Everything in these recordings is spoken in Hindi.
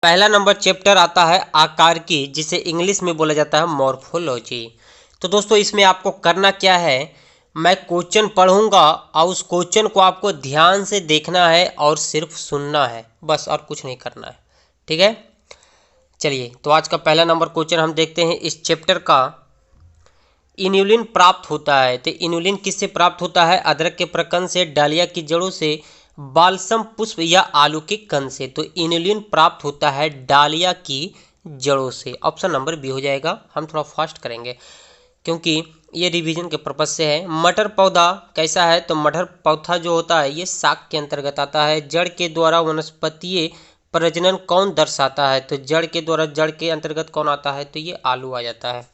पहला नंबर चैप्टर आता है आकार की, जिसे इंग्लिश में बोला जाता है मॉर्फोलॉजी। तो दोस्तों इसमें आपको करना क्या है, मैं क्वेश्चन पढ़ूंगा और उस क्वेश्चन को आपको ध्यान से देखना है और सिर्फ सुनना है, बस, और कुछ नहीं करना है। ठीक है, चलिए तो आज का पहला नंबर क्वेश्चन हम देखते हैं इस चैप्टर का। इन्युलिन प्राप्त होता है, तो इन्युलिन किससे प्राप्त होता है? अदरक के प्रकंद से, डालिया की जड़ों से, बालसम पुष्प या आलू के कंद से। तो इन्युलिन प्राप्त होता है डालिया की जड़ों से। ऑप्शन नंबर बी हो जाएगा। हम थोड़ा फास्ट करेंगे क्योंकि ये रिवीजन के पर्पज से है। मटर पौधा कैसा है? तो मटर पौधा जो होता है ये शाक के अंतर्गत आता है। जड़ के द्वारा वनस्पतीय प्रजनन कौन दर्शाता है? तो जड़ के द्वारा, जड़ के अंतर्गत कौन आता है? तो ये आलू आ जाता है।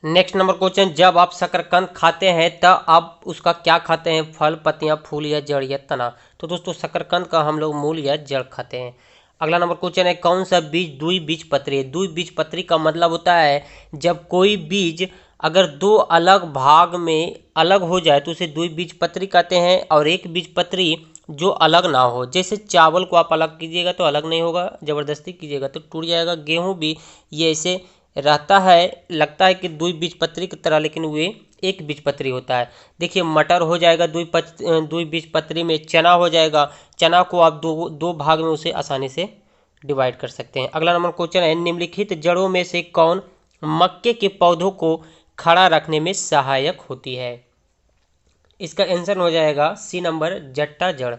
नेक्स्ट नंबर क्वेश्चन, जब आप शकरकंद खाते हैं तब आप उसका क्या खाते हैं? फल, पत्तियां, फूल या जड़ या तना? तो दोस्तों शकरकंद का हम लोग मूल या जड़ खाते हैं। अगला नंबर क्वेश्चन है, कौन सा बीज द्विबीजपत्री है? द्विबीजपत्री का मतलब होता है जब कोई बीज अगर दो अलग भाग में अलग हो जाए तो उसे द्विबीजपत्री कहते हैं। और एक बीजपत्री जो अलग ना हो, जैसे चावल को आप अलग कीजिएगा तो अलग नहीं होगा, जबरदस्ती कीजिएगा तो टूट जाएगा। गेहूं भी ये ऐसे रहता है, लगता है कि द्विबीजपत्री की तरह, लेकिन वे एक बीजपत्री होता है। देखिए मटर हो जाएगा द्विबीजपत्री में, चना हो जाएगा, चना को आप दो दो भाग में उसे आसानी से डिवाइड कर सकते हैं। अगला नंबर क्वेश्चन है, निम्नलिखित जड़ों में से कौन मक्के के पौधों को खड़ा रखने में सहायक होती है? इसका आंसर हो जाएगा सी नंबर, जट्टा जड़।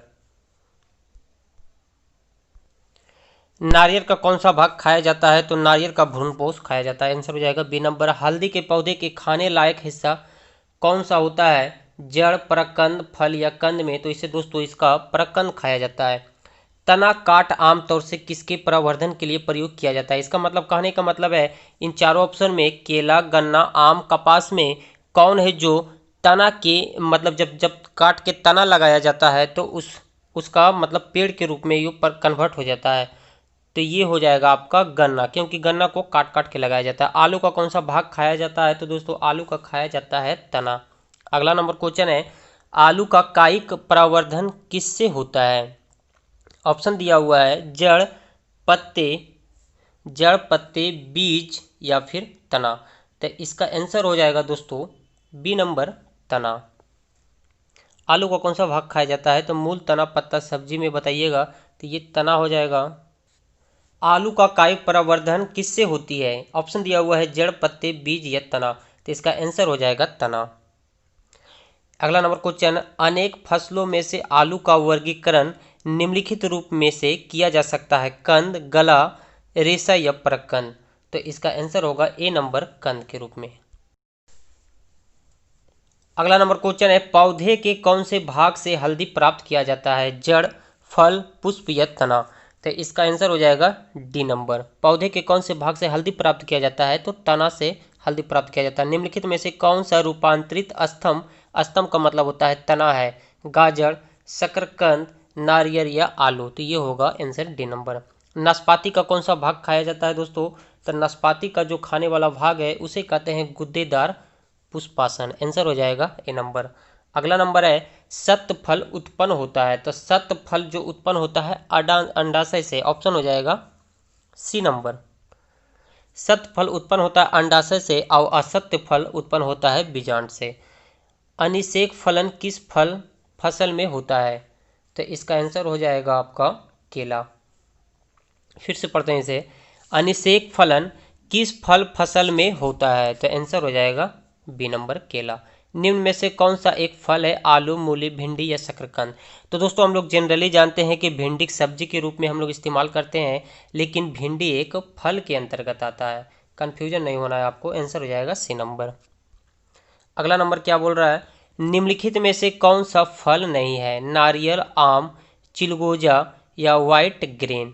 नारियल का कौन सा भाग खाया जाता है? तो नारियल का भ्रूणपोष खाया जाता है। आंसर हो जाएगा बी नंबर। हल्दी के पौधे के खाने लायक हिस्सा कौन सा होता है? जड़, प्रकंद, फल या कंद में? तो इसे दोस्तों इसका प्रकंद खाया जाता है। तना काट आमतौर से किसके प्रवर्धन के लिए प्रयोग किया जाता है? इसका मतलब, कहने का मतलब है इन चारों ऑप्शन में केला, गन्ना, आम, कपास में कौन है जो तना के मतलब जब जब काट के तना लगाया जाता है तो उसका मतलब पेड़ के रूप में ये पर कन्वर्ट हो जाता है। तो ये हो जाएगा आपका गन्ना, क्योंकि गन्ना को काट काट के लगाया जाता है। आलू का कौन सा भाग खाया जाता है? तो दोस्तों आलू का खाया जाता है तना। अगला नंबर क्वेश्चन है, आलू का कायिक प्रवर्धन किससे होता है? ऑप्शन दिया हुआ है जड़, पत्ते, बीज या फिर तना। तो इसका आंसर हो जाएगा दोस्तों बी नंबर, तना। आलू का कौन सा भाग खाया जाता है? तो मूल, तना, पत्ता, सब्जी में बताइएगा। तो ये तना हो जाएगा। आलू का कायिक प्रवर्धन किससे होती है? ऑप्शन दिया हुआ है जड़, पत्ते, बीज या तना। तो इसका आंसर हो जाएगा तना। अगला नंबर क्वेश्चन, अनेक फसलों में से आलू का वर्गीकरण निम्नलिखित रूप में से किया जा सकता है? कंद, गला, रेशा या प्रकंद? तो इसका आंसर होगा ए नंबर, कंद के रूप में। अगला नंबर क्वेश्चन है, पौधे के कौन से भाग से हल्दी प्राप्त किया जाता है? जड़, फल, पुष्प या तना? तो इसका आंसर हो जाएगा डी नंबर। पौधे के कौन से भाग से हल्दी प्राप्त किया जाता है? तो तना से हल्दी प्राप्त किया जाता है। निम्नलिखित में से कौन सा रूपांतरित स्तंभ, स्तंभ का मतलब होता है तना है? गाजर, शकरकंद, नारियल या आलू? तो ये होगा आंसर डी नंबर। नाशपाती का कौन सा भाग खाया जाता है दोस्तों? तो नाशपाती का जो खाने वाला भाग है उसे कहते हैं गुद्देदार पुष्पासन। आंसर हो जाएगा ए नंबर। अगला नंबर है, सत्त फल उत्पन्न होता है। तो सत्त फल जो उत्पन्न होता है अंडाशय से। ऑप्शन हो जाएगा सी नंबर। सत्त फल उत्पन्न होता है अंडाशय से और असत्य फल उत्पन्न होता है बीजांड से। अनिषेक फलन किस फसल में होता है? तो इसका आंसर हो जाएगा आपका केला। फिर से पढ़ते हैं इसे, अनिषेक फलन किस फसल में होता है? तो आंसर हो जाएगा बी नंबर, केला। निम्न में से कौन सा एक फल है? आलू, मूली, भिंडी या शकरकंद? तो दोस्तों हम लोग जनरली जानते हैं कि भिंडी सब्जी के रूप में हम लोग इस्तेमाल करते हैं, लेकिन भिंडी एक फल के अंतर्गत आता है। कंफ्यूजन नहीं होना है आपको। आंसर हो जाएगा सी नंबर। अगला नंबर क्या बोल रहा है, निम्नलिखित में से कौन सा फल नहीं है? नारियल, आम, चिलगोजा या व्हाइट ग्रेन?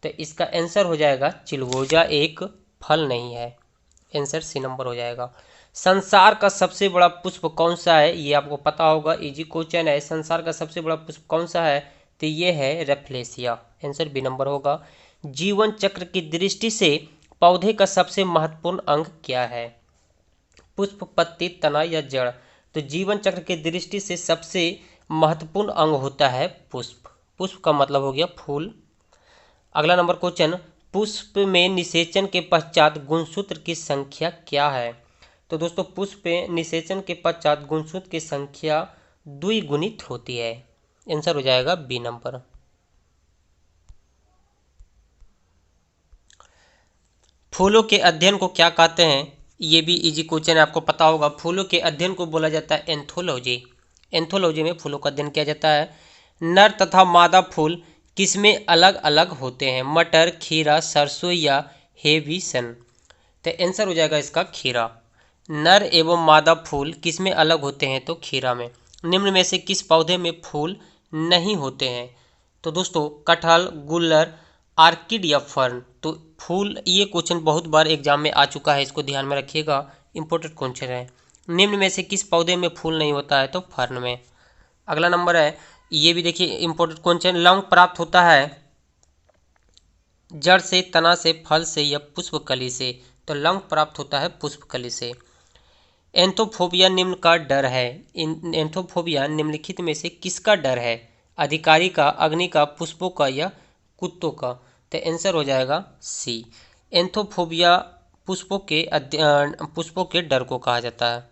तो इसका आंसर हो जाएगा चिलगोजा एक फल नहीं है। आंसर सी नंबर हो जाएगा। संसार का सबसे बड़ा पुष्प कौन सा है? ये आपको पता होगा, इजी क्वेश्चन है। संसार का सबसे बड़ा पुष्प कौन सा है? तो ये है रेफ्लेसिया। आंसर बी नंबर होगा। जीवन चक्र की दृष्टि से पौधे का सबसे महत्वपूर्ण अंग क्या है? पुष्प, पत्ती, तना या जड़? तो जीवन चक्र की दृष्टि से सबसे महत्वपूर्ण अंग होता है पुष्प। पुष्प का मतलब हो गया फूल। अगला नंबर क्वेश्चन, पुष्प में निषेचन के पश्चात गुणसूत्र की संख्या क्या है? तो दोस्तों पुष्प में निषेचन के पश्चात गुणसूत्र की संख्या द्विगुणित होती है। आंसर हो जाएगा बी नंबर। फूलों के अध्ययन को क्या कहते हैं? ये भी इजी क्वेश्चन है, आपको पता होगा। फूलों के अध्ययन को बोला जाता है एंथोलॉजी। एंथोलॉजी में फूलों का अध्ययन किया जाता है। नर तथा मादा फूल किसमें अलग अलग होते हैं? मटर, खीरा, सरसों या हेबिसन? तो आंसर हो जाएगा इसका खीरा। नर एवं मादा फूल किसमें अलग होते हैं? तो खीरा में। निम्न में से किस पौधे में फूल नहीं होते हैं? तो दोस्तों कटहल, गुल्लर, आर्किड या फर्न? तो फूल, ये क्वेश्चन बहुत बार एग्जाम में आ चुका है, इसको ध्यान में रखिएगा, इंपॉर्टेंट क्वेश्चन है। निम्न में से किस पौधे में फूल नहीं होता है? तो फर्न में। अगला नंबर है, ये भी देखिए इंपॉर्टेंट क्वेश्चन, लौंग प्राप्त होता है जड़ से, तना से, फल से या पुष्पकली से? तो लौंग प्राप्त होता है पुष्पकली से। एंथोफोबिया निम्न का डर है। एंथोफोबिया निम्नलिखित में से किसका डर है? अधिकारी का, अग्नि का, पुष्पों का या कुत्तों का? तो आंसर हो जाएगा सी। एंथोफोबिया पुष्पों के डर को कहा जाता है।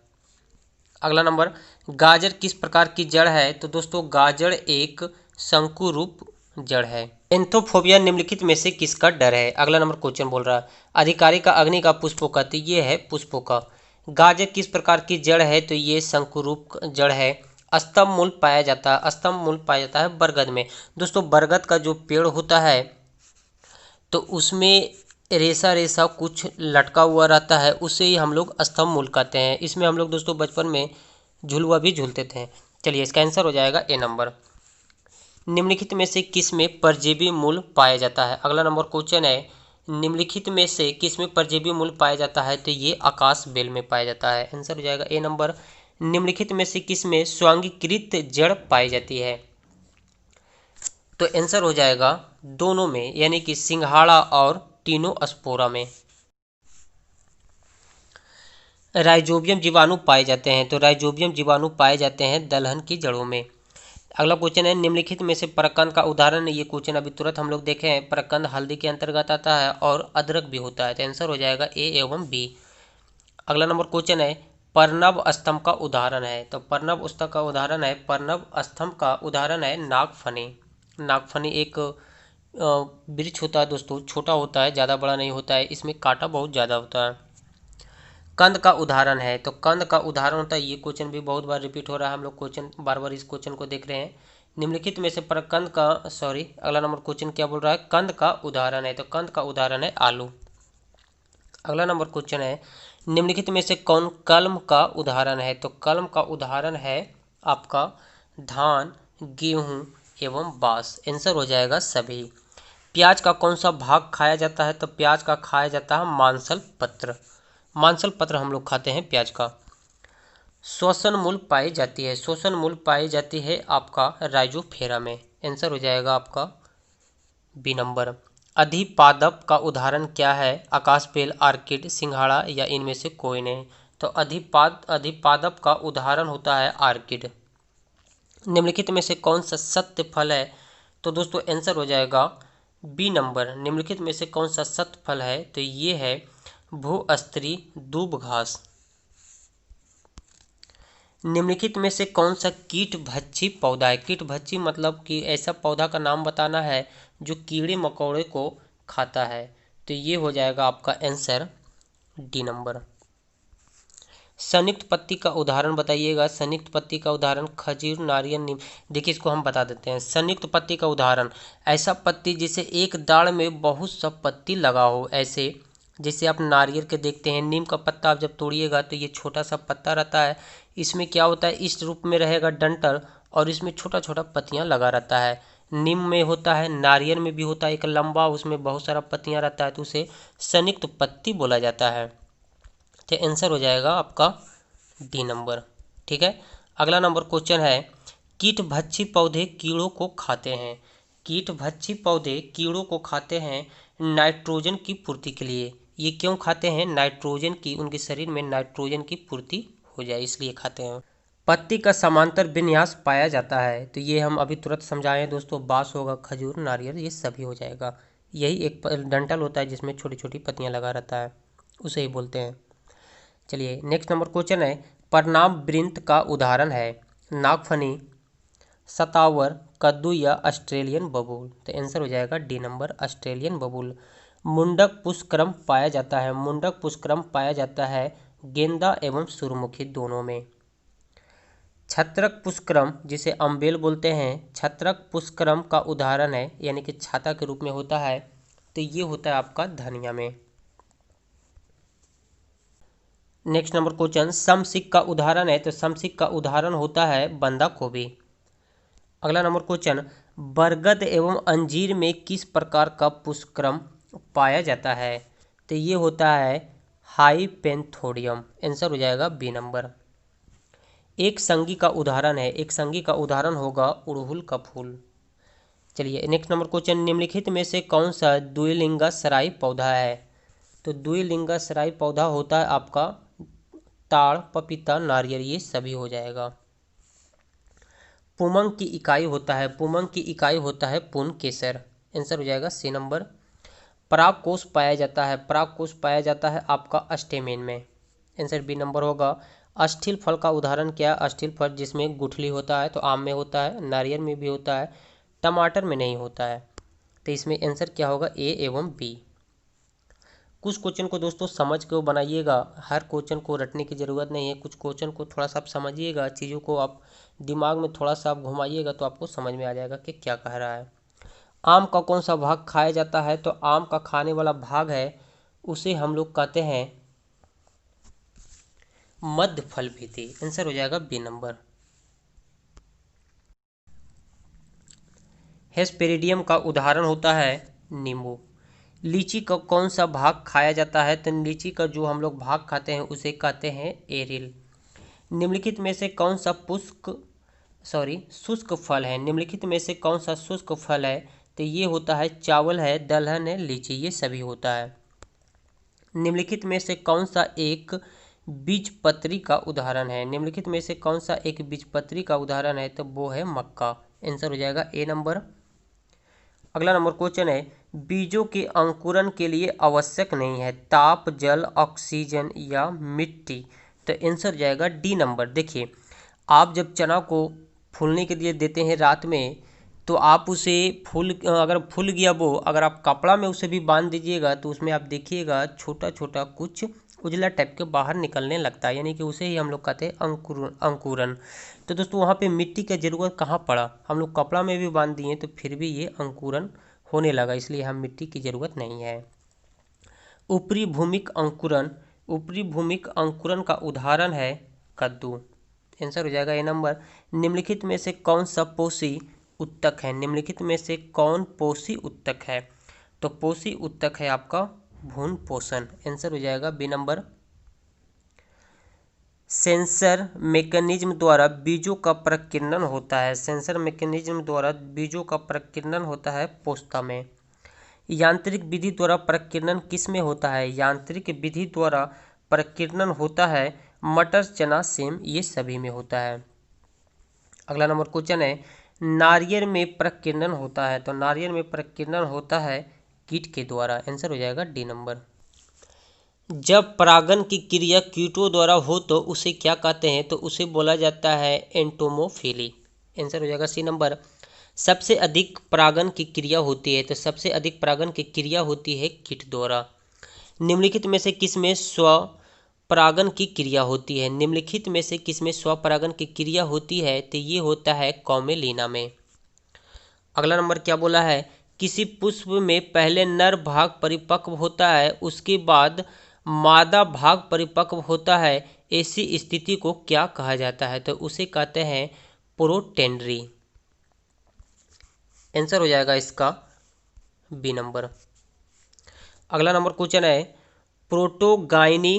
अगला नंबर, गाजर किस प्रकार की जड़ है? तो दोस्तों गाजर एक शंकु रूप जड़ है। एंथोफोबिया निम्नलिखित में से किसका डर है? अगला नंबर क्वेश्चन बोल रहा है अधिकारी का, अग्नि का, पुष्पों का? तो ये है पुष्पों का। गाजर किस प्रकार की जड़ है? तो ये शंकु रूप जड़ है। स्तंभ मूल पाया जाता है, स्तंभ मूल पाया जाता है बरगद में। दोस्तों बरगद का जो पेड़ होता है तो उसमें रेसा रेसा कुछ लटका हुआ रहता है, उसे ही हम लोग स्तंभ मूल कहते हैं। इसमें हम लोग दोस्तों बचपन में झुलवा भी झूलते थे। चलिए इसका आंसर हो जाएगा ए नंबर। निम्नलिखित में से किस में परजीवी मूल पाया जाता है? अगला नंबर क्वेश्चन है, निम्नलिखित में से किस में परजीवी मूल पाया जाता है? तो ये आकाश बेल में पाया जाता है। आंसर हो जाएगा ए नंबर। निम्नलिखित में से किस में स्वांगीकृत जड़ पाई जाती है? तो आंसर हो जाएगा दोनों में, यानी कि सिंघाड़ा और टीनोस्पोरा में। राइजोबियम जीवाणु पाए जाते हैं। तो राइजोबियम जीवाणु पाए जाते हैं दलहन की जड़ों में। अगला क्वेश्चन है, निम्नलिखित में से प्रकंद का उदाहरण? ये क्वेश्चन अभी तुरंत हम लोग देखे हैं। प्रकंद हल्दी के अंतर्गत आता है और अदरक भी होता है। तो आंसर हो जाएगा ए एवं बी। अगला नंबर क्वेश्चन है, पर्णव स्तंभ का उदाहरण है? तो पर्णव स्तंभ का उदाहरण है, पर्णव स्तंभ का उदाहरण है नागफनी। नागफनी एक वृक्ष होता है दोस्तों, छोटा होता है, ज़्यादा बड़ा नहीं होता है, इसमें कांटा बहुत ज़्यादा होता है। कंद का उदाहरण है? तो कंद का उदाहरण होता है, ये क्वेश्चन भी बहुत बार रिपीट हो रहा है, हम लोग क्वेश्चन बार बार इस क्वेश्चन को देख रहे हैं। निम्नलिखित में से प्रकंद का, सॉरी अगला नंबर क्वेश्चन क्या बोल रहा है? कंद का उदाहरण है। तो कंद का उदाहरण है आलू। अगला नंबर क्वेश्चन है, निम्नलिखित में से कौन कलम का उदाहरण है? तो कलम का उदाहरण है आपका धान, गेहूं एवं बांस। आंसर हो जाएगा सभी। प्याज का कौन सा भाग खाया जाता है? तो प्याज का खाया जाता है मांसल पत्र। मांसल पत्र हम लोग खाते हैं प्याज का। श्वसन मूल पाई जाती है, श्वसन मूल पाई जाती है आपका राइजोफेरा में। आंसर हो जाएगा आपका बी नंबर। अधिपादप का उदाहरण क्या है? आकाश बेल, आर्किड, सिंघाड़ा या इनमें से कोई नहीं? तो अधिपादप का उदाहरण होता है आर्किड। निम्नलिखित में से कौन सा सत्य फल है? तो दोस्तों आंसर हो जाएगा बी नंबर। निम्नलिखित में से कौन सा सत्य फल है? तो ये है भूस्त्री दूब घास। निम्नलिखित में से कौन सा कीट भक्षी पौधा है? कीट भक्षी मतलब कि ऐसा पौधा का नाम बताना है जो कीड़े मकोड़े को खाता है। तो ये हो जाएगा आपका आंसर डी नंबर। संयुक्त पत्ती का उदाहरण बताइएगा। संयुक्त पत्ती का उदाहरण खजूर, नारियल, नीम। देखिए इसको हम बता देते हैं। संयुक्त पत्ती का उदाहरण ऐसा पत्ती जिसे एक डाल में बहुत सा पत्ती लगा हो, ऐसे जैसे आप नारियल के देखते हैं। नीम का पत्ता आप जब तोड़िएगा तो ये छोटा सा पत्ता रहता है, इसमें क्या होता है, इस रूप में रहेगा डंठल और इसमें छोटा छोटा पत्तियां लगा रहता है। नीम में होता है, नारियल में भी होता है एक लंबा, उसमें बहुत सारा पत्तियां रहता है, तो उसे संयुक्त पत्ती बोला जाता है। तो आंसर हो जाएगा आपका डी नंबर। ठीक है। अगला नंबर क्वेश्चन है, कीट भक्षी पौधे कीड़ों को खाते हैं। कीट भक्षी पौधे कीड़ों को खाते हैं नाइट्रोजन की पूर्ति के लिए। ये क्यों खाते हैं? नाइट्रोजन की, उनके शरीर में नाइट्रोजन की पूर्ति हो जाए इसलिए खाते हैं। पत्ती का समांतर विन्यास पाया जाता है। तो ये हम अभी तुरंत समझाएं दोस्तों, बांस होगा, खजूर, नारियल, ये सभी हो जाएगा। यही एक डंठल होता है जिसमें छोटी छोटी पत्तियां लगा रहता है, उसे ही बोलते हैं। चलिए नेक्स्ट नंबर क्वेश्चन है, प्रणाम वृंत का उदाहरण है नागफनी, सतावर, कद्दू या ऑस्ट्रेलियन बबूल। तो आंसर हो जाएगा डी नंबर ऑस्ट्रेलियन बबूल। मुंडक पुष्पक्रम पाया जाता है, मुंडक पुष्पक्रम पाया जाता है गेंदा एवं सूर्यमुखी दोनों में। छत्रक पुष्पक्रम जिसे अम्बेल बोलते हैं, छत्रक पुष्पक्रम का उदाहरण है यानी कि छाता के रूप में होता है, तो ये होता है आपका धनिया में। नेक्स्ट नंबर क्वेश्चन, समसिक का उदाहरण है, तो समसिक का उदाहरण होता है बंदा गोभी। अगला नंबर क्वेश्चन, बरगद एवं अंजीर में किस प्रकार का पुष्पक्रम पाया जाता है, तो ये होता है हाइपेंथोडियम। आंसर हो जाएगा बी नंबर। एक संगी का उदाहरण है, एक संगी का उदाहरण होगा उड़हुल का फूल। चलिए नेक्स्ट नंबर क्वेश्चन, निम्नलिखित में से कौन सा द्विलिंगाश्रयी पौधा है, तो द्विलिंगाश्रयी पौधा होता है आपका ताड़, पपीता, नारियल, ये सभी हो जाएगा। पुमंग की इकाई होता है, पुमंग की इकाई होता है पुनकेसर। आंसर हो जाएगा सी नंबर। परागकोश पाया जाता है, परागकोश पाया जाता है आपका स्टेमेन में। आंसर बी नंबर होगा। अस्थिल फल का उदाहरण क्या है, अस्थिल फल जिसमें गुठली होता है, तो आम में होता है, नारियल में भी होता है, टमाटर में नहीं होता है, तो इसमें आंसर क्या होगा ए एवं बी। कुछ क्वेश्चन को दोस्तों समझ के वो बनाइएगा, हर क्वेश्चन को रटने की ज़रूरत नहीं है, कुछ क्वेश्चन को थोड़ा सा आप समझिएगा, चीज़ों को आप दिमाग में थोड़ा सा आप घुमाइएगा तो आपको समझ में आ जाएगा कि क्या कह रहा है। आम का कौन सा भाग खाया जाता है, तो आम का खाने वाला भाग है उसे हम लोग कहते हैं मध्य फल भीति। आंसर हो जाएगा बी नंबर। हेस्पेरिडियम का उदाहरण होता है नींबू। लीची का कौन सा भाग खाया जाता है, तो लीची का जो हम लोग भाग खाते हैं उसे कहते हैं एरिल। निम्नलिखित में से कौन सा शुष्क फल है, निम्नलिखित में से कौन सा शुष्क फल है, तो ये होता है चावल है, दलहन है, लीची, ये सभी होता है। निम्नलिखित में से कौन सा एक बीजपत्री का उदाहरण है, निम्नलिखित में से कौन सा एक बीजपत्री का उदाहरण है, तो वो है मक्का। आंसर हो जाएगा ए नंबर। अगला नंबर क्वेश्चन है, बीजों के अंकुरण के लिए आवश्यक नहीं है ताप, जल, ऑक्सीजन या मिट्टी, तो आंसर हो जाएगा डी नंबर। देखिए आप जब चना को फूलने के लिए देते हैं रात में, तो आप उसे अगर फूल गया वो, अगर आप कपड़ा में उसे भी बांध दीजिएगा तो उसमें आप देखिएगा छोटा छोटा कुछ उजला टाइप के बाहर निकलने लगता है, यानी कि उसे ही हम लोग कहते हैं अंकुरन। तो दोस्तों वहाँ पे मिट्टी का ज़रूरत कहाँ पड़ा, हम लोग कपड़ा में भी बांध दिए तो फिर भी ये अंकुरन होने लगा, इसलिए हम मिट्टी की ज़रूरत नहीं है। ऊपरी भूमिक अंकुरन, ऊपरी भूमिक अंकुरन का उदाहरण है कद्दू। आंसर हो जाएगा ए नंबर। निम्नलिखित में से कौन सा पोषी उत्तक है, निम्नलिखित में से कौन पोषी उत्तक है, तो पोषी उत्तक है आपका भ्रूण पोषण। आंसर हो जाएगा बी नंबर। सेंसर मैकेनिज्म द्वारा बीजों का प्रकीर्णन होता है, सेंसर मैकेनिज्म द्वारा बीजों का प्रकीर्णन होता है पोस्ता में। यांत्रिक विधि द्वारा प्रकीर्णन किस में होता है, यांत्रिक विधि द्वारा प्रकीर्णन होता है मटर, चना, सेम, ये सभी में होता है। अगला नंबर क्वेश्चन है, नारियल में प्रकीर्णन होता है, तो नारियल में प्रकीर्णन होता है कीट के द्वारा। आंसर हो जाएगा डी नंबर। जब परागण की क्रिया कीटों द्वारा हो तो उसे क्या कहते हैं, तो उसे बोला जाता है एंटोमोफिली। आंसर हो जाएगा सी नंबर। सबसे अधिक परागण की क्रिया होती है, तो सबसे अधिक परागण की क्रिया होती है कीट द्वारा। निम्नलिखित में से किसमें स्वपरागण की क्रिया होती है, निम्नलिखित में से किसमें स्वपरागण की क्रिया होती है, तो ये होता है कॉमेलिना में। अगला नंबर क्या बोला है, किसी पुष्प में पहले नर भाग परिपक्व होता है उसके बाद मादा भाग परिपक्व होता है, ऐसी स्थिति को क्या कहा जाता है, तो उसे कहते हैं प्रोटेंडरी। आंसर हो जाएगा इसका बी नंबर। अगला नंबर क्वेश्चन है, प्रोटोगाइनी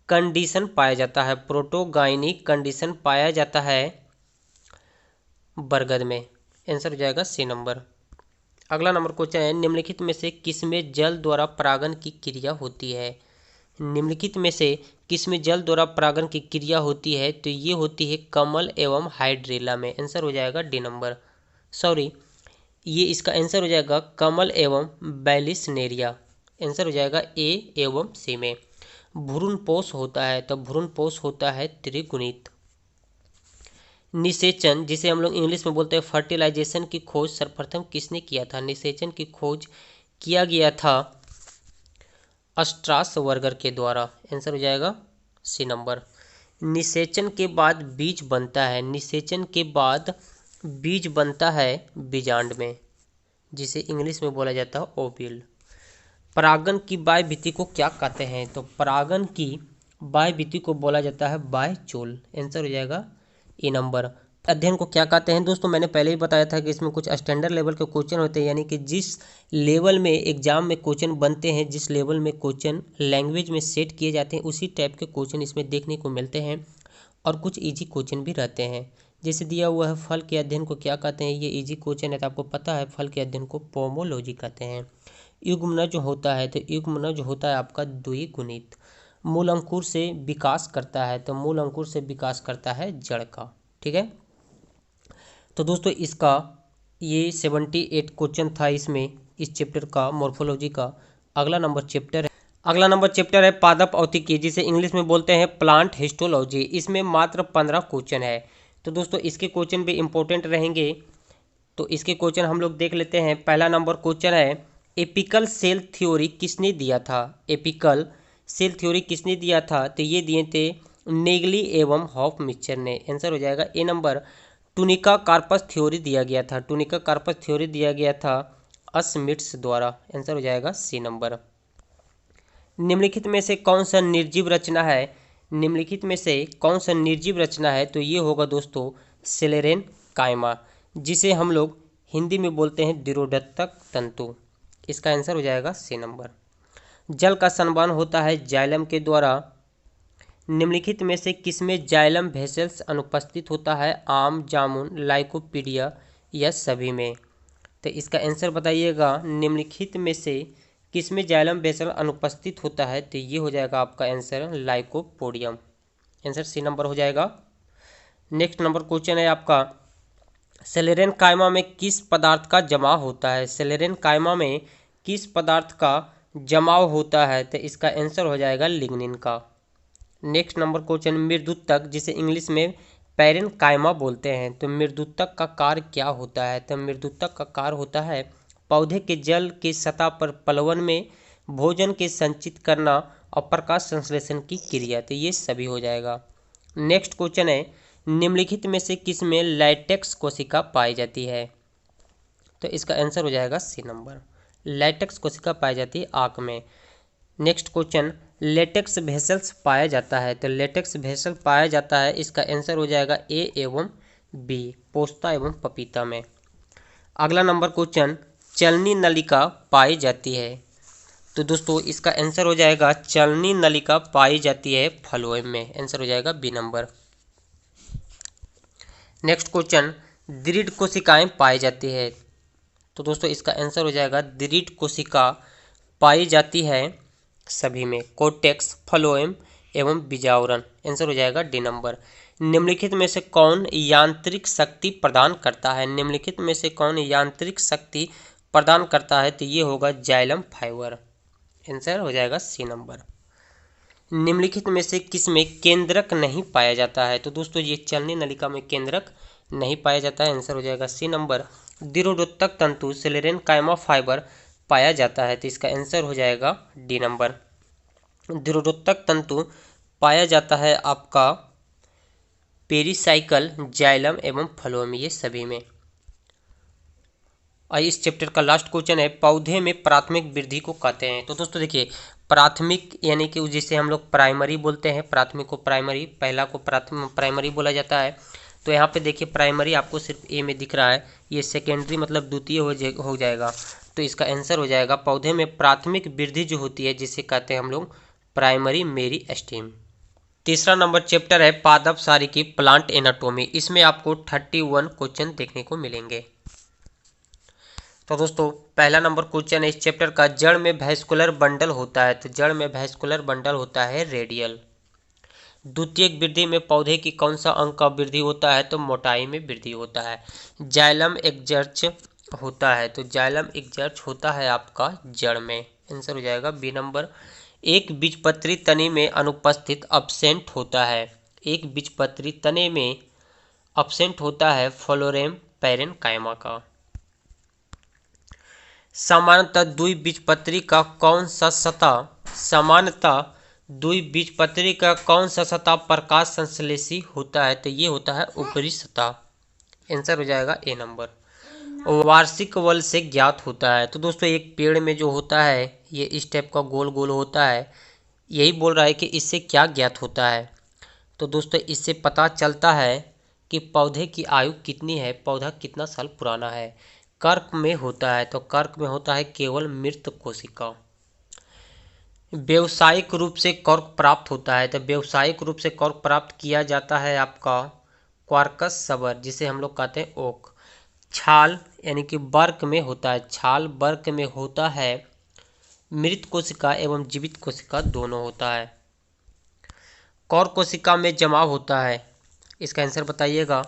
कंडीशन पाया जाता है, प्रोटोगाइनी कंडीशन पाया जाता है बरगद में। आंसर हो जाएगा सी नंबर। अगला नंबर क्वेश्चन है, निम्नलिखित में से किसमें जल द्वारा परागण की क्रिया होती है, निम्नलिखित में से किसमें जल द्वारा परागण की क्रिया होती है, तो ये होती है कमल एवं हाइड्रेला में। आंसर हो जाएगा डी नंबर। ये इसका आंसर हो जाएगा कमल एवं बैलिसनेरिया। आंसर हो जाएगा ए एवं सी में। भ्रूणपोष होता है तो भ्रूणपोष होता है त्रिगुणित। निषेचन जिसे हम लोग इंग्लिश में बोलते हैं फर्टिलाइजेशन की खोज सर्वप्रथम किसने किया था? निषेचन की खोज किया गया था स्ट्रासबर्गर के द्वारा। आंसर हो जाएगा सी नंबर। निषेचन के बाद बीज बनता है, निषेचन के बाद बीज बनता है बीजांड में, जिसे इंग्लिश में बोला जाता है ओव्यूल। परागन की बाह्य भित्ति को क्या कहते हैं? तो परागन की बाह्य भित्ति को बोला जाता है बाह्यचोल। आंसर हो जाएगा ए नंबर। अध्ययन को क्या कहते हैं दोस्तों? मैंने पहले ही बताया था कि इसमें कुछ स्टैंडर्ड लेवल के क्वेश्चन होते हैं, यानी कि जिस लेवल में एग्जाम में क्वेश्चन बनते हैं, जिस लेवल में क्वेश्चन लैंग्वेज में सेट किए जाते हैं, उसी टाइप के क्वेश्चन इसमें देखने को मिलते हैं। और कुछ इजी क्वेश्चन भी रहते हैं। जैसे दिया हुआ है फल के अध्ययन को क्या कहते हैं, ये इजी क्वेश्चन है तो आपको पता है फल के अध्ययन को पोमोलॉजी कहते हैं। युग्मनज होता है तो युग्मनज होता है आपका द्विगुणित। मूल अंकुर से विकास करता है तो मूल अंकुर से विकास करता है जड़ का। ठीक है, तो दोस्तों इसका ये 78 क्वेश्चन था इसमें, इस चैप्टर का मॉर्फोलॉजी का। अगला नंबर चैप्टर है पादप औतिकी, जिसे इंग्लिश में बोलते हैं प्लांट हिस्टोलॉजी। इसमें मात्र 15 क्वेश्चन है। तो दोस्तों इसके क्वेश्चन भी इंपॉर्टेंट रहेंगे, तो इसके क्वेश्चन हम लोग देख लेते हैं। पहला नंबर क्वेश्चन है एपिकल सेल थ्योरी किसने दिया था? एपिकल सेल थ्योरी किसने दिया था? तो ये दिए थे नेगली एवं हॉफ मिक्सचर ने। आंसर हो जाएगा ए नंबर। टूनिका कार्पस थ्योरी दिया गया था, टूनिका कार्पस थ्योरी दिया गया था स्मिट्स द्वारा। आंसर हो जाएगा सी नंबर। निम्नलिखित में से कौन सा निर्जीव रचना है? निम्नलिखित में से कौन सा निर्जीव रचना है? तो ये होगा दोस्तों सेलेरेन कायमा, जिसे हम लोग हिंदी में बोलते हैं दिरोदत्तक तंतु। इसका आंसर हो जाएगा सी नंबर। जल का संवहन होता है जाइलम के द्वारा। निम्नलिखित में से किसमें जाइलम वेसल्स अनुपस्थित होता है? आम, जामुन, लाइकोपीडिया या सभी में? तो इसका आंसर बताइएगा। निम्नलिखित में से किसमें जाइलम वेसल अनुपस्थित होता है? तो ये हो जाएगा आपका answer lycopodium. Answer C number हो जाएगा। नेक्स्ट नंबर क्वेश्चन है आपका सेलेरेन कायमा में किस पदार्थ का जमाव होता है? सेलेरेन कायमा में किस पदार्थ का जमाव होता है? तो इसका आंसर हो जाएगा लिग्निन का। नेक्स्ट नंबर क्वेश्चन मृदुतक, जिसे इंग्लिश में पैरेन कायमा बोलते हैं, तो मृदुतक का कार्य क्या होता है? तो मृदुतक का कार्य होता है पौधे के जल की सतह पर पलवन में भोजन के संचित करना और प्रकाश संश्लेषण की क्रिया। तो ये सभी हो जाएगा। नेक्स्ट क्वेश्चन है निम्नलिखित में से किस में लैटेक्स कोशिका पाई जाती है? तो इसका आंसर हो जाएगा सी नंबर। लैटेक्स कोशिका पाई जाती है आँख में। नेक्स्ट क्वेश्चन लेटेक्स वेसल्स पाया जाता है, तो लेटेक्स वेसल पाया जाता है, इसका आंसर हो जाएगा ए एवं बी, पोस्ता एवं पपीता में। अगला नंबर क्वेश्चन चलनी नलिका पाई जाती है, तो दोस्तों इसका आंसर हो जाएगा चलनी नलिका पाई जाती है फ्लोएम में। आंसर हो जाएगा बी नंबर। नेक्स्ट क्वेश्चन दृढ़ कोशिकाएं पाई जाती है, तो दोस्तों इसका आंसर हो जाएगा दृढ़ कोशिका पाई जाती है सभी में, कोटेक्स, फ्लोएम एवं बीजावरण। आंसर हो जाएगा डी नंबर। निम्नलिखित में से कौन यांत्रिक शक्ति प्रदान करता है? निम्नलिखित में से कौन यांत्रिक शक्ति प्रदान करता है? तो ये होगा जाइलम फाइबर। आंसर हो जाएगा सी नंबर। निम्नलिखित में से किसमें केंद्रक नहीं पाया जाता है? तो दोस्तों ये चलनी नलिका में केंद्रक नहीं पाया जाता है। आंसर हो जाएगा सी नंबर। दिरोदत्तक तंतु सेलेरेन कायमा फाइबर पाया जाता है, तो इसका आंसर हो जाएगा डी नंबर। दिरोदत्तक तंतु पाया जाता है आपका पेरिसाइकल, जाइलम एवं फ्लोएम, ये सभी में। और इस चैप्टर का लास्ट क्वेश्चन है पौधे में प्राथमिक वृद्धि को कहते हैं। तो दोस्तों देखिए प्राथमिक यानी कि जिसे हम लोग प्राइमरी बोलते हैं, प्राथमिक को प्राइमरी, पहला को प्राइमरी बोला जाता है। तो यहाँ पे देखिए प्राइमरी आपको सिर्फ ए में दिख रहा है, ये सेकेंडरी मतलब द्वितीय हो जाएगा। तो इसका आंसर हो जाएगा पौधे में प्राथमिक वृद्धि जो होती है जिसे कहते हैं हम लोग प्राइमरी मेरिस्टेम। तीसरा नंबर चैप्टर है पादप सारिकी प्लांट एनाटोमी, इसमें आपको 31 क्वेश्चन देखने को मिलेंगे। तो दोस्तों पहला नंबर क्वेश्चन है इस चैप्टर का जड़ में वैस्कुलर बंडल होता है, तो जड़ में वैस्कुलर बंडल होता है रेडियल। द्वितीयक वृद्धि में पौधे की कौन सा अंग का वृद्धि होता है? तो मोटाई में वृद्धि होता है। जाइलम एक्सर्च होता है, तो जाइलम एग्जर्ट होता है आपका जड़ में। आंसर हो जाएगा बी नंबर। एक बीजपत्री तने में अनुपस्थित अब्सेंट होता है। एक बीजपत्री तने में अब्सेंट होता है फ्लोरेम पैरेनकाइमा का। सामान्यतः द्विबीजपत्री का कौन सा सतह सामान्यतः द्विबीजपत्री का कौन सा सतह प्रकाश संश्लेषी होता है, तो ये होता है ऊपरी सतह। आंसर हो जाएगा ए नंबर। वार्षिक वल से ज्ञात होता है, तो दोस्तों एक पेड़ में जो होता है ये इस टाइप का गोल गोल होता है, यही बोल रहा है कि इससे क्या ज्ञात होता है। तो दोस्तों इससे पता चलता है कि पौधे की आयु कितनी है, पौधा कितना साल पुराना है। कर्क में होता है, तो कर्क में होता है केवल मृत कोशिका। व्यावसायिक रूप से कर्क प्राप्त होता है, तो व्यावसायिक रूप से कर्क प्राप्त किया जाता है आपका क्वार्कस सबर, जिसे हम लोग कहते हैं ओक। छाल यानी कि वर्क में होता है, छाल वर्क में होता है मृत कोशिका एवं जीवित कोशिका दोनों होता है। कॉर्क कोशिका में जमाव होता है, इसका आंसर बताइएगा।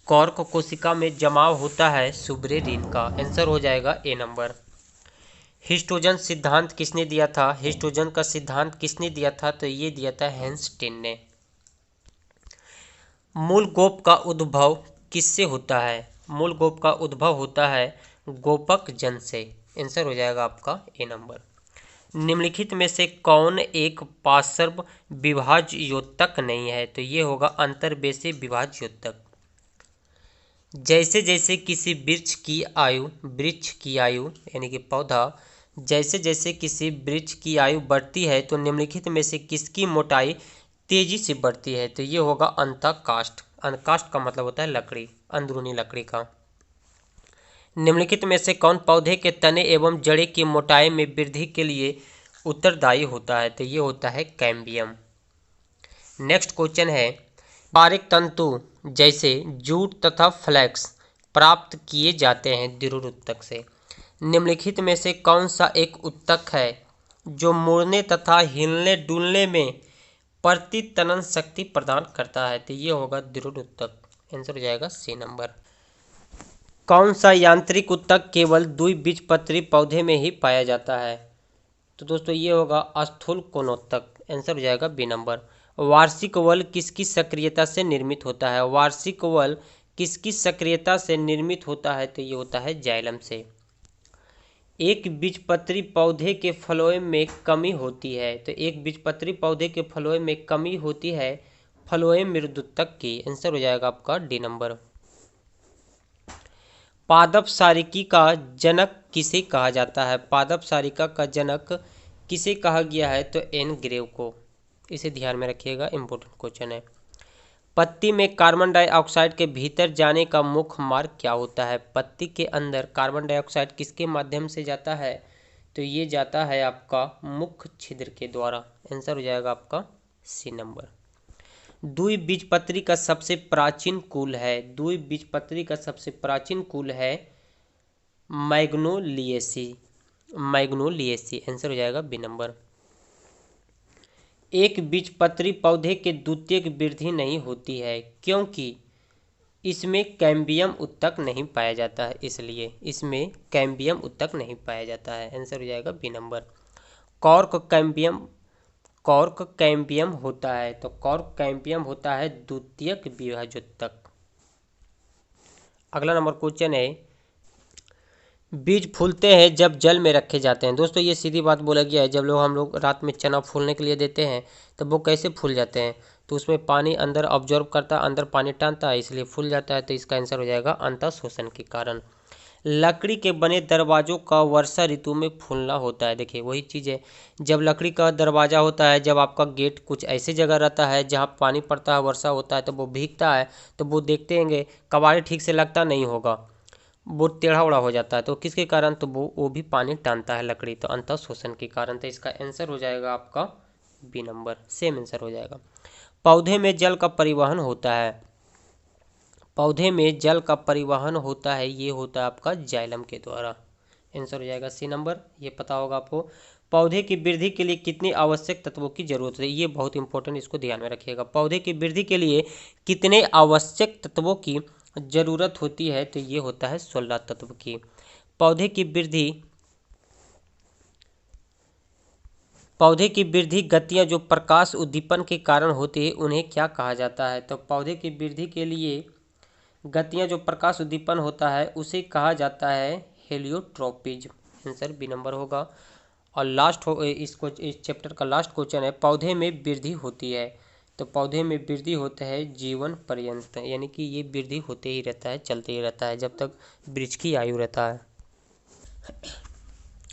कॉर्क कोशिका में जमाव होता है सुब्रेरीन का। आंसर हो जाएगा ए नंबर। हिस्टोजन सिद्धांत किसने दिया था, हिस्टोजन का सिद्धांत किसने दिया था, तो ये दिया था हेंस्टेन ने। मूल गोप का उद्भव किससे होता है, मूल गोप का उद्भव होता है गोपक जन से। आंसर हो जाएगा आपका ए नंबर। निम्नलिखित में से कौन एक पार्श्व विभाज्य योतक नहीं है, तो ये होगा अंतर्वेशी विभाज्य योतक। जैसे जैसे किसी वृक्ष की आयु यानी कि पौधा, जैसे जैसे किसी वृक्ष की आयु बढ़ती है तो निम्नलिखित में से किसकी मोटाई तेजी से बढ़ती है, तो ये होगा अंतःकाष्ठ। अंतःकाष्ठ का मतलब होता है लकड़ी, अंदरूनी लकड़ी का। निम्नलिखित में से कौन पौधे के तने एवं जड़े की मोटाई में वृद्धि के लिए उत्तरदायी होता है, तो ये होता है कैम्बियम। नेक्स्ट क्वेश्चन है, पारिक तंतु जैसे जूट तथा फ्लैक्स प्राप्त किए जाते हैं दिरुर उत्तक से। निम्नलिखित में से कौन सा एक उत्तक है जो मुड़ने तथा हिलने डुलने में प्रतितनन शक्ति प्रदान करता है, तो ये होगा दिरुर उत्तक। आंसर हो जाएगा सी नंबर। कौन सा यांत्रिक उत्तक केवल द्विबीजपत्री पौधे में ही पाया जाता है, तो दोस्तों ये होगा स्थूल कोणोत्तक। आंसर हो जाएगा बी नंबर। वार्षिक वल किसकी सक्रियता से निर्मित होता है, वार्षिक वल किसकी सक्रियता से निर्मित होता है, तो ये होता है जाइलम से। एक बीजपत्री पौधे के फ्लोएम में कमी होती है, तो एक बीजपत्री पौधे के फ्लोएम में कमी होती है फ्लोएम मृदुत्तक की। आंसर हो जाएगा आपका डी नंबर। पादप सारिकी का जनक किसे कहा जाता है, पादप सारिका का जनक किसे कहा गया है, तो एन ग्रेव को। इसे ध्यान में रखिएगा, इंपॉर्टेंट क्वेश्चन है। पत्ती में कार्बन डाइऑक्साइड के भीतर जाने का मुख्य मार्ग क्या होता है, पत्ती के अंदर कार्बन डाइऑक्साइड किसके माध्यम से जाता है, तो ये जाता है आपका मुख्य छिद्र के द्वारा। आंसर हो जाएगा आपका सी नंबर। द्विबीजपत्री का सबसे प्राचीन कुल है, द्विबीजपत्री का सबसे प्राचीन कुल है मैग्नोलिएसी, मैग्नोलिएसी। आंसर हो जाएगा बी नंबर। एक बीजपत्री पौधे के द्वितीयक वृद्धि नहीं होती है क्योंकि इसमें कैम्बियम उत्तक नहीं पाया जाता है, इसलिए इसमें कैम्बियम उत्तक नहीं पाया जाता है। आंसर हो जाएगा बी नंबर। कॉर्क कैम्बियम होता है, तो कॉर्क कैम्बियम होता है द्वितीयक विभाज्योत्तक। अगला नंबर क्वेश्चन है, बीज फूलते हैं जब जल में रखे जाते हैं। दोस्तों ये सीधी बात बोला गया है, जब हम लोग रात में चना फूलने के लिए देते हैं तो वो कैसे फूल जाते हैं, तो उसमें पानी अंदर ऑब्जर्व करता है, अंदर पानी टानता है, इसलिए फूल जाता है। तो इसका आंसर हो जाएगा अंतः शोषण के कारण। लकड़ी के बने दरवाजों का वर्षा ऋतु में फूलना होता है। देखिए वही चीज़ है, जब लकड़ी का दरवाज़ा होता है, जब आपका गेट कुछ ऐसी जगह रहता है जहाँ पानी पड़ता है, वर्षा होता है, तो वो भीगता है, तो वो देखते होंगे कबाड़ी ठीक से लगता नहीं होगा, वो टेढ़ा उड़ा हो जाता है, तो किसके कारण, तो वो भी पानी टानता है लकड़ी, तो अंतः शोषण के कारण। तो इसका आंसर हो जाएगा आपका बी नंबर, सेम आंसर हो जाएगा। पौधे में जल का परिवहन होता है, पौधे में जल का परिवहन होता है, ये होता है आपका जाइलम के द्वारा। आंसर हो जाएगा सी नंबर, ये पता होगा आपको। पौधे की वृद्धि के लिए कितने आवश्यक तत्वों की जरूरत है, ये बहुत इंपॉर्टेंट, इसको ध्यान में रखिएगा। पौधे की वृद्धि के लिए कितने आवश्यक तत्वों की जरूरत होती है, तो ये होता है 16 तत्व की। पौधे की वृद्धि गतियाँ जो प्रकाश उद्दीपन के कारण होती है उन्हें क्या कहा जाता है? तो पौधे की वृद्धि के लिए गतियाँ जो प्रकाश उद्दीपन होता है उसे कहा जाता है हेलियोट्रोपिज्म। आंसर बी नंबर होगा। और इस चैप्टर का लास्ट क्वेश्चन है, पौधे में वृद्धि होती है। तो पौधे में वृद्धि होता है जीवन पर्यंत, यानी कि ये वृद्धि होते ही रहता है, चलते ही रहता है जब तक वृक्ष की आयु रहता है।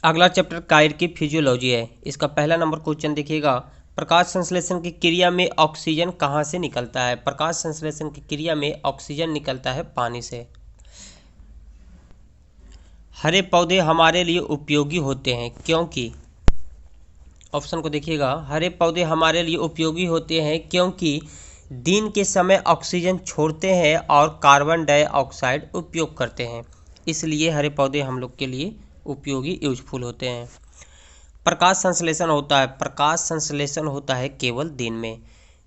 अगला चैप्टर कायर की फिजियोलॉजी है। इसका पहला नंबर क्वेश्चन देखिएगा, प्रकाश संश्लेषण की क्रिया में ऑक्सीजन कहाँ से निकलता है? प्रकाश संश्लेषण की क्रिया में ऑक्सीजन निकलता है पानी से। हरे पौधे हमारे लिए उपयोगी होते हैं क्योंकि, ऑप्शन को देखिएगा, हरे पौधे हमारे लिए उपयोगी होते हैं क्योंकि दिन के समय ऑक्सीजन छोड़ते हैं और कार्बन डाइऑक्साइड उपयोग करते हैं, इसलिए हरे पौधे हम लोग के लिए उपयोगी यूजफुल होते हैं। प्रकाश संश्लेषण होता है केवल दिन में,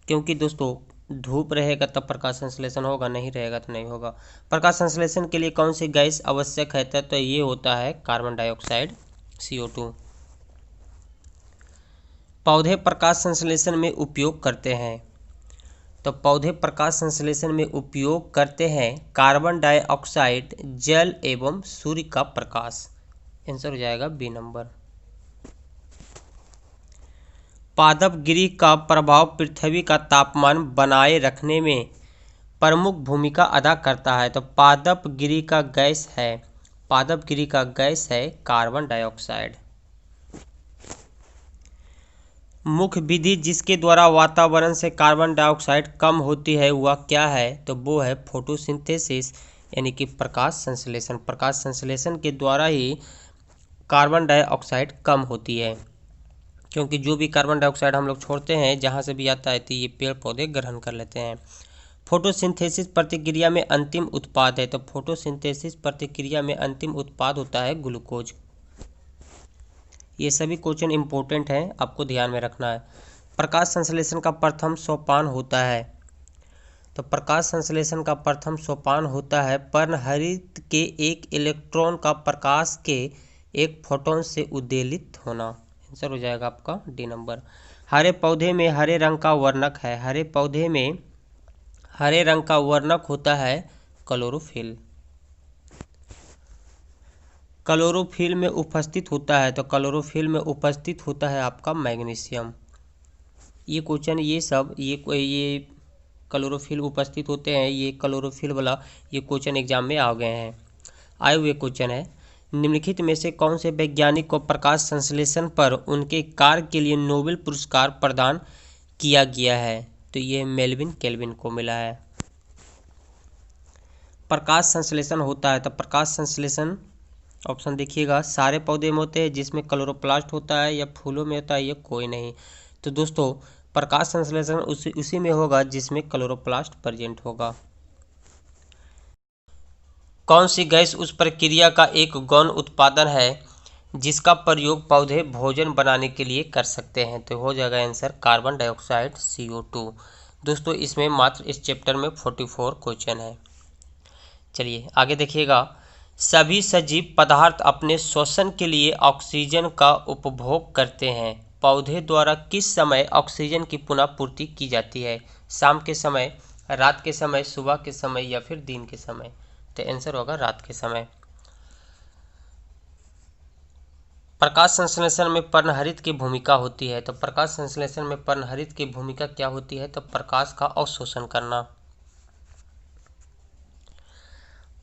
क्योंकि दोस्तों धूप रहेगा तब प्रकाश संश्लेषण होगा, नहीं रहेगा तो नहीं होगा। प्रकाश संश्लेषण के लिए कौन सी गैस आवश्यक है? तो ये होता है कार्बन डाइऑक्साइड, CO2। पौधे प्रकाश संश्लेषण में उपयोग करते हैं, तो पौधे प्रकाश संश्लेषण में उपयोग करते हैं कार्बन डाइऑक्साइड, जल एवं सूर्य का प्रकाश। आंसर हो जाएगा बी नंबर। पादप गिरि का प्रभाव पृथ्वी का तापमान बनाए रखने में प्रमुख भूमिका अदा करता है। तो पादप गिरि का गैस है कार्बन डाइऑक्साइड। मुख्य विधि जिसके द्वारा वातावरण से कार्बन डाइऑक्साइड कम होती है वह क्या है? तो वो है फोटोसिंथेसिस, यानी कि प्रकाश संश्लेषण। प्रकाश संश्लेषण के द्वारा ही कार्बन डाइऑक्साइड कम होती है, क्योंकि जो भी कार्बन डाइऑक्साइड हम लोग छोड़ते हैं जहाँ से भी आता है तो ये पेड़ पौधे ग्रहण कर लेते हैं। फोटोसिंथेसिस प्रतिक्रिया में अंतिम उत्पाद है, तो फोटोसिंथेसिस प्रतिक्रिया में अंतिम उत्पाद होता है ग्लूकोज। ये सभी क्वेश्चन इंपॉर्टेंट हैं, आपको ध्यान में रखना है। प्रकाश संश्लेषण का प्रथम सोपान होता है, तो प्रकाश संश्लेषण का प्रथम सोपान होता है पर्णहरित के एक इलेक्ट्रॉन का प्रकाश के एक फोटोन से उद्वेलित होना। आंसर हो जाएगा आपका डी नंबर। हरे पौधे में हरे रंग का वर्णक है, हरे पौधे में हरे रंग का वर्णक होता है क्लोरोफिल। क्लोरोफिल में उपस्थित होता है, तो क्लोरोफिल में उपस्थित होता है आपका मैग्नीशियम। ये क्वेश्चन ये क्लोरोफिल उपस्थित होते हैं, ये क्लोरोफिल वाला ये क्वेश्चन एग्जाम में आ गए हैं, आए हुए क्वेश्चन है। निम्नलिखित में से कौन से वैज्ञानिक को प्रकाश संश्लेषण पर उनके कार्य के लिए नोबेल पुरस्कार प्रदान किया गया है? तो ये मेल्विन केल्विन को मिला है। प्रकाश संश्लेषण होता है, तो प्रकाश संश्लेषण ऑप्शन देखिएगा, सारे पौधे में होते हैं जिसमें क्लोरोप्लास्ट होता है, या फूलों में होता है, या कोई नहीं। तो दोस्तों प्रकाश संश्लेषण उसी में होगा जिसमें क्लोरोप्लास्ट प्रेजेंट होगा। कौन सी गैस उस प्रक्रिया का एक गौण उत्पादन है जिसका प्रयोग पौधे भोजन बनाने के लिए कर सकते हैं? तो हो जाएगा आंसर कार्बन डाइऑक्साइड, CO2। दोस्तों इसमें मात्र इस चैप्टर में 44 क्वेश्चन है। चलिए आगे देखिएगा, सभी सजीव पदार्थ अपने श्वसन के लिए ऑक्सीजन का उपभोग करते हैं। पौधे द्वारा किस समय ऑक्सीजन की पुनः पूर्ति की जाती है? शाम के समय, रात के समय, सुबह के समय, या फिर दिन के समय? तो आंसर होगा रात के समय। प्रकाश संश्लेषण में पर्णहरित की भूमिका होती है, तो प्रकाश संश्लेषण में पर्णहरित की भूमिका क्या होती है? तो प्रकाश का अवशोषण करना।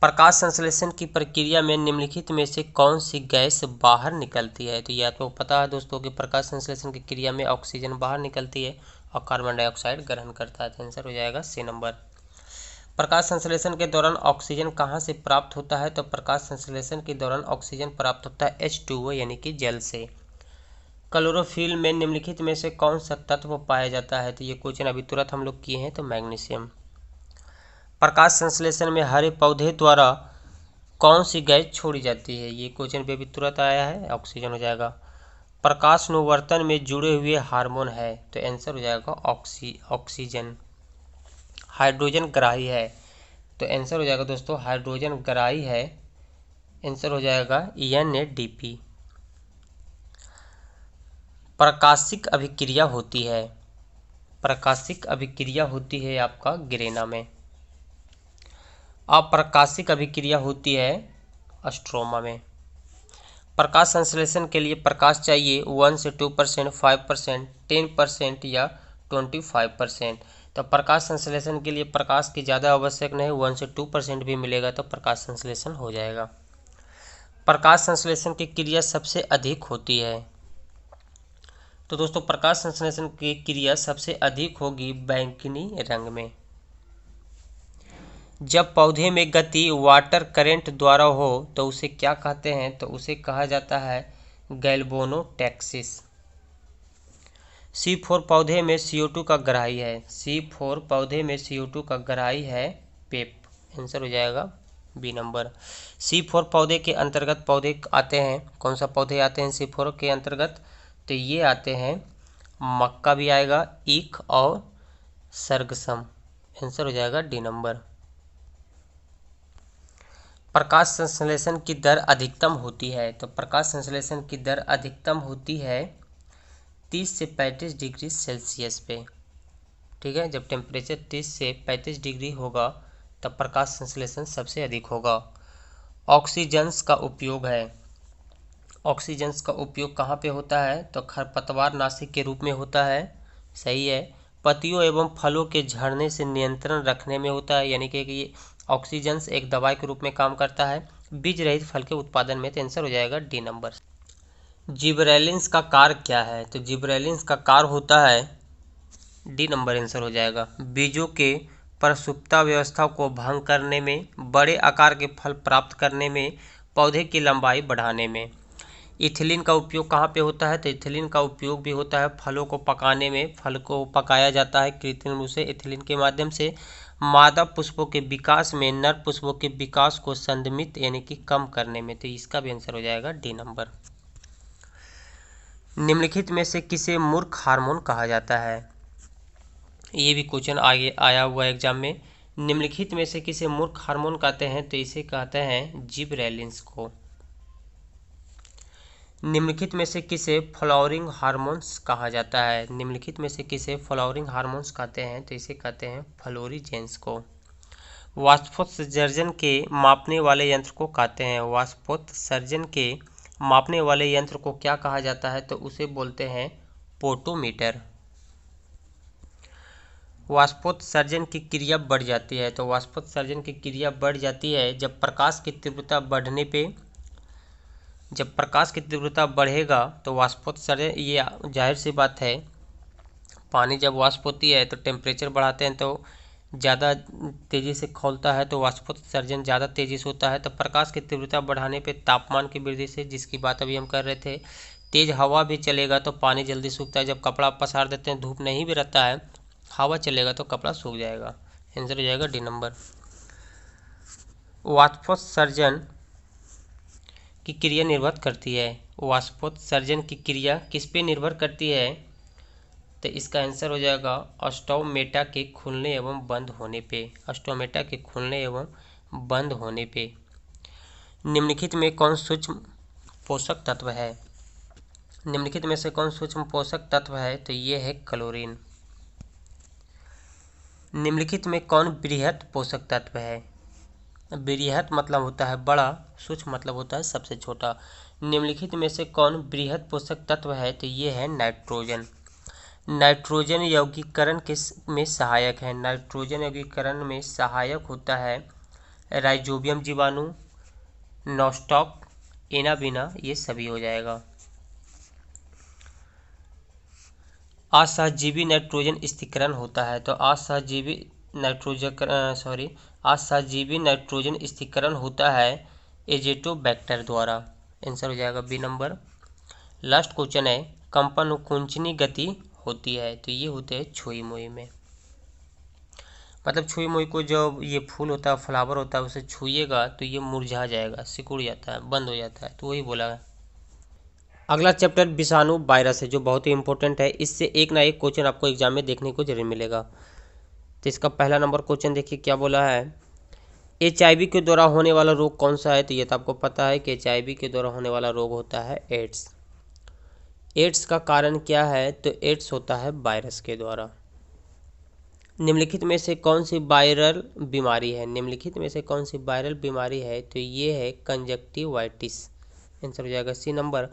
प्रकाश संश्लेषण की प्रक्रिया में निम्नलिखित में से कौन सी गैस बाहर निकलती है? तो यह आपको पता है दोस्तों कि प्रकाश संश्लेषण की क्रिया में ऑक्सीजन बाहर निकलती है और कार्बन डाइऑक्साइड ग्रहण करता है। तो आंसर हो जाएगा सी नंबर। प्रकाश संश्लेषण के दौरान ऑक्सीजन कहाँ से प्राप्त होता है? तो प्रकाश संश्लेषण के दौरान ऑक्सीजन प्राप्त होता है H2O यानी कि जल से। क्लोरोफिल में निम्नलिखित में से कौन सा तत्व पाया जाता है? तो ये क्वेश्चन अभी तुरंत हम लोग किए हैं, तो मैग्नीशियम। प्रकाश संश्लेषण में हरे पौधे द्वारा कौन सी गैस छोड़ी जाती है? ये क्वेश्चन भी अभी तुरंत आया है, ऑक्सीजन हो जाएगा। प्रकाशनुवर्तन में जुड़े हुए हार्मोन है, तो आंसर हो जाएगा ऑक्सीजन। हाइड्रोजन ग्राही है, तो आंसर हो जाएगा दोस्तों हाइड्रोजन ग्राही है आंसर हो जाएगा NADP। प्रकाशिक अभिक्रिया होती है, प्रकाशिक अभिक्रिया होती है आपका ग्रेना में। अप्रकाशिक अभिक्रिया होती है स्ट्रोमा में। प्रकाश संश्लेषण के लिए प्रकाश चाहिए 1 से 2%, 5%, 10% या 25%। तो प्रकाश संश्लेषण के लिए प्रकाश की ज़्यादा आवश्यक नहीं, 1 से 2% भी मिलेगा तो प्रकाश संश्लेषण हो जाएगा। प्रकाश संश्लेषण की क्रिया सबसे अधिक होती है, तो दोस्तों प्रकाश संश्लेषण की क्रिया सबसे अधिक होगी बैंगनी रंग में। जब पौधे में गति वाटर करंट द्वारा हो तो उसे क्या कहते हैं, तो उसे कहा जाता है गैल्वेनोटैक्सिस। C4 पौधे में CO2 का ग्राही है, C4 पौधे में CO2 का ग्राही है पेप। आंसर हो जाएगा बी नंबर। C4 पौधे के अंतर्गत पौधे आते हैं, कौन सा पौधे आते हैं C4 के अंतर्गत, तो ये आते हैं मक्का भी आएगा, ईख और सरगसम। आंसर हो जाएगा डी नंबर। प्रकाश संश्लेषण की दर अधिकतम होती है, तो प्रकाश संश्लेषण की दर अधिकतम होती है 30 से 35 डिग्री सेल्सियस पे। ठीक है, जब टेम्परेचर 30 से 35 डिग्री होगा तब प्रकाश संश्लेषण सबसे अधिक होगा। ऑक्सीजन्स का उपयोग है, ऑक्सीजन्स का उपयोग कहाँ पे होता है, तो खरपतवार नाशी के रूप में होता है, सही है। पत्तियों एवं फलों के झड़ने से नियंत्रण रखने में होता है, यानी कि ये ऑक्सीजन्स एक दवाई के रूप में काम करता है। बीज रहित फल के उत्पादन में, तो आंसर हो जाएगा डी नंबर। जिबरेलिन्स का कार्य क्या है, तो जिबरेलिन्स का कार्य होता है डी नंबर। आंसर हो जाएगा बीजों के प्रसुप्ता व्यवस्था को भंग करने में, बड़े आकार के फल प्राप्त करने में, पौधे की लंबाई बढ़ाने में। इथिलीन का उपयोग कहाँ पे होता है, तो इथिलीन का उपयोग भी होता है फलों को पकाने में। फल को पकाया जाता है कृत्रिम रूप से इथिलीन के माध्यम से। मादा पुष्पों के विकास में नर पुष्पों के विकास को संदमित यानी कि कम करने में, तो इसका भी आंसर हो जाएगा डी नंबर। निम्नलिखित में से किसे मूर्ख हार्मोन कहा जाता है, ये भी क्वेश्चन आगे आया हुआ एग्जाम में। निम्नलिखित में से किसे मूर्ख हार्मोन कहते हैं, तो इसे कहते हैं जिबरेलिन्स को। निम्नलिखित में से किसे फ्लावरिंग हार्मोन्स कहा जाता है, निम्नलिखित में से किसे फ्लावरिंग हार्मोन्स कहते हैं, तो इसे कहते हैं फ्लोरीजेंस को। वाष्पोत्सर्जन के मापने वाले यंत्र को कहते हैं, वाष्पोत्सर्जन के मापने वाले यंत्र को क्या कहा जाता है, तो उसे बोलते हैं पोटोमीटर। वाष्पोत्सर्जन की क्रिया बढ़ जाती है, तो वाष्पोत्सर्जन की क्रिया बढ़ जाती है जब प्रकाश की तीव्रता बढ़ने पे, जब प्रकाश की तीव्रता बढ़ेगा तो वाष्पोत्सर्जन, ये जाहिर सी बात है, पानी जब वाष्प होती है तो टेम्परेचर बढ़ाते हैं तो ज़्यादा तेज़ी से खौलता है, तो वाष्पोत्सर्जन ज़्यादा तेज़ी से होता है। तो प्रकाश की तीव्रता बढ़ाने पे तापमान की वृद्धि से, जिसकी बात अभी हम कर रहे थे, तेज़ हवा भी चलेगा तो पानी जल्दी सूखता है। जब कपड़ा पसार देते हैं, धूप नहीं भी रहता है, हवा चलेगा तो कपड़ा सूख जाएगा। आंसर हो जाएगा डी नंबर। वाष्पोत्सर्जन की क्रिया निर्भर करती है, वाष्पोत्सर्जन की क्रिया किस पे निर्भर करती है, तो इसका आंसर हो जाएगा स्टोमेटा के खुलने एवं बंद होने पे, स्टोमेटा के खुलने एवं बंद होने पे। निम्नलिखित में कौन सूक्ष्म पोषक तत्व है, निम्नलिखित में से कौन सूक्ष्म पोषक तत्व है, तो ये है क्लोरीन। निम्नलिखित में कौन बृहत पोषक तत्व है, बृहत मतलब होता है बड़ा, सूक्ष्म मतलब होता है सबसे छोटा। निम्नलिखित में से कौन बृहत पोषक तत्व है, तो ये है नाइट्रोजन। नाइट्रोजन यौगिकीकरण में सहायक है, नाइट्रोजन यौगिकीकरण में सहायक होता है राइजोबियम जीवाणु, नॉस्टॉक, एनाबिना, ये सभी हो जाएगा। असहजीवी नाइट्रोजन स्थिरीकरण होता है, तो असहजीवी नाइट्रोजन स्थिरीकरण होता है एजेटोबैक्टर द्वारा। आंसर हो जाएगा बी नंबर। लास्ट क्वेश्चन है, कंपन कुंचनी गति होती है, तो ये होते हैं छुई मुई में। मतलब छुई मुई को जब ये फूल होता है, फ्लावर होता है, उसे छुइएगा तो ये मुरझा जाएगा, सिकुड़ जाता है, बंद हो जाता है, तो वही बोला है। अगला चैप्टर विषाणु वायरस है, जो बहुत ही इंपॉर्टेंट है। इससे एक ना एक क्वेश्चन आपको एग्जाम में देखने को जरूर मिलेगा। तो इसका पहला नंबर क्वेश्चन देखिए क्या बोला है, HIV के द्वारा होने वाला रोग कौन सा है? तो ये तो आपको पता है कि HIV के द्वारा होने वाला रोग होता है एड्स। एड्स का कारण क्या है? तो एड्स होता है वायरस के द्वारा। निम्नलिखित में से कौन सी वायरल बीमारी है? निम्नलिखित में से कौन सी वायरल बीमारी है? तो ये है कंजक्टिवाइटिस। आंसर हो जाएगा सी नंबर।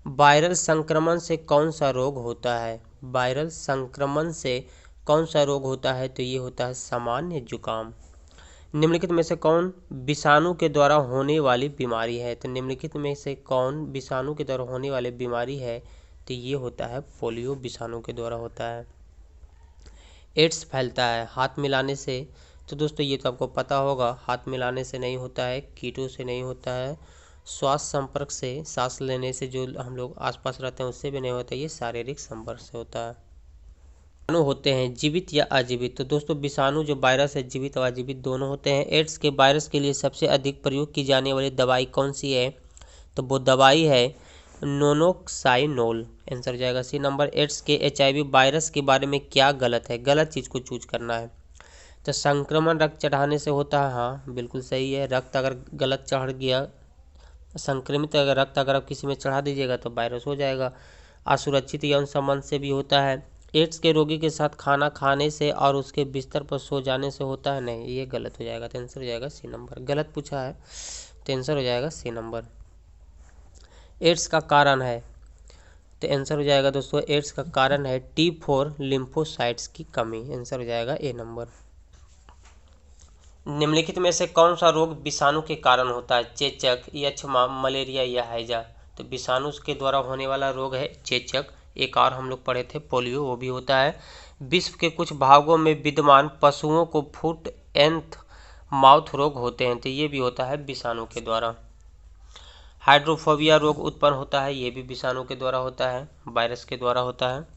वायरल संक्रमण से कौन सा रोग होता है? वायरल संक्रमण से कौन सा रोग होता है? तो ये होता है सामान्य जुकाम। निम्नलिखित में से कौन विषाणु के द्वारा होने वाली बीमारी है? तो निम्नलिखित में से कौन विषाणु के द्वारा होने वाली बीमारी है? तो ये होता है पोलियो विषाणु के द्वारा होता है। एड्स फैलता है हाथ मिलाने से। तो दोस्तों ये तो आपको पता होगा, हाथ मिलाने से नहीं होता है, कीटों से नहीं होता है, श्वास संपर्क से, सांस लेने से जो हम लोग आसपास रहते हैं उससे भी नहीं होता, ये शारीरिक संपर्क से होता है। विषाणु होते हैं जीवित या अजीवित? तो दोस्तों विषाणु जो वायरस है जीवित और अजीवित दोनों होते हैं। एड्स के वायरस के लिए सबसे अधिक प्रयोग की जाने वाली दवाई कौन सी है? तो वो दवाई है नोनोक्साइनोल। आंसर हो जाएगा सी नंबर। एड्स के HIV वायरस के बारे में क्या गलत है? गलत चीज़ को चूज करना है। तो संक्रमण रक्त चढ़ाने से होता है, हाँ बिल्कुल सही है। रक्त अगर गलत चढ़ गया, संक्रमित अगर रक्त अगर आप किसी में चढ़ा दीजिएगा तो वायरस हो जाएगा। असुरक्षित यौन संबंध से भी होता है। एड्स के रोगी के साथ खाना खाने से और उसके बिस्तर पर सो जाने से होता है, नहीं ये गलत हो जाएगा। तो आंसर हो जाएगा सी नंबर। गलत पूछा है तो आंसर हो जाएगा सी नंबर। एड्स का कारण है, तो आंसर हो जाएगा दोस्तों एड्स का कारण है T4 लिम्फोसाइट्स की कमी। आंसर हो जाएगा ए नंबर। निम्नलिखित में से कौन सा रोग विषाणु के कारण होता है? चेचक, यक्ष्मा, मलेरिया या हैजा? तो विषाणु के द्वारा होने वाला रोग है चेचक। एक और हम लोग पढ़े थे पोलियो, वो भी होता है। विश्व के कुछ भागों में विद्यमान पशुओं को फुट एंड माउथ रोग होते हैं, तो ये भी होता है विषाणु के द्वारा। हाइड्रोफोबिया रोग उत्पन्न होता है, ये भी विषाणु के द्वारा होता है, वायरस के द्वारा होता है।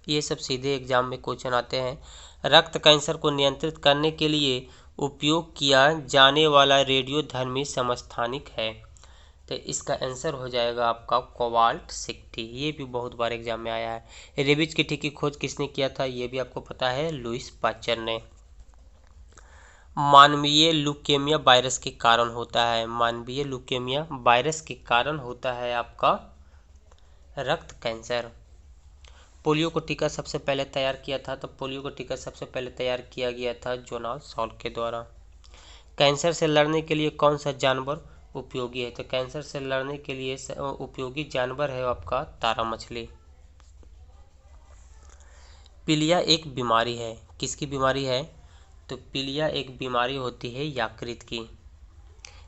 ये सब सीधे एग्जाम में क्वेश्चन आते हैं। रक्त कैंसर को नियंत्रित करने के लिए उपयोग किया जाने वाला रेडियोधर्मी समस्थानिक है, तो इसका आंसर हो जाएगा आपका कोबाल्ट 60। ये भी बहुत बार एग्जाम में आया है। रेबीज की टीके की खोज किसने किया था? ये भी आपको पता है, लुईस पास्चर ने। मानवीय ल्यूकेमिया वायरस के कारण होता है। मानवीय ल्यूकेमिया वायरस के कारण होता है आपका रक्त कैंसर। पोलियो को टीका सबसे पहले तैयार किया था, तो पोलियो को टीका सबसे पहले तैयार किया गया था जोनास सॉल्क के द्वारा। कैंसर से लड़ने के लिए कौन सा जानवर उपयोगी है? तो कैंसर से लड़ने के लिए उपयोगी जानवर है आपका तारा मछली। पीलिया एक बीमारी है, किसकी बीमारी है? तो पीलिया एक बीमारी होती है यकृत की।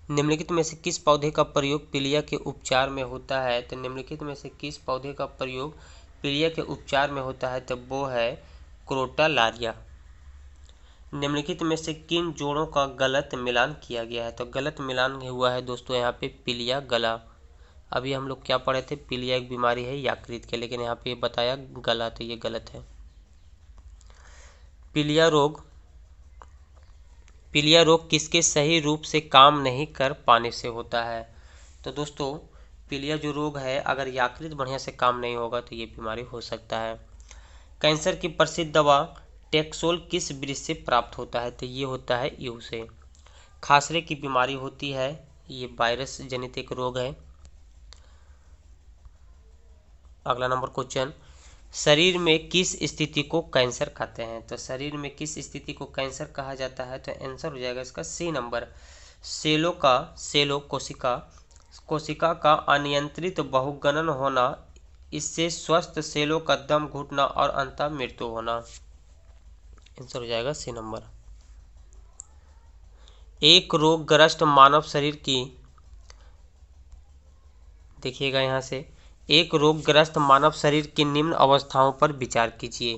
निम्नलिखित में से किस पौधे का प्रयोग पीलिया के उपचार में होता है? तो निम्नलिखित में से किस पौधे का प्रयोग पीलिया के उपचार में होता है? तो वो है क्रोटालारिया। निम्नलिखित में से किन जोड़ों का गलत मिलान किया गया है? तो गलत मिलान हुआ है दोस्तों यहाँ पे पीलिया गला। अभी हम लोग क्या पढ़े थे? पीलिया एक बीमारी है यकृत के, लेकिन यहाँ पे बताया गला, तो ये गलत है। पीलिया रोग किसके सही रूप से काम नहीं कर पाने से होता है? तो दोस्तों पीलिया जो रोग है, अगर यकृत बढ़िया से काम नहीं होगा तो ये बीमारी हो सकता है। कैंसर की प्रसिद्ध दवा टेक्सोल किस वृक्ष से प्राप्त होता है? तो ये होता है ईव से। खासरे की बीमारी होती है, ये वायरस जनित एक रोग है। अगला नंबर क्वेश्चन, शरीर में किस स्थिति को कैंसर कहते हैं? तो शरीर में किस स्थिति को कैंसर कहा जाता है? तो आंसर हो जाएगा इसका सी नंबर। कोशिका का अनियंत्रित बहुगणन होना, इससे स्वस्थ सेलों का दम घुटना और अंततः मृत्यु होना। आंसर हो जाएगा सी नंबर। एक रोगग्रस्त मानव शरीर की, देखिएगा यहाँ से, एक रोगग्रस्त मानव शरीर की निम्न अवस्थाओं पर विचार कीजिए।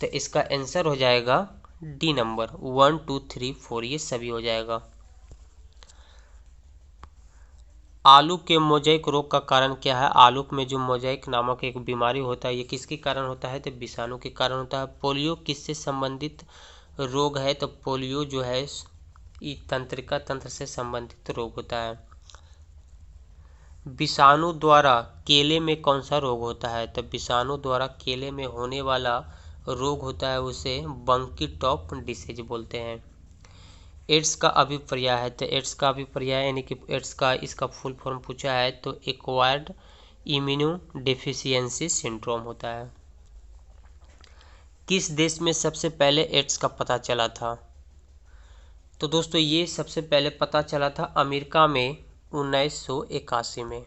तो इसका आंसर हो जाएगा डी नंबर 1 2 3 4, ये सभी हो जाएगा। आलू के मोज़ेक रोग का कारण क्या है? आलू में जो मोज़ेक नामक एक बीमारी होता है, ये किसके कारण होता है? तो विषाणु के कारण होता है। पोलियो किससे संबंधित रोग है? तो पोलियो जो है तंत्रिका तंत्र से संबंधित रोग होता है। विषाणु द्वारा केले में कौन सा रोग होता है? तो विषाणु द्वारा केले में होने वाला रोग होता है, उसे बंकी टॉप डिसीज बोलते हैं। एड्स का अभिपर्याय है, तो एड्स का अभिपर्याय यानी कि एड्स का इसका फुल फॉर्म पूछा है तो एक्वायर्ड इम्यूनो डेफिशिएंसी सिंड्रोम होता है। किस देश में सबसे पहले एड्स का पता चला था? तो दोस्तों ये सबसे पहले पता चला था अमेरिका में 1981 में।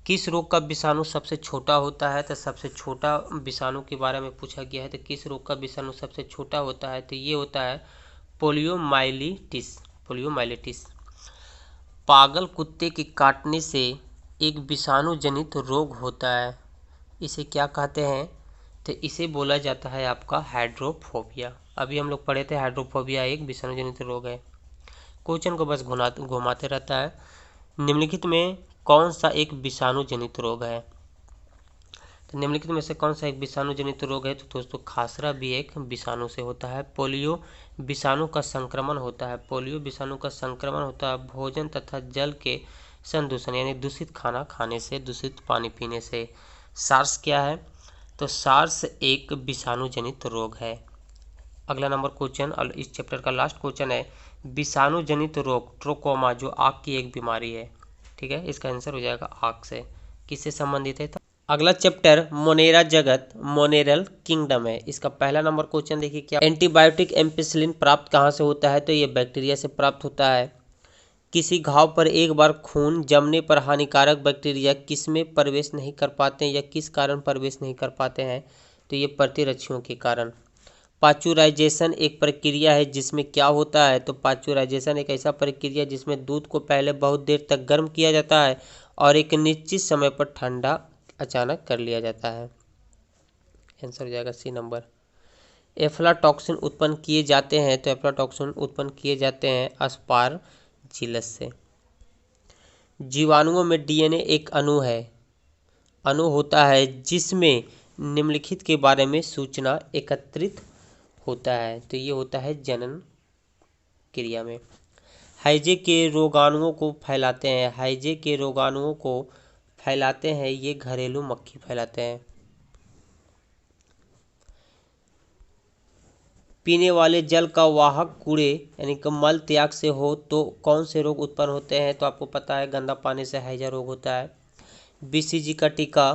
किस रोग का विषाणु सबसे छोटा होता है? तो सबसे छोटा विषाणु के बारे में पूछा गया है, तो किस रोग का विषाणु सबसे छोटा होता है? तो ये होता है पोलियोमाइलिटिस। पोलियोमाइलिटिस पागल कुत्ते के काटने से एक विषाणु जनित रोग होता है, इसे क्या कहते हैं? तो इसे बोला जाता है आपका हाइड्रोफोबिया। अभी हम लोग पढ़े थे हाइड्रोफोबिया एक विषाणु जनित रोग है। क्वेश्चन को बस घुमाते रहता है। निम्नलिखित में कौन सा एक विषाणु जनित रोग है? तो निम्नलिखित में से कौन सा एक विषाणु जनित रोग है? तो दोस्तों खासरा भी एक विषाणु से होता है। पोलियो विषाणु का संक्रमण होता है। पोलियो विषाणु का संक्रमण होता है भोजन तथा जल के संदूषण यानी दूषित खाना खाने से, दूषित पानी पीने से। सार्स क्या है? तो सार्स एक विषाणु जनित रोग है। अगला नंबर क्वेश्चन और इस चैप्टर का लास्ट क्वेश्चन है विषाणु जनित रोग ट्रोकोमा जो आँख की एक बीमारी है। ठीक है, इसका आंसर हो जाएगा आँख से। किससे संबंधित है? अगला चैप्टर मोनेरा जगत मोनेरल किंगडम है। इसका पहला नंबर क्वेश्चन देखिए क्या, एंटीबायोटिक एम्पिसिलिन प्राप्त कहाँ से होता है? तो ये बैक्टीरिया से प्राप्त होता है। किसी घाव पर एक बार खून जमने पर हानिकारक बैक्टीरिया किसमें प्रवेश नहीं कर पाते हैं या किस कारण प्रवेश नहीं कर पाते हैं? तो ये प्रतिरक्षियों के कारण। पाश्चुराइजेशन एक प्रक्रिया है जिसमें क्या होता है? तो पाश्चुराइजेशन एक ऐसा प्रक्रिया जिसमें दूध को पहले बहुत देर तक गर्म किया जाता है और एक निश्चित समय पर ठंडा अचानक कर लिया जाता है। आंसर हो जाएगा सी नंबर। एफ्लाटॉक्सिन उत्पन्न किए जाते हैं, तो एफ्लाटॉक्सिन उत्पन्न किए जाते हैं अस्पारजिलस से। जीवाणुओं में डीएनए एक अणु होता है जिसमें निम्नलिखित के बारे में सूचना एकत्रित होता है, तो ये होता है जनन क्रिया में। हैजे के रोगाणुओं को फैलाते हैं, हैजे के रोगाणुओं को फैलाते हैं ये घरेलू मक्खी फैलाते हैं। पीने वाले जल का वाहक कूड़े यानी कि मल त्याग से हो तो कौन से रोग उत्पन्न होते हैं? तो आपको पता है गंदा पानी से हैजा रोग होता है। बीसीजी का टीका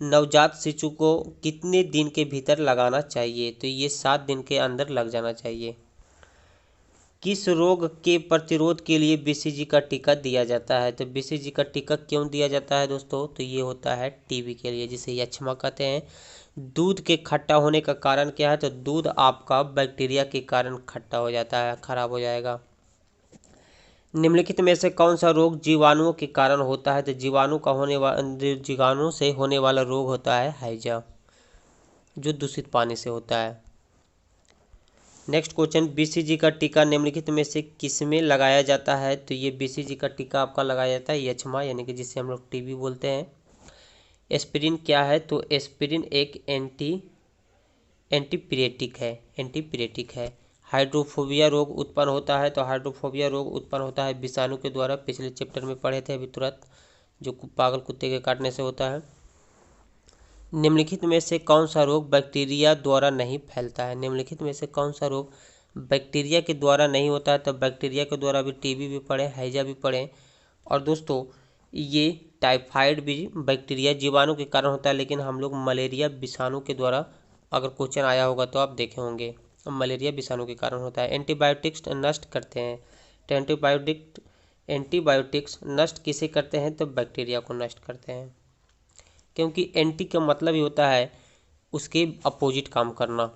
नवजात शिशु को कितने दिन के भीतर लगाना चाहिए? तो ये 7 दिन के अंदर लग जाना चाहिए। किस रोग के प्रतिरोध के लिए बीसीजी का टीका दिया जाता है? तो बीसीजी का टीका क्यों दिया जाता है दोस्तों? तो ये होता है टीबी के लिए, जिसे यक्ष्मा कहते हैं। दूध के खट्टा होने का कारण क्या है? तो दूध आपका बैक्टीरिया के कारण खट्टा हो जाता है, खराब हो जाएगा। निम्नलिखित में से कौन सा रोग जीवाणुओं के कारण होता है? तो जीवाणु से होने वाला रोग होता है हैजा, जो दूषित पानी से होता है। नेक्स्ट क्वेश्चन, बीसीजी का टीका निम्नलिखित में से किसमें लगाया जाता है? तो ये बीसीजी का टीका आपका लगाया जाता है यक्ष्मा यानी कि जिसे हम लोग टीबी बोलते हैं। एस्पिरिन क्या है? तो एस्पिरिन एक एंटीपिरेटिक है। हाइड्रोफोबिया रोग उत्पन्न होता है, तो हाइड्रोफोबिया रोग उत्पन्न होता है विषाणु के द्वारा। पिछले चैप्टर में पढ़े थे अभी तुरंत, जो पागल कुत्ते के काटने से होता है। निम्नलिखित में से कौन सा रोग बैक्टीरिया द्वारा नहीं फैलता है? निम्नलिखित में से कौन सा रोग बैक्टीरिया के द्वारा नहीं होता है? तो बैक्टीरिया के द्वारा भी टीबी भी पढ़े, हैजा भी पढ़े। और दोस्तों ये टाइफाइड भी बैक्टीरिया जीवाणु के कारण होता है, लेकिन हम लोग मलेरिया विषाणु के द्वारा, अगर क्वेश्चन आया होगा तो आप देखे होंगे, मलेरिया विषाणु के कारण होता है। एंटीबायोटिक्स नष्ट करते हैं, तो एंटीबायोटिक्स नष्ट किसे करते हैं? तो बैक्टीरिया को नष्ट करते हैं, क्योंकि एंटी का मतलब ही होता है उसके अपोजिट काम करना।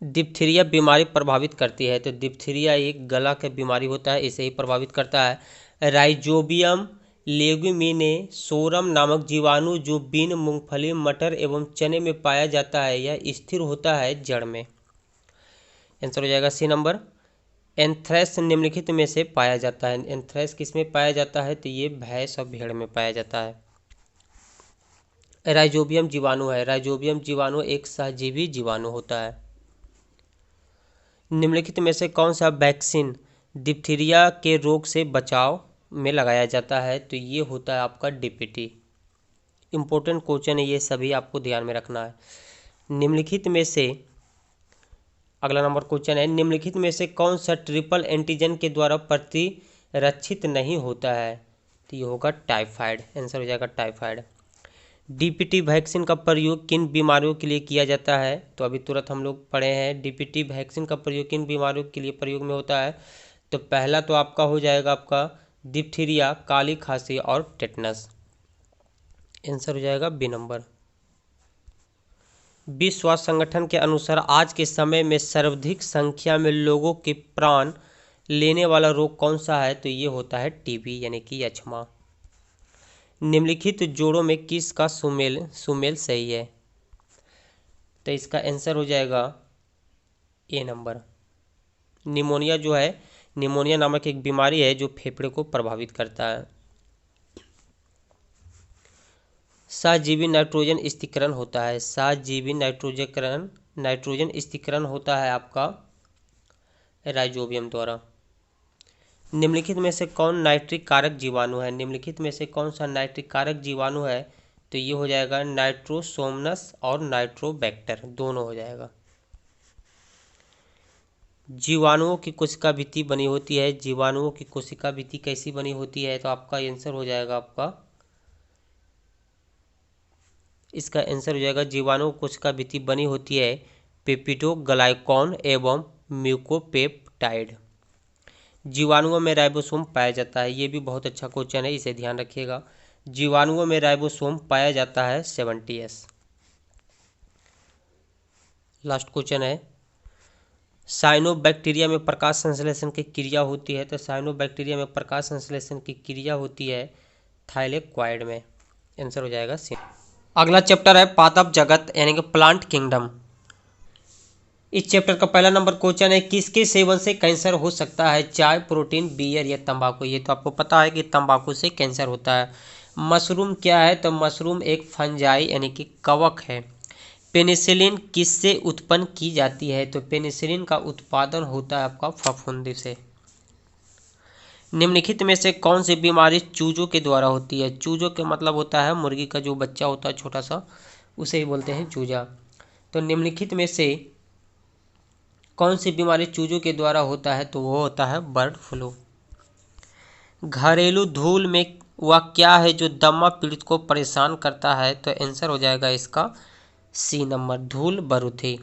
डिप्थीरिया बीमारी प्रभावित करती है, तो डिप्थीरिया एक गला का बीमारी होता है, इसे ही प्रभावित करता है। राइजोबियम लेगुमिनेसोरम नामक जीवाणु जो बीन, मूंगफली, मटर एवं चने में पाया जाता है, यह स्थिर होता है जड़ में। आंसर हो जाएगा सी नंबर। एंथ्रेक्स निम्नलिखित में से पाया जाता है, एंथ्रेक्स किस में पाया जाता है? तो ये भैंस और भेड़ में पाया जाता है। राइजोबियम जीवाणु है, राइजोबियम जीवाणु एक सहजीवी जीवाणु होता है। निम्नलिखित में से कौन सा वैक्सीन डिप्थीरिया के रोग से बचाव में लगाया जाता है? तो ये होता है आपका डीपीटी। इम्पोर्टेंट क्वेश्चन है ये, सभी आपको ध्यान में रखना है। निम्नलिखित में से अगला नंबर क्वेश्चन है, निम्नलिखित में से कौन सा ट्रिपल एंटीजन के द्वारा प्रतिरक्षित नहीं होता है? तो ये होगा टाइफाइड, आंसर हो जाएगा टाइफाइड। डीपीटी वैक्सीन का प्रयोग किन बीमारियों के लिए किया जाता है? तो अभी तुरंत हम लोग पढ़े हैं, डीपीटी वैक्सीन का प्रयोग किन बीमारियों के लिए प्रयोग में होता है? तो पहला तो आपका हो जाएगा आपका डिप्थीरिया, काली खांसी और टेटनस, आंसर हो जाएगा बी नंबर। विश्व स्वास्थ्य संगठन के अनुसार आज के समय में सर्वाधिक संख्या में लोगों के प्राण लेने वाला रोग कौन सा है? तो ये होता है टीबी यानी कि यक्ष्मा। निम्नलिखित जोड़ों में किसका सुमेल सही है? तो इसका आंसर हो जाएगा ए नंबर। निमोनिया जो है, निमोनिया नामक एक बीमारी है जो फेफड़े को प्रभावित करता है। सहजीवी नाइट्रोजन स्थिरीकरण होता है, सहजीवी नाइट्रोजन स्थिरीकरण होता है आपका राइजोबियम द्वारा। निम्नलिखित में से कौन नाइट्रिक कारक जीवाणु है? निम्नलिखित में से कौन सा नाइट्रिक कारक जीवाणु है? तो ये हो जाएगा नाइट्रोसोमनस और नाइट्रोबैक्टर, दोनों हो जाएगा। जीवाणुओं की कोशिका भित्ति बनी होती है, जीवाणुओं की कोशिका भित्ति कैसी बनी होती है? तो आपका आंसर हो जाएगा इसका आंसर हो जाएगा जीवाणु कोशिका भित्ति बनी होती है पेप्टिडोग्लाइकॉन एवं म्यूकोपेप्टाइड। जीवाणुओं में राइबोसोम पाया जाता है, ये भी बहुत अच्छा क्वेश्चन है, इसे ध्यान रखिएगा। जीवाणुओं में राइबोसोम पाया जाता है 70S। लास्ट क्वेश्चन है, साइनोबैक्टीरिया में प्रकाश संश्लेषण की क्रिया होती है? तो साइनोबैक्टीरिया में प्रकाश संश्लेषण की क्रिया होती है थाइलेक्वाइड में, आंसर हो जाएगा सी। अगला चैप्टर है पादप जगत यानी कि प्लांट किंगडम। इस चैप्टर का पहला नंबर क्वेश्चन है, किसके सेवन से कैंसर हो सकता है? चाय, प्रोटीन, बियर या तंबाकू? ये तो आपको पता है कि तंबाकू से कैंसर होता है। मशरूम क्या है? तो मशरूम एक फंजाई यानी कि कवक है। पेनिसिलिन किससे उत्पन्न की जाती है? तो पेनिसिलिन का उत्पादन होता है आपका फफूंदी से। निम्नलिखित में से कौन सी बीमारी चूजों के द्वारा होती है? चूजों के मतलब होता है मुर्गी का जो बच्चा होता है छोटा सा, उसे ही बोलते हैं चूजा। तो निम्नलिखित में से कौन सी बीमारी चूजों के द्वारा होता है? तो वो होता है बर्ड फ्लू। घरेलू धूल में वह क्या है जो दमा पीड़ित को परेशान करता है? तो आंसर हो जाएगा इसका सी नंबर, धूल बरूथी।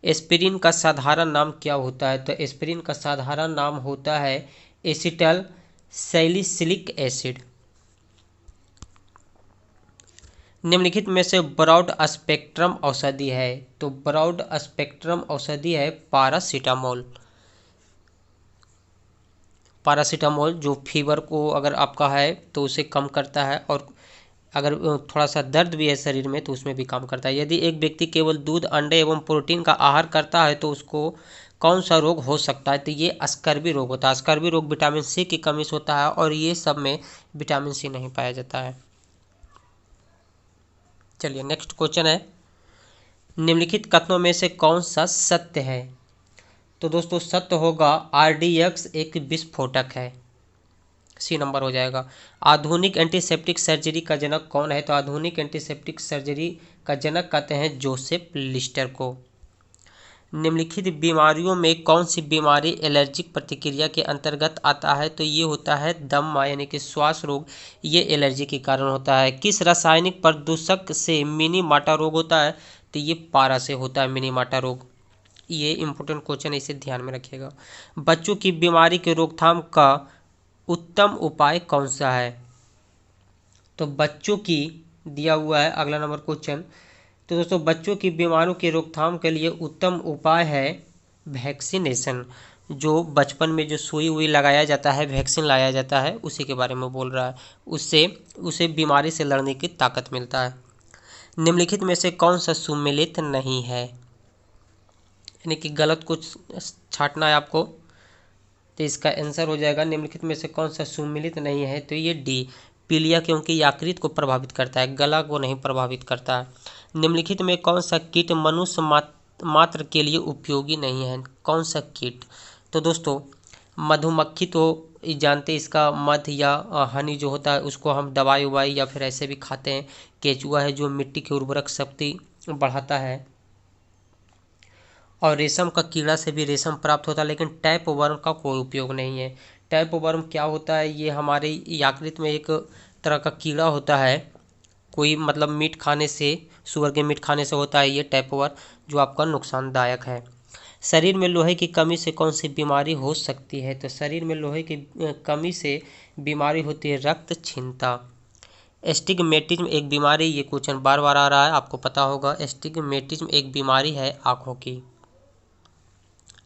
एस्पिरिन का साधारण नाम क्या होता है? तो एस्पिरिन का साधारण नाम होता है एसिटल सैलिसिलिक एसिड। निम्नलिखित में से ब्रॉड स्पेक्ट्रम औषधि है? तो ब्रॉड स्पेक्ट्रम औषधि है पारासीटामोल। पारासीटामोल जो फीवर को अगर आपका है तो उसे कम करता है, और अगर थोड़ा सा दर्द भी है शरीर में तो उसमें भी काम करता है। यदि एक व्यक्ति केवल दूध, अंडे एवं प्रोटीन का आहार करता है तो उसको कौन सा रोग हो सकता है? तो ये स्कर्वी रोग होता है। स्कर्वी रोग विटामिन सी की कमी से होता है और ये सब में विटामिन सी नहीं पाया जाता है। चलिए नेक्स्ट क्वेश्चन है, निम्नलिखित कथनों में से कौन सा सत्य है? तो दोस्तों सत्य होगा RDX एक विस्फोटक है, सी नंबर हो जाएगा। आधुनिक एंटीसेप्टिक सर्जरी का जनक कौन है? तो आधुनिक एंटीसेप्टिक सर्जरी का जनक कहते हैं जोसेफ लिस्टर को। निम्नलिखित बीमारियों में कौन सी बीमारी एलर्जिक प्रतिक्रिया के अंतर्गत आता है? तो ये होता है दमा यानी कि श्वास रोग, ये एलर्जी के कारण होता है। किस रासायनिक प्रदूषक से मिनी माटा रोग होता है? तो ये पारा से होता है मिनी माटा रोग। ये इंपॉर्टेंट क्वेश्चन है, इसे ध्यान में रखिएगा। बच्चों की बीमारी के रोकथाम का उत्तम उपाय कौन सा है? तो बच्चों की दिया हुआ है अगला नंबर क्वेश्चन। तो दोस्तों बच्चों की बीमारियों की रोकथाम के लिए उत्तम उपाय है वैक्सीनेशन। जो बचपन में जो सुई हुई लगाया जाता है, वैक्सीन लगाया जाता है, उसी के बारे में बोल रहा है। उससे उसे बीमारी से लड़ने की ताकत मिलता है। निम्नलिखित में से कौन सा सुमेलित नहीं है? यानी कि गलत कुछ छांटना है आपको, तो इसका आंसर हो जाएगा निम्नलिखित में से कौन सा सुमेलित नहीं है? तो ये डी, पीलिया, क्योंकि यकृत को प्रभावित करता है, गला को नहीं प्रभावित करता है। निम्नलिखित में कौन सा कीट मनुष्य मात्र के लिए उपयोगी नहीं है? कौन सा कीट? तो दोस्तों मधुमक्खी तो जानते, इसका मध या हनी जो होता है उसको हम दवाई उवाई या फिर ऐसे भी खाते हैं। केचुआ है जो मिट्टी की उर्वरक शक्ति बढ़ाता है। और रेशम का कीड़ा से भी रेशम प्राप्त होता है, लेकिन टैप वर्म का कोई उपयोग नहीं है। टैप वर्म क्या होता है, ये हमारे यकृत में एक तरह का कीड़ा होता है, कोई मतलब मीट खाने से, सुअर के मीट खाने से होता है ये टैप वर्म, जो आपका नुकसानदायक है। शरीर में लोहे की कमी से कौन सी बीमारी हो सकती है, तो शरीर में लोहे की कमी से बीमारी होती है रक्तहीनता। एस्टिग्मेटिज्म एक बीमारी, ये क्वेश्चन बार बार आ रहा है, आपको पता होगा। एस्टिग्मेटिज्म एक बीमारी है आँखों की।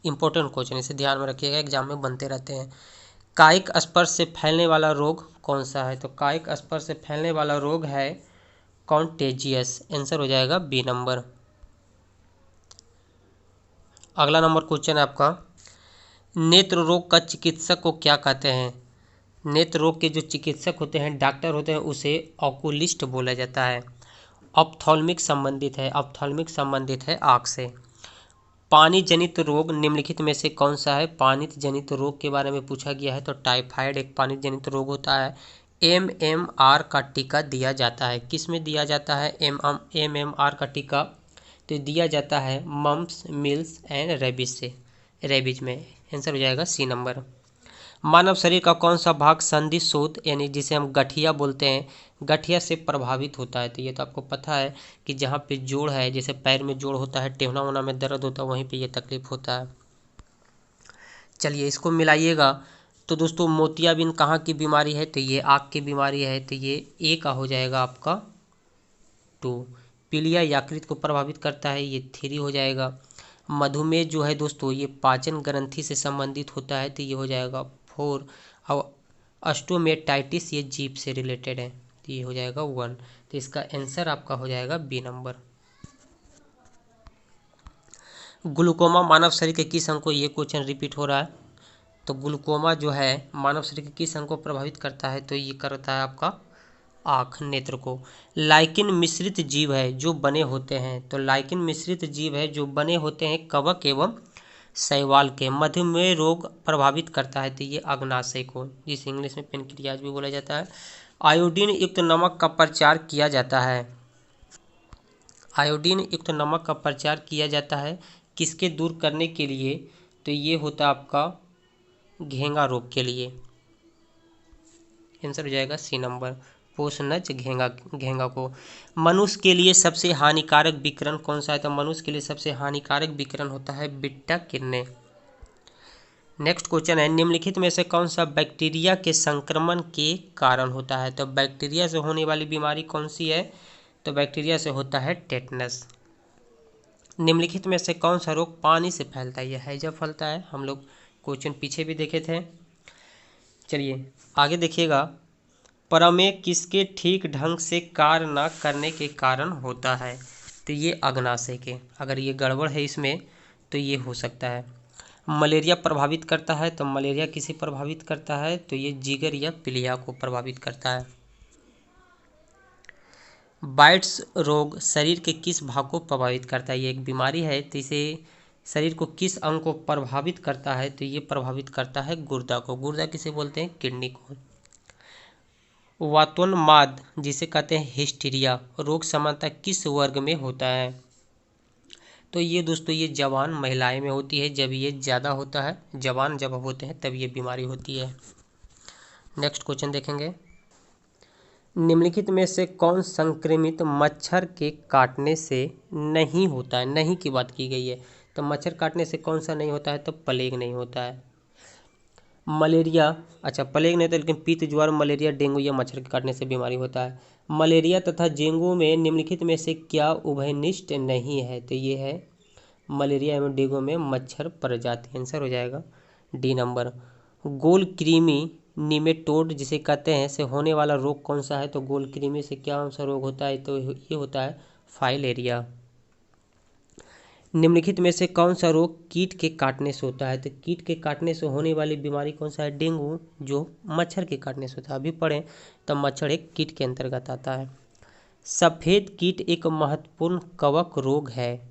इंपॉर्टेंट क्वेश्चन, इसे ध्यान में रखिएगा, एग्जाम में बनते रहते हैं। कायिक स्पर्श से फैलने वाला रोग कौन सा है, तो कायिक स्पर्श से फैलने वाला रोग है कॉन्टेजियस। आंसर हो जाएगा बी नंबर। अगला नंबर क्वेश्चन है आपका, नेत्र रोग का चिकित्सक को क्या कहते हैं। नेत्र रोग के जो चिकित्सक होते हैं, डॉक्टर होते हैं, उसे ऑकुलिस्ट बोला जाता है। ऑप्थॉल्मिक संबंधित है, ऑप्थॉल्मिक संबंधित है आँख से। पानी जनित रोग निम्नलिखित में से कौन सा है। पानी जनित रोग के बारे में पूछा गया है, तो टाइफाइड एक पानी जनित रोग होता है। MMR का टीका दिया जाता है, किस में दिया जाता है MMR का टीका, तो दिया जाता है मम्प्स, मिल्स एंड रेबीज से, रेबीज में। आंसर हो जाएगा सी नंबर। मानव शरीर का कौन सा भाग संधि शोथ यानी जिसे हम गठिया बोलते हैं, गठिया से प्रभावित होता है, तो ये तो आपको पता है कि जहाँ पे जोड़ है, जैसे पैर में जोड़ होता है, टेहना वोना में दर्द होता है, वहीं पे ये तकलीफ होता है। चलिए इसको मिलाइएगा, तो दोस्तों मोतियाबिंद कहाँ की बीमारी है, तो ये आँख की बीमारी है, तो ये ए का हो जाएगा आपका 2। पीलिया यकृत को प्रभावित करता है, ये 3 हो जाएगा। मधुमेह जो है दोस्तों, ये पाचन ग्रंथि से संबंधित होता है, तो ये हो जाएगा 4। और ऑस्टोमेटाइटिस ये जीभ से रिलेटेड है, तो ये हो जाएगा 1। तो इसका आंसर आपका हो जाएगा बी नंबर। ग्लूकोमा मानव शरीर के किस अंग को, ये क्वेश्चन रिपीट हो रहा है, तो ग्लूकोमा जो है मानव शरीर के किस अंग को प्रभावित करता है, तो ये करता है आपका आँख, नेत्र को। लाइकिन मिश्रित जीव है जो बने होते हैं, तो लाइकिन मिश्रित जीव है जो बने होते हैं कवक एवं शैवाल के। मधुमेह रोग प्रभावित करता है, तो ये अग्नाशय को, जिसे इंग्लिश में पेनक्रियाज भी बोला जाता है। आयोडीन युक्त नमक का प्रचार किया जाता है, आयोडीन युक्त नमक का प्रचार किया जाता है किसके दूर करने के लिए, तो ये होता है आपका घेंगा रोग के लिए। आंसर हो जाएगा सी नंबर, पोषनज घेंगा, घेंगा को। मनुष्य के लिए सबसे हानिकारक विकिरण कौन सा है, तो मनुष्य के लिए सबसे हानिकारक विकिरण होता है बीटा किरणें। नेक्स्ट क्वेश्चन है, निम्नलिखित में से कौन सा बैक्टीरिया के संक्रमण के कारण होता है, तो बैक्टीरिया से होने वाली बीमारी कौन सी है, तो बैक्टीरिया से होता है टेटनस। निम्नलिखित में से कौन सा रोग पानी से फैलता है, यह हैजा फैलता है, हम लोग क्वेश्चन पीछे भी देखे थे। चलिए आगे देखिएगा, प्रमेय किसके ठीक ढंग से कार्य न करने के कारण होता है, तो ये अग्नाशय के, अगर ये गड़बड़ है इसमें तो ये हो सकता है। मलेरिया प्रभावित करता है, तो मलेरिया किसे प्रभावित करता है, तो ये जिगर या प्लीहा को प्रभावित करता है। बाइट्स रोग शरीर के किस भाग को प्रभावित करता है, ये एक बीमारी है, तो इसे शरीर को किस अंग को प्रभावित करता है, तो ये प्रभावित करता है गुर्दा को। गुर्दा किसे बोलते हैं, किडनी को। वातोन्माद जिसे कहते हैं हिस्टीरिया रोग सामान्यतः किस वर्ग में होता है, तो ये दोस्तों ये जवान महिलाएं में होती है, जब ये ज़्यादा होता है, जवान जब होते हैं तब ये बीमारी होती है। नेक्स्ट क्वेश्चन देखेंगे, निम्नलिखित में से कौन संक्रमित मच्छर के काटने से नहीं होता है, नहीं की बात की गई है, तो मच्छर काटने से कौन सा नहीं होता है, तो प्लेग नहीं होता है। मलेरिया, अच्छा प्लेग नहीं था, लेकिन पित्त ज्वर मलेरिया डेंगू या मच्छर के काटने से बीमारी होता है। मलेरिया तथा डेंगू में निम्नलिखित में से क्या उभयनिष्ठ नहीं है, तो ये है मलेरिया एवं डेंगू में मच्छर प्रजाति। आंसर हो जाएगा डी नंबर। गोल कृमि निमेटोड जिसे कहते हैं से होने वाला रोग कौन सा है, तो गोल कृमि से क्या सा रोग होता है, तो ये होता है फाइलेरिया। निम्नलिखित में से कौन सा रोग कीट के काटने से होता है, तो कीट के काटने से होने वाली बीमारी कौन सा है, डेंगू, जो मच्छर के काटने से होता है। अभी पढ़ें तो मच्छर एक कीट के अंतर्गत आता है। सफ़ेद कीट एक महत्वपूर्ण कवक रोग है,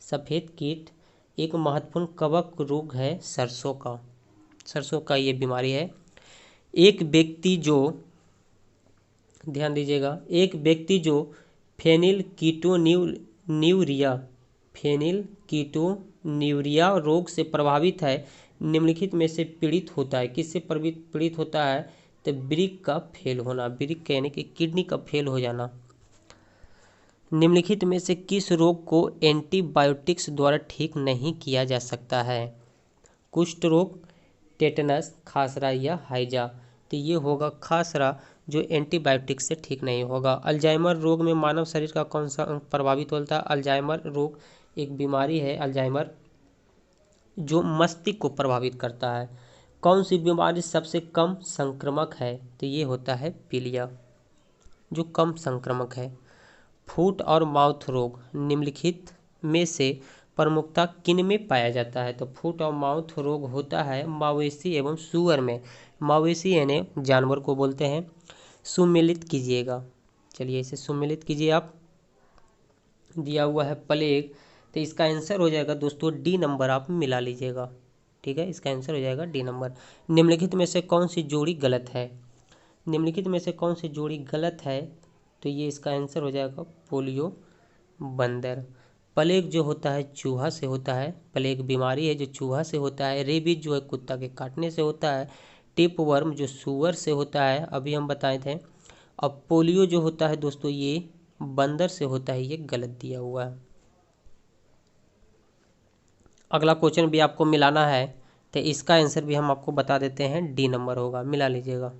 सफ़ेद कीट एक महत्वपूर्ण कवक रोग है सरसों का, सरसों का ये बीमारी है। एक व्यक्ति जो, ध्यान दीजिएगा, एक व्यक्ति जो फेनिल कीटोन्यूरिया फेनिल कीटोन्यूरिया रोग से प्रभावित है, निम्नलिखित में से पीड़ित होता है। किससे पीड़ित होता है? तो वृक्क का फेल होना, वृक्क यानी कि किडनी का फेल हो जाना। निम्नलिखित में से किस रोग को एंटीबायोटिक्स द्वारा ठीक नहीं किया जा सकता है? कुष्ठ रोग, टेटनस, खासरा या हैजा। तो ये होगा खासरा, जो एंटीबायोटिक से ठीक नहीं होगा। अल्जाइमर रोग में मानव शरीर का कौन सा अंग प्रभावित होता है? अल्जाइमर रोग एक बीमारी है, अल्जाइमर, जो मस्तिष्क को प्रभावित करता है। कौन सी बीमारी सबसे कम संक्रामक है? तो ये होता है पीलिया, जो कम संक्रामक है। फुट और माउथ रोग निम्नलिखित में से प्रमुखता किन में पाया जाता है? तो फुट और माउथ रोग होता है मवेशी एवं सूअर में। मवेशी यानी जानवर को बोलते हैं। सुमेलित कीजिएगा, चलिए इसे सुमेलित कीजिए आप। दिया हुआ है प्लेग, तो इसका आंसर हो जाएगा दोस्तों डी नंबर, आप मिला लीजिएगा। ठीक है, इसका आंसर हो जाएगा डी नंबर। निम्नलिखित में से कौन सी जोड़ी गलत है? निम्नलिखित में से कौन सी जोड़ी गलत है? तो ये इसका आंसर हो जाएगा पोलियो बंदर। प्लेग जो होता है चूहा से होता है, प्लेग बीमारी है जो चूहा से होता है। रेबीज जो है कुत्ता के काटने से होता है। टिप वर्म जो सूअर से होता है, अभी हम बताए थे। अब पोलियो जो होता है दोस्तों ये बंदर से होता है, ये गलत दिया हुआ है। अगला क्वेश्चन भी आपको मिलाना है, तो इसका आंसर भी हम आपको बता देते हैं, डी नंबर होगा, मिला लीजिएगा।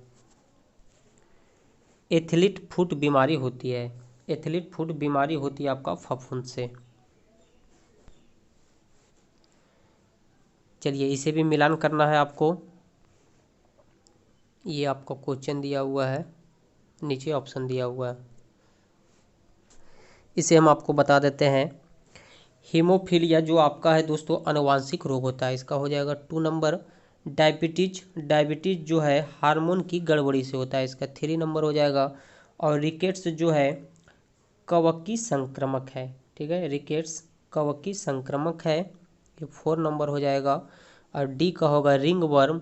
एथलीट फुट बीमारी होती है, एथलीट फुट बीमारी होती है आपका फफूंद से। चलिए इसे भी मिलान करना है आपको। ये आपका क्वेश्चन दिया हुआ है, नीचे ऑप्शन दिया हुआ है, इसे हम आपको बता देते हैं। हीमोफीलिया जो आपका है दोस्तों आनुवांशिक रोग होता है, इसका हो जाएगा 2 नंबर। डायबिटीज, डायबिटीज जो है हार्मोन की गड़बड़ी से होता है, इसका 3 नंबर हो जाएगा। और रिकेट्स जो है कवकी संक्रमक है। ठीक है, रिकेट्स कवकी संक्रमक है, ये 4 नंबर हो जाएगा। और डी का होगा रिंग वर्म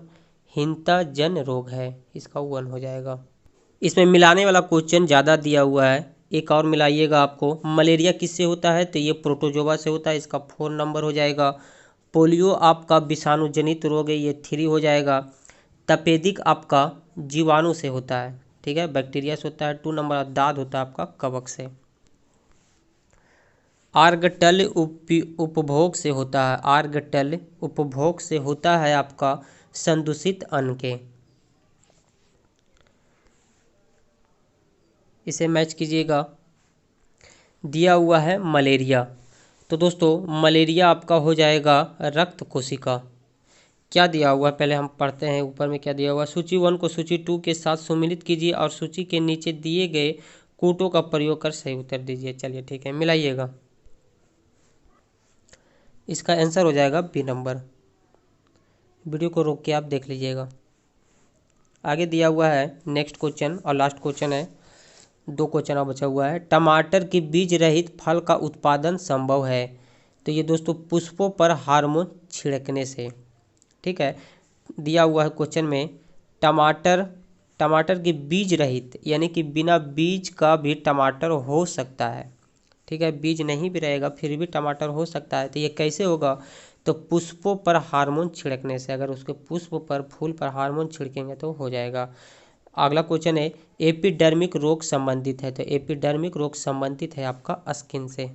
हिंताजन रोग है, इसका 1 हो जाएगा। इसमें मिलाने वाला क्वेश्चन ज़्यादा दिया हुआ है, एक और मिलाइएगा आपको। मलेरिया किससे होता है? तो ये प्रोटोजोआ से होता है, इसका 4 नंबर हो जाएगा। पोलियो आपका विषाणु जनित रोग है, ये 3 हो जाएगा। तपेदिक आपका जीवाणु से होता है, ठीक है, बैक्टीरिया से होता है, 2 नंबर। दाद होता है आपका कवक से। आर्गटल उपभोग से होता है, आर्गटल उपभोग से होता है आपका संदूषित अन्न के। इसे मैच कीजिएगा। दिया हुआ है मलेरिया, तो दोस्तों मलेरिया आपका हो जाएगा रक्त कोशिका। क्या दिया हुआ है पहले हम पढ़ते हैं, ऊपर में क्या दिया हुआ है। सूची 1 को सूची 2 के साथ सम्मिलित कीजिए और सूची के नीचे दिए गए कूटों का प्रयोग कर सही उत्तर दीजिए। चलिए ठीक है, मिलाइएगा। इसका आंसर हो जाएगा बी नंबर। वीडियो को रोक के आप देख लीजिएगा। आगे दिया हुआ है नेक्स्ट क्वेश्चन और लास्ट क्वेश्चन है, 2 क्वेश्चन और बचा हुआ है। टमाटर की बीज रहित फल का उत्पादन संभव है? तो ये दोस्तों पुष्पों पर हार्मोन छिड़कने से। ठीक है, दिया हुआ है क्वेश्चन में टमाटर की बीज रहित यानी कि बिना बीज का भी टमाटर हो सकता है। ठीक है, बीज नहीं भी रहेगा फिर भी टमाटर हो सकता है। तो ये कैसे होगा? तो पुष्पों पर हार्मोन छिड़कने से, अगर उसके पुष्प पर फूल पर हार्मोन छिड़केंगे तो हो जाएगा। अगला क्वेश्चन है एपिडर्मिक रोग संबंधित है, तो एपिडर्मिक रोग संबंधित है आपका स्किन से।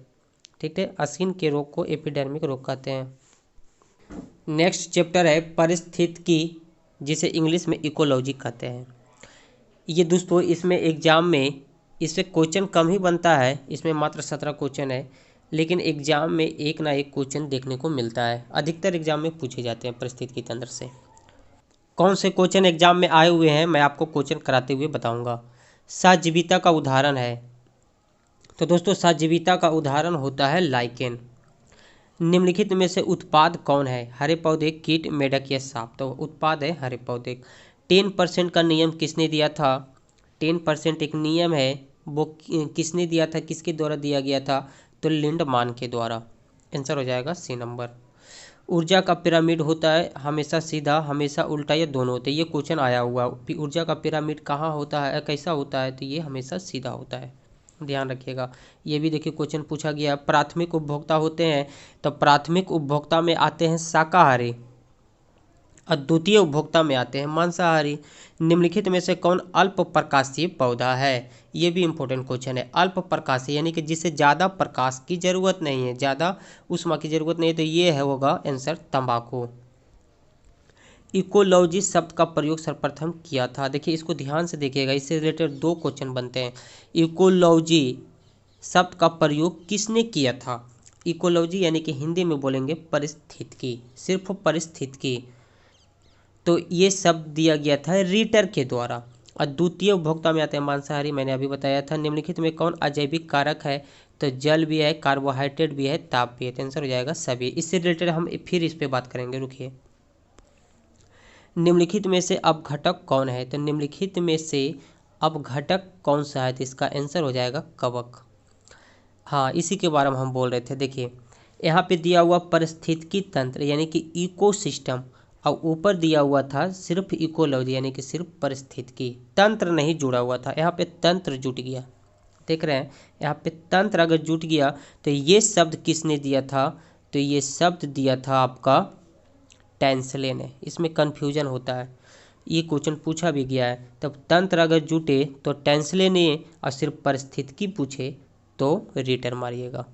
ठीक है, स्किन के रोग को एपिडर्मिक रोग कहते हैं। नेक्स्ट चैप्टर है पारिस्थितिकी, जिसे इंग्लिश में इकोलॉजी कहते हैं। ये दोस्तों इसमें एग्जाम में इससे क्वेश्चन कम ही बनता है, इसमें मात्र 17 क्वेश्चन है, लेकिन एग्जाम में एक ना एक क्वेश्चन देखने को मिलता है। अधिकतर एग्जाम में पूछे जाते हैं पारिस्थितिकी तंत्र से। कौन से क्वेश्चन एग्जाम में आए हुए हैं मैं आपको क्वेश्चन कराते हुए बताऊंगा। सहजीविता का उदाहरण है, तो दोस्तों सहजीविता का उदाहरण होता है लाइकेन। निम्नलिखित में से उत्पाद कौन है? हरे पौधे, कीट, मेढक या सांप। तो उत्पाद है हरे पौधे। 10% का नियम किसने दिया था? 10% एक नियम है, वो किसने दिया था, किसके द्वारा दिया गया था? तो लिंडमान के द्वारा। आंसर हो जाएगा सी नंबर। ऊर्जा का पिरामिड होता है हमेशा सीधा, हमेशा उल्टा या दोनों होते हैं, ये क्वेश्चन आया हुआ। ऊर्जा का पिरामिड कहाँ होता है, कैसा होता है? तो ये हमेशा सीधा होता है। ध्यान रखिएगा। ये भी देखिए क्वेश्चन पूछा गया, प्राथमिक उपभोक्ता होते हैं तो प्राथमिक उपभोक्ता में आते हैं शाकाहारी और द्वितीय उपभोक्ता में आते हैं मांसाहारी। निम्नलिखित में से कौन अल्प प्रकाशीय पौधा है? ये भी इंपॉर्टेंट क्वेश्चन है। अल्प प्रकाशीय यानी कि जिसे ज़्यादा प्रकाश की जरूरत नहीं है, ज़्यादा उष्मा की जरूरत नहीं है, तो ये है होगा आंसर तंबाकू। इकोलॉजी शब्द का प्रयोग सर्वप्रथम किया था, देखिए इसको ध्यान से देखिएगा, इससे रिलेटेड 2 क्वेश्चन बनते हैं। इकोलॉजी शब्द का प्रयोग किसने किया था? इकोलॉजी यानी कि हिंदी में बोलेंगे पारिस्थितिकी, सिर्फ पारिस्थितिकी। तो ये शब्द दिया गया था रीटर के द्वारा। और द्वितीय उपभोक्ता में आते हैं मांसाहारी, मैंने अभी बताया था। निम्नलिखित में कौन अजैविक कारक है? तो जल भी है, कार्बोहाइड्रेट भी है, ताप भी है। तो आंसर हो जाएगा सभी। इससे रिलेटेड हम फिर इस पे बात करेंगे, रुकिए। निम्नलिखित में से अपघटक कौन है? तो निम्नलिखित में से अपघटक कौन सा है? तो इसका आंसर हो जाएगा कवक। हाँ, इसी के बारे में हम बोल रहे थे। देखिए यहाँ पे दिया हुआ पारिस्थितिकी तंत्र यानी कि इकोसिस्टम, और ऊपर दिया हुआ था सिर्फ इकोलॉजी यानी कि सिर्फ पारिस्थितिकी, तंत्र नहीं जुड़ा हुआ था। यहाँ पे तंत्र जुट गया, देख रहे हैं, यहाँ पे तंत्र अगर जुट गया तो ये शब्द किसने दिया था? तो ये शब्द दिया था आपका टेंसले ने। इसमें कन्फ्यूजन होता है, ये क्वेश्चन पूछा भी गया है। तब तंत्र अगर जुटे तो टेंसले ने, और सिर्फ पारिस्थितिकी पूछे तो रीटर मारिएगा।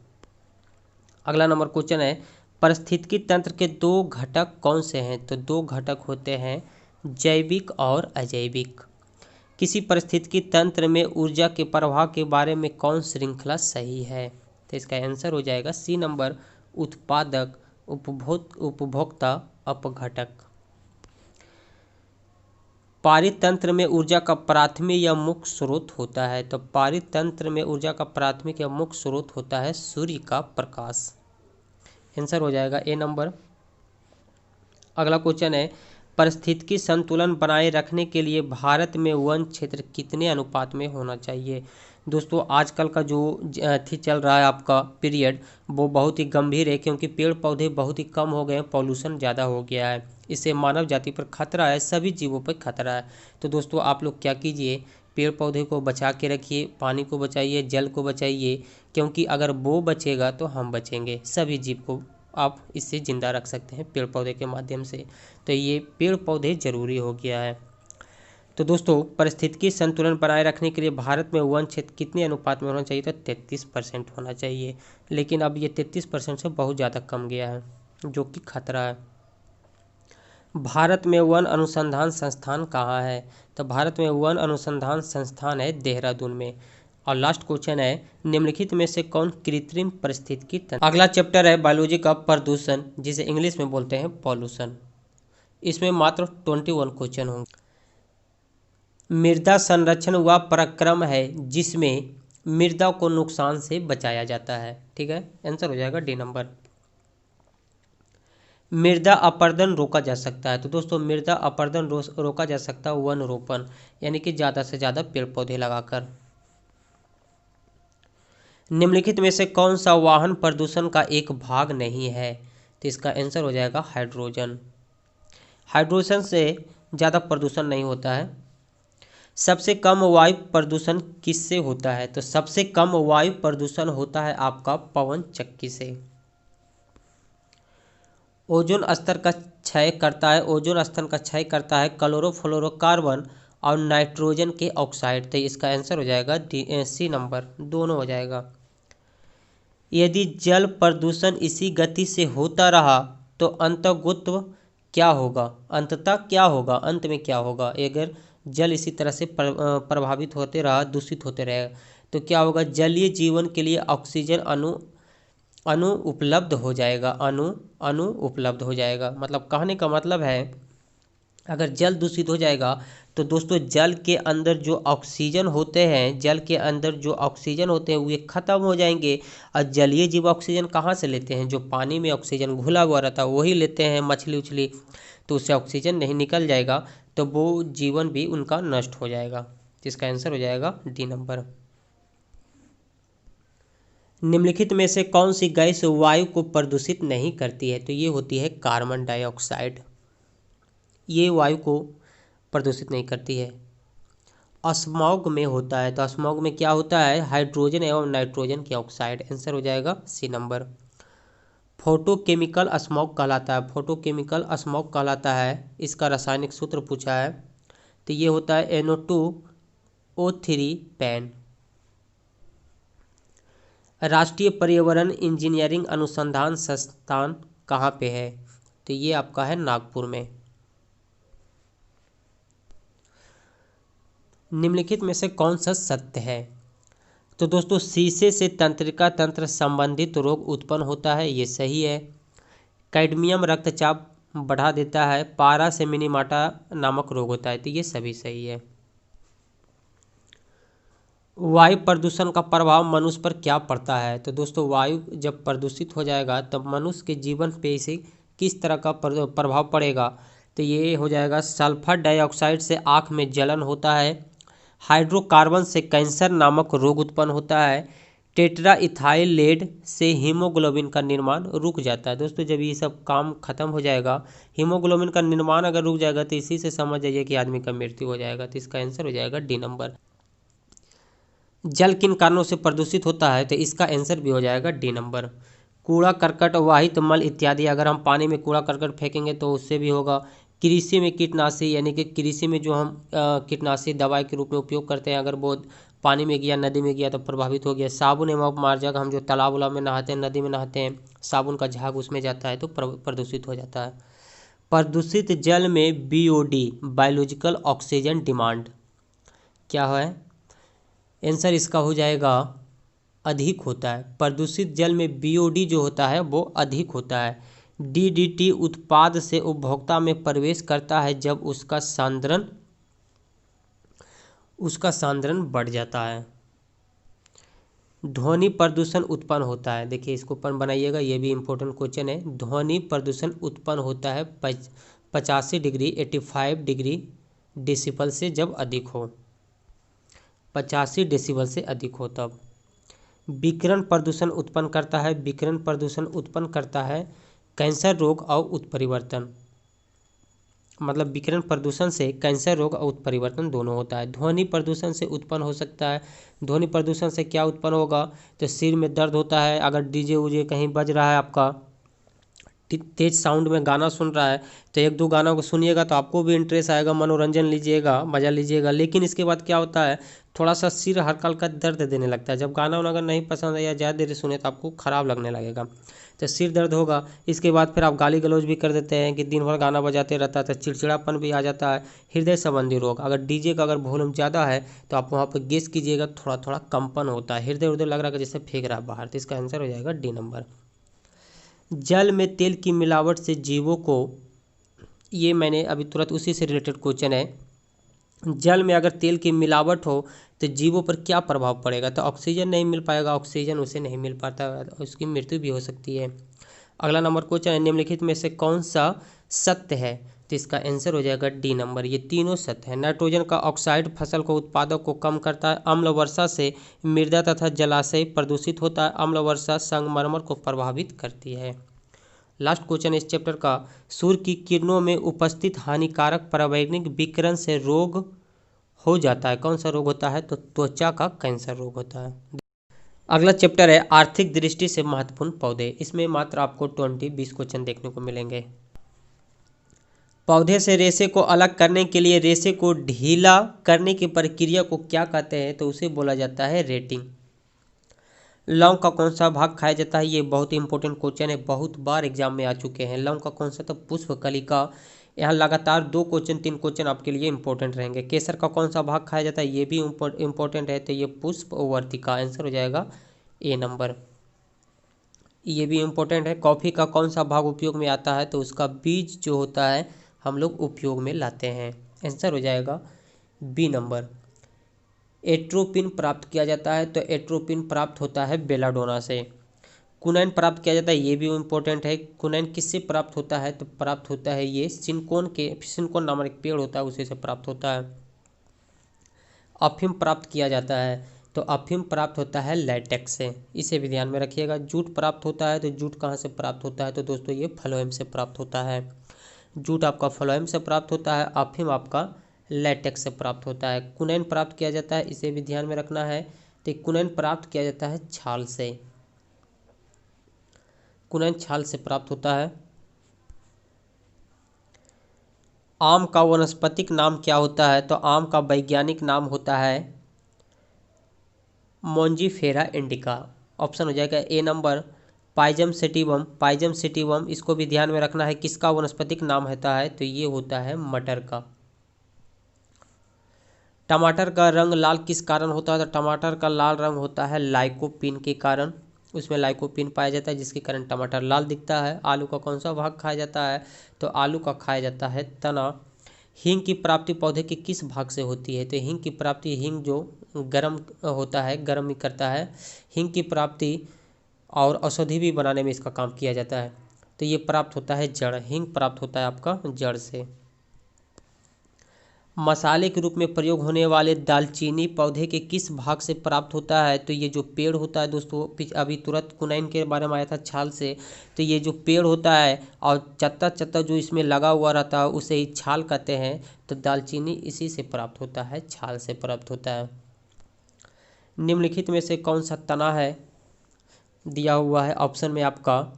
अगला नंबर क्वेश्चन है, पारिस्थितिकी तंत्र के 2 घटक कौन से हैं? तो 2 घटक होते हैं जैविक और अजैविक। किसी पारिस्थितिकी तंत्र में ऊर्जा के प्रवाह के बारे में कौन श्रृंखला सही है? तो इसका आंसर हो जाएगा सी नंबर, उत्पादक, उपभोक्ता, अपघटक। पारितंत्र में ऊर्जा का प्राथमिक या मुख्य स्रोत होता है? तो पारितंत्र में ऊर्जा का प्राथमिक या मुख्य स्रोत होता है सूर्य का प्रकाश। आंसर हो जाएगा ए नंबर। अगला क्वेश्चन है, पारिस्थितिकी संतुलन बनाए रखने के लिए भारत में वन क्षेत्र कितने अनुपात में होना चाहिए? दोस्तों आजकल का जो थी चल रहा है आपका पीरियड, वो बहुत ही गंभीर है, क्योंकि पेड़ पौधे बहुत ही कम हो गए हैं, पॉल्यूशन ज़्यादा हो गया है। इससे मानव जाति पर खतरा है, सभी जीवों पर खतरा है। तो दोस्तों आप लोग क्या कीजिए, पेड़ पौधे को बचा के रखिए, पानी को बचाइए, जल को बचाइए, क्योंकि अगर वो बचेगा तो हम बचेंगे। सभी जीव को आप इससे ज़िंदा रख सकते हैं पेड़ पौधे के माध्यम से। तो ये पेड़ पौधे ज़रूरी हो गया है। तो दोस्तों पारिस्थितिकी संतुलन बनाए रखने के लिए भारत में वन क्षेत्र कितने अनुपात में होना चाहिए? तो 33% होना चाहिए, लेकिन अब ये 33% से बहुत ज़्यादा कम गया है, जो कि खतरा है। भारत में वन अनुसंधान संस्थान कहाँ है? तो भारत में वन अनुसंधान संस्थान है देहरादून में। और लास्ट क्वेश्चन है, निम्नलिखित में से कौन कृत्रिम पारिस्थितिकी तंत्र? अगला चैप्टर है बायोलॉजी का प्रदूषण, जिसे इंग्लिश में बोलते हैं पॉल्यूशन। इसमें मात्र 21 क्वेश्चन होंगे। मृदा संरक्षण वह प्रक्रम है जिसमें मृदा को नुकसान से बचाया जाता है। ठीक है, आंसर हो जाएगा डी नंबर। मृदा अपरदन रोका जा सकता है? तो दोस्तों मृदा अपरदन रोका जा सकता है वन रोपण, यानी कि ज़्यादा से ज़्यादा पेड़ पौधे लगाकर। निम्नलिखित में से कौन सा वाहन प्रदूषण का एक भाग नहीं है? तो इसका आंसर हो जाएगा हाइड्रोजन। हाइड्रोजन से ज़्यादा प्रदूषण नहीं होता है। सबसे कम वायु प्रदूषण किससे होता है? तो सबसे कम वायु प्रदूषण होता है आपका पवन चक्की से। ओजोन स्तर का क्षय करता है, ओजोन स्तर का क्षय करता है क्लोरोफ्लोरोकार्बन और नाइट्रोजन के ऑक्साइड। तो इसका आंसर हो जाएगा सी नंबर, दोनों हो जाएगा। यदि जल प्रदूषण इसी गति से होता रहा तो अंततः क्या होगा? अंततः क्या होगा? अंत में क्या होगा? अगर जल इसी तरह से प्रभावित होते रहा, दूषित होते रहेगा, तो क्या होगा? जलीय जीवन के लिए ऑक्सीजन अणु उपलब्ध हो जाएगा, अणु उपलब्ध हो जाएगा। मतलब कहने का मतलब है, अगर जल दूषित हो जाएगा तो दोस्तों जल के अंदर जो ऑक्सीजन होते हैं, जल के अंदर जो ऑक्सीजन होते हैं वे खत्म हो जाएंगे। और जलीय जीव ऑक्सीजन कहाँ से लेते हैं? जो पानी में ऑक्सीजन घुला हुआ रहता है वही लेते हैं, मछली उछली, तो उससे ऑक्सीजन नहीं निकल जाएगा, तो वो जीवन भी उनका नष्ट हो जाएगा। जिसका आंसर हो जाएगा डी नंबर। निम्नलिखित में से कौन सी गैस वायु को प्रदूषित नहीं करती है? तो ये होती है कार्बन डाइऑक्साइड, ये वायु को प्रदूषित नहीं करती है। स्मॉग में होता है। तो स्मॉग में क्या होता है? हाइड्रोजन एवं नाइट्रोजन की ऑक्साइड। आंसर हो जाएगा सी नंबर। फोटोकेमिकल स्मॉग कहलाता है, फोटोकेमिकल स्मॉग कहलाता है, इसका रासायनिक सूत्र पूछा है। तो ये होता है NO2O3 पैन। राष्ट्रीय पर्यावरण इंजीनियरिंग अनुसंधान संस्थान कहाँ पे है? तो ये आपका है नागपुर में। निम्नलिखित में से कौन सा सत्य है? तो दोस्तों शीशे से तंत्रिका तंत्र संबंधित रोग उत्पन्न होता है, ये सही है। कैडमियम रक्तचाप बढ़ा देता है, पारा से मिनीमाटा नामक रोग होता है, तो ये सभी सही है। वायु प्रदूषण का प्रभाव मनुष्य पर क्या पड़ता है? तो दोस्तों वायु जब प्रदूषित हो जाएगा तब मनुष्य के जीवन पे इसे किस तरह का प्रभाव पड़ेगा? तो ये हो जाएगा सल्फर डाइऑक्साइड से आँख में जलन होता है, हाइड्रोकार्बन से कैंसर नामक रोग उत्पन्न होता है, टेट्रा इथाइल लेड से हीमोग्लोबिन का निर्माण रुक जाता है। दोस्तों जब ये सब काम खत्म हो जाएगा, हीमोग्लोबिन का निर्माण अगर रुक जाएगा तो इसी से समझ जाइए कि आदमी का मृत्यु हो जाएगा। तो इसका आंसर हो जाएगा डी नंबर। जल किन कारणों से प्रदूषित होता है? तो इसका आंसर भी हो जाएगा डी नंबर। कूड़ा करकट वाहित मल इत्यादि, अगर हम पानी में कूड़ा करकट फेंकेंगे तो उससे भी होगा। कृषि में कीटनाशी, यानी कि कृषि में जो हम कीटनाशी दवाई के रूप में उपयोग करते हैं, अगर वो पानी में गया, नदी में गया तो प्रभावित हो गया। साबुन एवं मार्जक, हम जो तालाब उलाब में नहाते हैं, नदी में नहाते हैं, साबुन का झाग उसमें जाता है तो प्रदूषित हो जाता है। प्रदूषित जल में BOD बायोलॉजिकल ऑक्सीजन डिमांड क्या है? आंसर इसका हो जाएगा अधिक होता है। प्रदूषित जल में BOD जो होता है वो अधिक होता है। DDT उत्पाद से उपभोक्ता में प्रवेश करता है जब उसका सांद्रण बढ़ जाता है। ध्वनि प्रदूषण उत्पन्न होता है, देखिए इसको ऊपर बनाइएगा, ये भी इम्पोर्टेंट क्वेश्चन है। ध्वनि प्रदूषण उत्पन्न होता है 85 डिग्री 85 डिग्री डेसिबल से जब अधिक हो, 85 डेसिबल से अधिक हो तब। विकिरण प्रदूषण उत्पन्न करता है, विकिरण प्रदूषण उत्पन्न करता है कैंसर रोग और उत्परिवर्तन, मतलब विकिरण प्रदूषण से कैंसर रोग और उत्परिवर्तन दोनों होता है। ध्वनि प्रदूषण से उत्पन्न हो सकता है। ध्वनि प्रदूषण से क्या उत्पन्न होगा? तो सिर में दर्द होता है, अगर डीजे उजे कहीं बज रहा है, आपका तेज साउंड में गाना सुन रहा है, तो एक दो गानों को सुनिएगा तो आपको भी इंटरेस्ट आएगा, मनोरंजन लीजिएगा, मज़ा लीजिएगा। लेकिन इसके बाद क्या होता है, थोड़ा सा सिर हल्का हल्का दर्द देने लगता है। जब गाना वाना अगर नहीं पसंद है या ज़्यादा देर सुने तो आपको ख़राब लगने लगेगा, तो सिर दर्द होगा। इसके बाद फिर आप गाली गलौज भी कर देते हैं कि दिन भर गाना बजाते रहता है, तो चिड़चिड़ापन भी आ जाता है। हृदय संबंधी रोग, अगर डीजे का अगर वॉल्यूम ज़्यादा है तो आप वहाँ पर गेस कीजिएगा, थोड़ा थोड़ा कंपन होता है, हृदय उर्दय लग रहा है जैसे फेंक रहा है बाहर। तो इसका आंसर हो जाएगा डी नंबर। जल में तेल की मिलावट से जीवों को, ये मैंने अभी तुरंत उसी से रिलेटेड क्वेश्चन है, जल में अगर तेल की मिलावट हो तो जीवों पर क्या प्रभाव पड़ेगा? तो ऑक्सीजन नहीं मिल पाएगा, ऑक्सीजन उसे नहीं मिल पाता, उसकी मृत्यु भी हो सकती है। अगला नंबर क्वेश्चन है, निम्नलिखित में से कौन सा सत्य है? तो इसका आंसर हो जाएगा डी नंबर, ये तीनों सत्य है। नाइट्रोजन का ऑक्साइड फसल को उत्पादक को कम करता है। अम्ल वर्षा से मृदा तथा जलाशय प्रदूषित होता है। अम्ल वर्षा संगमरमर को प्रभावित करती है। लास्ट क्वेश्चन इस चैप्टर का, सूर्य की किरणों में उपस्थित हानिकारक पराबैंगनी विकिरण से रोग हो जाता है, कौन सा रोग होता है? तो त्वचा का कैंसर रोग होता है। अगला चैप्टर है आर्थिक दृष्टि से महत्वपूर्ण पौधे। इसमें मात्र आपको 20 क्वेश्चन देखने को मिलेंगे। पौधे से रेशे को अलग करने के लिए रेशे को ढीला करने की प्रक्रिया को क्या कहते हैं? तो उसे बोला जाता है रेटिंग। लौंग का कौन सा भाग खाया जाता है? ये बहुत ही इंपॉर्टेंट क्वेश्चन है, बहुत बार एग्जाम में आ चुके हैं। लौंग का कौन सा? तो पुष्पकलिका। यहाँ लगातार 2 क्वेश्चन 3 क्वेश्चन आपके लिए इंपॉर्टेंट रहेंगे। केसर का कौन सा भाग खाया जाता है? ये भी इंपॉर्टेंट है, तो ये पुष्पवर्तिका। आंसर हो जाएगा ए नंबर, ये भी इंपॉर्टेंट है। कॉफ़ी का कौन सा भाग उपयोग में आता है? तो उसका बीज जो होता है हम लोग उपयोग में लाते हैं। आंसर हो जाएगा बी नंबर। एट्रोपिन प्राप्त किया जाता है, तो एट्रोपिन प्राप्त होता है बेलाडोना से। कुनैन प्राप्त किया जाता है, ये भी इम्पोर्टेंट है। कुनैन किससे प्राप्त होता है? तो प्राप्त होता है ये सिनकोन नामक एक पेड़ होता है, उसी से प्राप्त होता है। अफीम प्राप्त किया जाता है, तो अफीम प्राप्त होता है लैटेक्स से, इसे भी ध्यान में रखिएगा। जूट प्राप्त होता है, तो जूट कहाँ से प्राप्त होता है? तो दोस्तों ये फ्लोएम से प्राप्त होता है। जूट आपका फ्लोएम से प्राप्त होता है, अफीम आपका लेटेक्स से प्राप्त होता है। कुनैन प्राप्त किया जाता है, इसे भी ध्यान में रखना है। तो कुनैन प्राप्त किया जाता है छाल से, कुनैन छाल से प्राप्त होता है। आम का वानस्पतिक नाम क्या होता है? तो आम का वैज्ञानिक नाम होता है मोंजीफेरा इंडिका। ऑप्शन हो जाएगा ए नंबर पाइजम सेटिवम। पाइजम सेटिवम, इसको भी ध्यान में रखना है, किसका वानस्पतिक नाम होता है? तो ये होता है मटर का। टमाटर का रंग लाल किस कारण होता है? तो टमाटर का लाल रंग होता है लाइकोपीन के कारण, उसमें लाइकोपीन पाया जाता है जिसके कारण टमाटर लाल दिखता है। आलू का कौन सा भाग खाया जाता है? तो आलू का खाया जाता है तना। हींग की प्राप्ति पौधे के किस भाग से होती है? तो हींग की प्राप्ति, हींग जो गर्म होता है, गर्म ही करता है, हींग की प्राप्ति और औषधि भी बनाने में इसका काम किया जाता है। तो ये प्राप्त होता है जड़, हींग प्राप्त होता है आपका जड़ से। मसाले के रूप में प्रयोग होने वाले दालचीनी पौधे के किस भाग से प्राप्त होता है? तो ये जो पेड़ होता है दोस्तों, अभी तुरंत कुनैन के बारे में आया था छाल से, तो ये जो पेड़ होता है और चत्ता चत्ता जो इसमें लगा हुआ रहता है उसे ही छाल कहते हैं। तो दालचीनी इसी से प्राप्त होता है, छाल से प्राप्त होता है। निम्नलिखित में से कौन सा तना है? दिया हुआ है ऑप्शन में आपका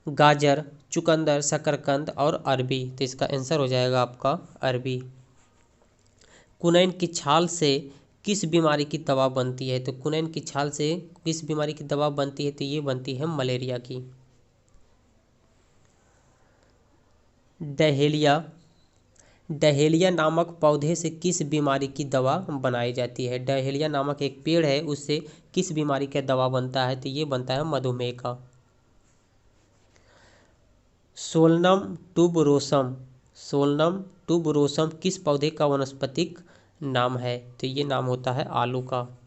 गाजर, चुकंदर, शकरकंद और अरबी। तो इसका आंसर हो जाएगा आपका अरबी। कुनैन की छाल से किस बीमारी की दवा बनती है? तो कुनैन की छाल से किस बीमारी की दवा बनती है? तो ये बनती है मलेरिया की। डहेलिया, डहेलिया नामक पौधे से किस बीमारी की दवा बनाई जाती है? डहेलिया नामक एक पेड़ है, उससे किस बीमारी का दवा बनता है? तो ये बनता है मधुमेह का। सोलनम ट्यूबरोसम, सोलनम ट्यूबरोसम किस पौधे का वानस्पतिक नाम है? तो ये नाम होता है आलू का।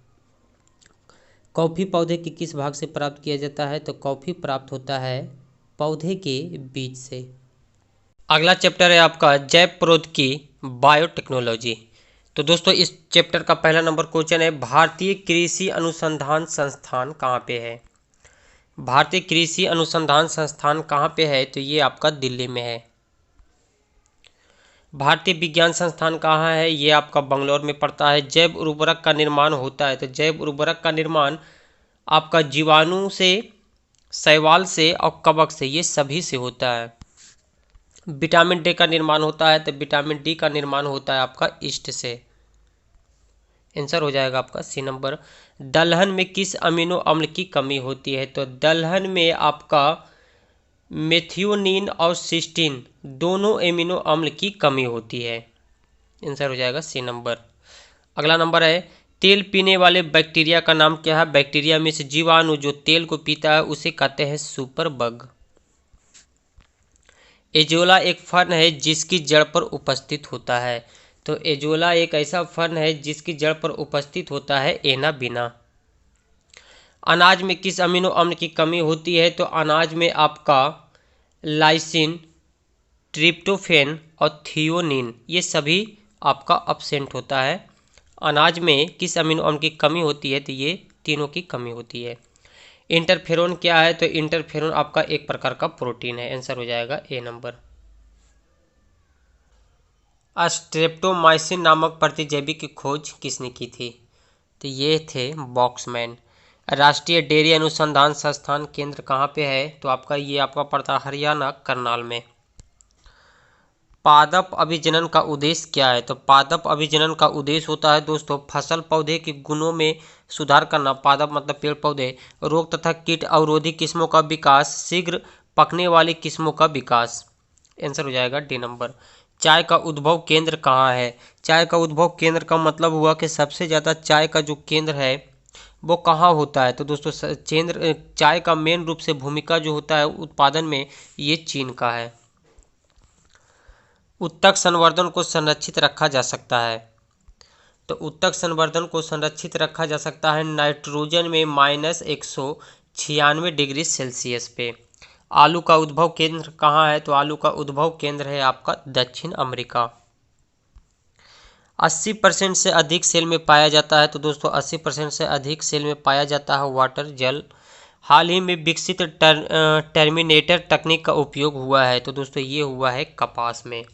कॉफ़ी पौधे के किस भाग से प्राप्त किया जाता है? तो कॉफ़ी प्राप्त होता है पौधे के बीज से। अगला चैप्टर है आपका जैव प्रौद्योगिकी बायोटेक्नोलॉजी। तो दोस्तों इस चैप्टर का पहला नंबर क्वेश्चन है, भारतीय कृषि अनुसंधान संस्थान कहाँ पे है? भारतीय कृषि अनुसंधान संस्थान कहाँ पे है? तो ये आपका दिल्ली में है। भारतीय विज्ञान संस्थान कहाँ है? ये आपका बंगलौर में पड़ता है। जैव उर्वरक का निर्माण होता है, तो जैव उर्वरक का निर्माण आपका जीवाणु से, शैवाल से और कवक से, ये सभी से होता है। विटामिन डी का निर्माण होता है, तो विटामिन डी का निर्माण होता है आपका ईस्ट से। आंसर हो जाएगा आपका सी नंबर। दलहन में किस अमीनो अम्ल की कमी होती है? तो दलहन में आपका मेथियोनिन और सिस्टीन दोनों एमिनो अम्ल की कमी होती है। आंसर हो जाएगा सी नंबर। अगला नंबर है, तेल पीने वाले बैक्टीरिया का नाम क्या है? बैक्टीरिया में से जीवाणु जो तेल को पीता है उसे कहते हैं सुपर बग। एजोला एक फर्न है जिसकी जड़ पर उपस्थित होता है। तो एजोला एक ऐसा फर्न है जिसकी जड़ पर उपस्थित होता है एना बिना। अनाज में किस अमीनो अम्ल की कमी होती है? तो अनाज में आपका लाइसिन, ट्रिप्टोफैन और थियोनिन, ये सभी आपका अब्सेंट होता है। अनाज में किस अमीनो अम्ल की कमी होती है? तो ये तीनों की कमी होती है। इंटरफेरोन क्या है? तो इंटरफेरोन आपका एक प्रकार का प्रोटीन है। आंसर हो जाएगा ए नंबर। स्ट्रेप्टोमाइसिन नामक प्रतिजैवी की खोज किसने की थी? तो ये थे बॉक्समैन। राष्ट्रीय डेयरी अनुसंधान संस्थान केंद्र कहाँ पे है? तो आपका ये आपका पड़ता है हरियाणा करनाल में। पादप अभिजनन का उद्देश्य क्या है? तो पादप अभिजनन का उद्देश्य होता है दोस्तों फसल पौधे के गुणों में सुधार करना। पादप मतलब पेड़ पौधे, रोग तथा कीट अवरोधी किस्मों का विकास, शीघ्र पकने वाली किस्मों का विकास। आंसर हो जाएगा डी नंबर। चाय का उद्भव केंद्र कहाँ है? चाय का उद्भव केंद्र का मतलब हुआ कि सबसे ज़्यादा चाय का जो केंद्र है वो कहाँ होता है? तो दोस्तों चाय का मेन रूप से भूमिका जो होता है उत्पादन में, ये चीन का है। उत्तक संवर्धन को संरक्षित रखा जा सकता है। तो उत्तक संवर्धन को संरक्षित रखा जा सकता है नाइट्रोजन में -196 डिग्री सेल्सियस पे। आलू का उद्भव केंद्र कहाँ है? तो आलू का उद्भव केंद्र है आपका दक्षिण अमेरिका। 80% से अधिक सेल में पाया जाता है। तो दोस्तों 80% से अधिक सेल में पाया जाता है वाटर, जल। हाल ही में विकसित टर्मिनेटर तकनीक का उपयोग हुआ है। तो दोस्तों ये हुआ है कपास में।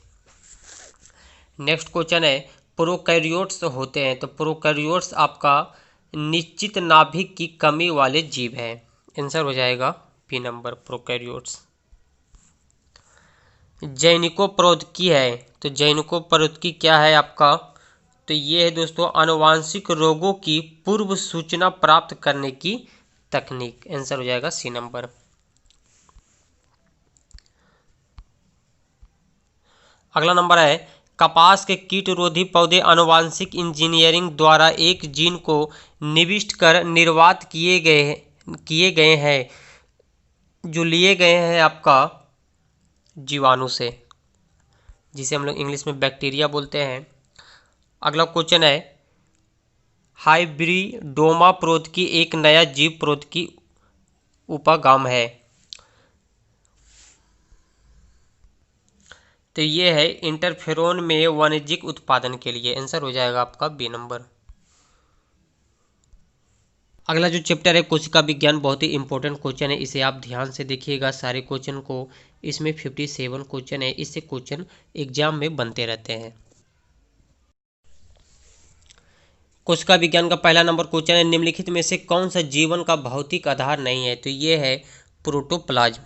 नेक्स्ट क्वेश्चन है प्रोकैरियोट्स होते हैं, तो प्रोकैरियोट्स आपका निश्चित नाभिक की कमी वाले जीव हैं। आंसर हो जाएगा बी नंबर प्रोकैरियोट्स। जैनिको प्रौद्योगिकी है, तो जैनिको प्रौद्योगिकी क्या है आपका, तो ये है दोस्तों आनुवांशिक रोगों की पूर्व सूचना प्राप्त करने की तकनीक। आंसर हो जाएगा सी नंबर। अगला नंबर है कपास के कीट रोधी पौधे आनुवांशिक इंजीनियरिंग द्वारा एक जीन को निविष्ट कर निर्वात किए गए हैं, जो लिए गए हैं आपका जीवाणु से, जिसे हम लोग इंग्लिश में बैक्टीरिया बोलते हैं। अगला क्वेश्चन है हाइब्रिडोमा प्रौद्योगिकी एक नया जीव प्रौद्योगिकी उपागम है, तो ये है इंटरफेरोन में वाणिज्यिक उत्पादन के लिए। आंसर हो जाएगा आपका बी नंबर। अगला जो चैप्टर है कोशिका विज्ञान, बहुत ही इंपॉर्टेंट क्वेश्चन है, इसे आप ध्यान से देखिएगा सारे क्वेश्चन को। इसमें 57 क्वेश्चन है, इससे क्वेश्चन एग्जाम में बनते रहते हैं। कोशिका विज्ञान का पहला नंबर क्वेश्चन है निम्नलिखित में से कौन सा जीवन का भौतिक आधार नहीं है, तो ये है प्रोटोप्लाज्म।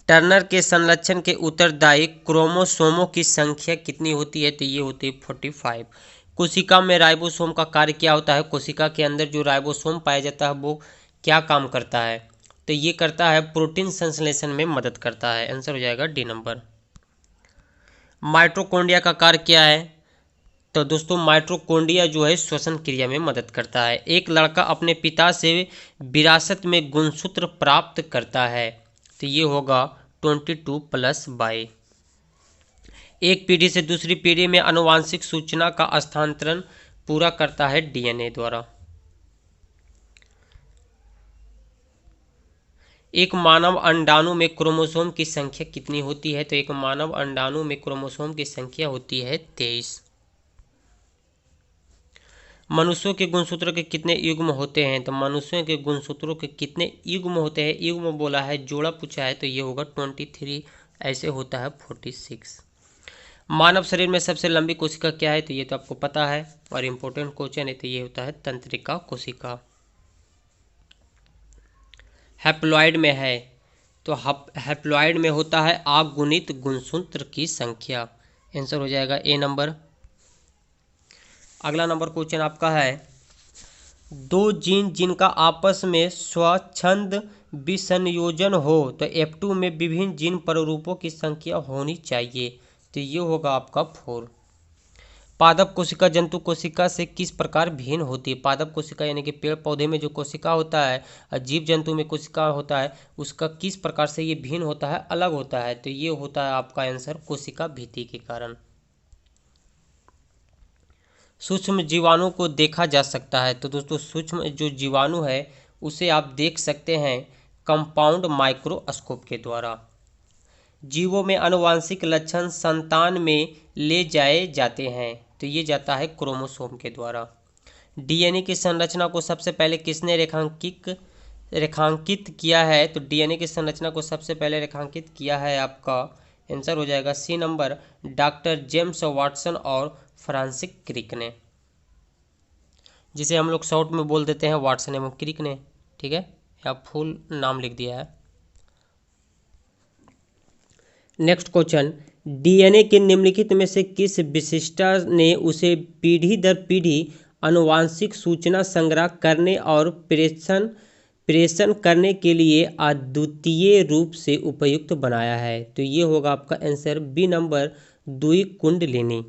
टर्नर के संरक्षण के उत्तरदायी क्रोमोसोमों की संख्या कितनी होती है, तो ये होती है 45। कोशिका में राइबोसोम का कार्य क्या होता है, कोशिका के अंदर जो राइबोसोम पाया जाता है वो क्या काम करता है, तो ये करता है प्रोटीन संश्लेषण में मदद करता है। आंसर हो जाएगा डी नंबर। माइटोकॉन्ड्रिया का कार्य क्या है, तो दोस्तों माइटोकॉन्ड्रिया जो है श्वसन क्रिया में मदद करता है। एक लड़का अपने पिता से विरासत में गुणसूत्र प्राप्त करता है, तो ये होगा 22+22। एक पीढ़ी से दूसरी पीढ़ी में आनुवांशिक सूचना का स्थानांतरण पूरा करता है डीएनए द्वारा। एक मानव अंडाणु में क्रोमोसोम की संख्या कितनी होती है, तो एक मानव अंडाणु में क्रोमोसोम की संख्या होती है 23। मनुष्यों के गुणसूत्र के कितने युग्म होते हैं, तो मनुष्यों के गुणसूत्रों के कितने युग्म होते हैं, युग्म बोला है, जोड़ा पूछा है, तो ये होगा 23, ऐसे होता है 46। मानव शरीर में सबसे लंबी कोशिका क्या है, तो ये तो आपको पता है और इम्पोर्टेंट क्वेश्चन है, तो ये होता है तंत्रिका कोशिका। हैप्लॉइड में है, तो हैप्लॉइड में होता है अगुणित गुणसूत्र की संख्या। आंसर हो जाएगा ए नंबर। अगला नंबर क्वेश्चन आपका है दो जीन जिनका आपस में स्वच्छंद विसंयोजन हो, तो F2 में विभिन्न जीन प्रारूपों की संख्या होनी चाहिए, तो ये होगा आपका 4। पादप कोशिका जंतु कोशिका से किस प्रकार भिन्न होती है, पादप कोशिका यानी कि पेड़ पौधे में जो कोशिका होता है और जीव जंतु में कोशिका होता है उसका किस प्रकार से ये भिन्न होता है, अलग होता है, तो ये होता है आपका आंसर कोशिका भित्ति के कारण। सूक्ष्म जीवाणु को देखा जा सकता है, तो दोस्तों सूक्ष्म जो जीवाणु है उसे आप देख सकते हैं कंपाउंड माइक्रोस्कोप के द्वारा। जीवों में आनुवांशिक लक्षण संतान में ले जाए जाते हैं, तो ये जाता है क्रोमोसोम के द्वारा। डीएनए की संरचना को सबसे पहले किसने रेखांकित किया है, तो डीएनए की संरचना को सबसे पहले रेखांकित किया है आपका, आंसर हो जाएगा C number, doctor James Watson और फ्रांसिस क्रिक ने, जिसे हम लोग शॉर्ट में बोल देते हैं वाटसन एवं क्रिक ने। ठीक है, यहाँ फुल नाम लिख दिया है। नेक्स्ट क्वेश्चन डीएनए के निम्नलिखित में से किस विशिष्टता ने उसे पीढ़ी दर पीढ़ी आनुवांशिक सूचना संग्रह करने और प्रेषण करने के लिए अद्वितीय रूप से उपयुक्त बनाया है, तो ये होगा आपका आंसर बी नंबर, द्विकुंडलिनी।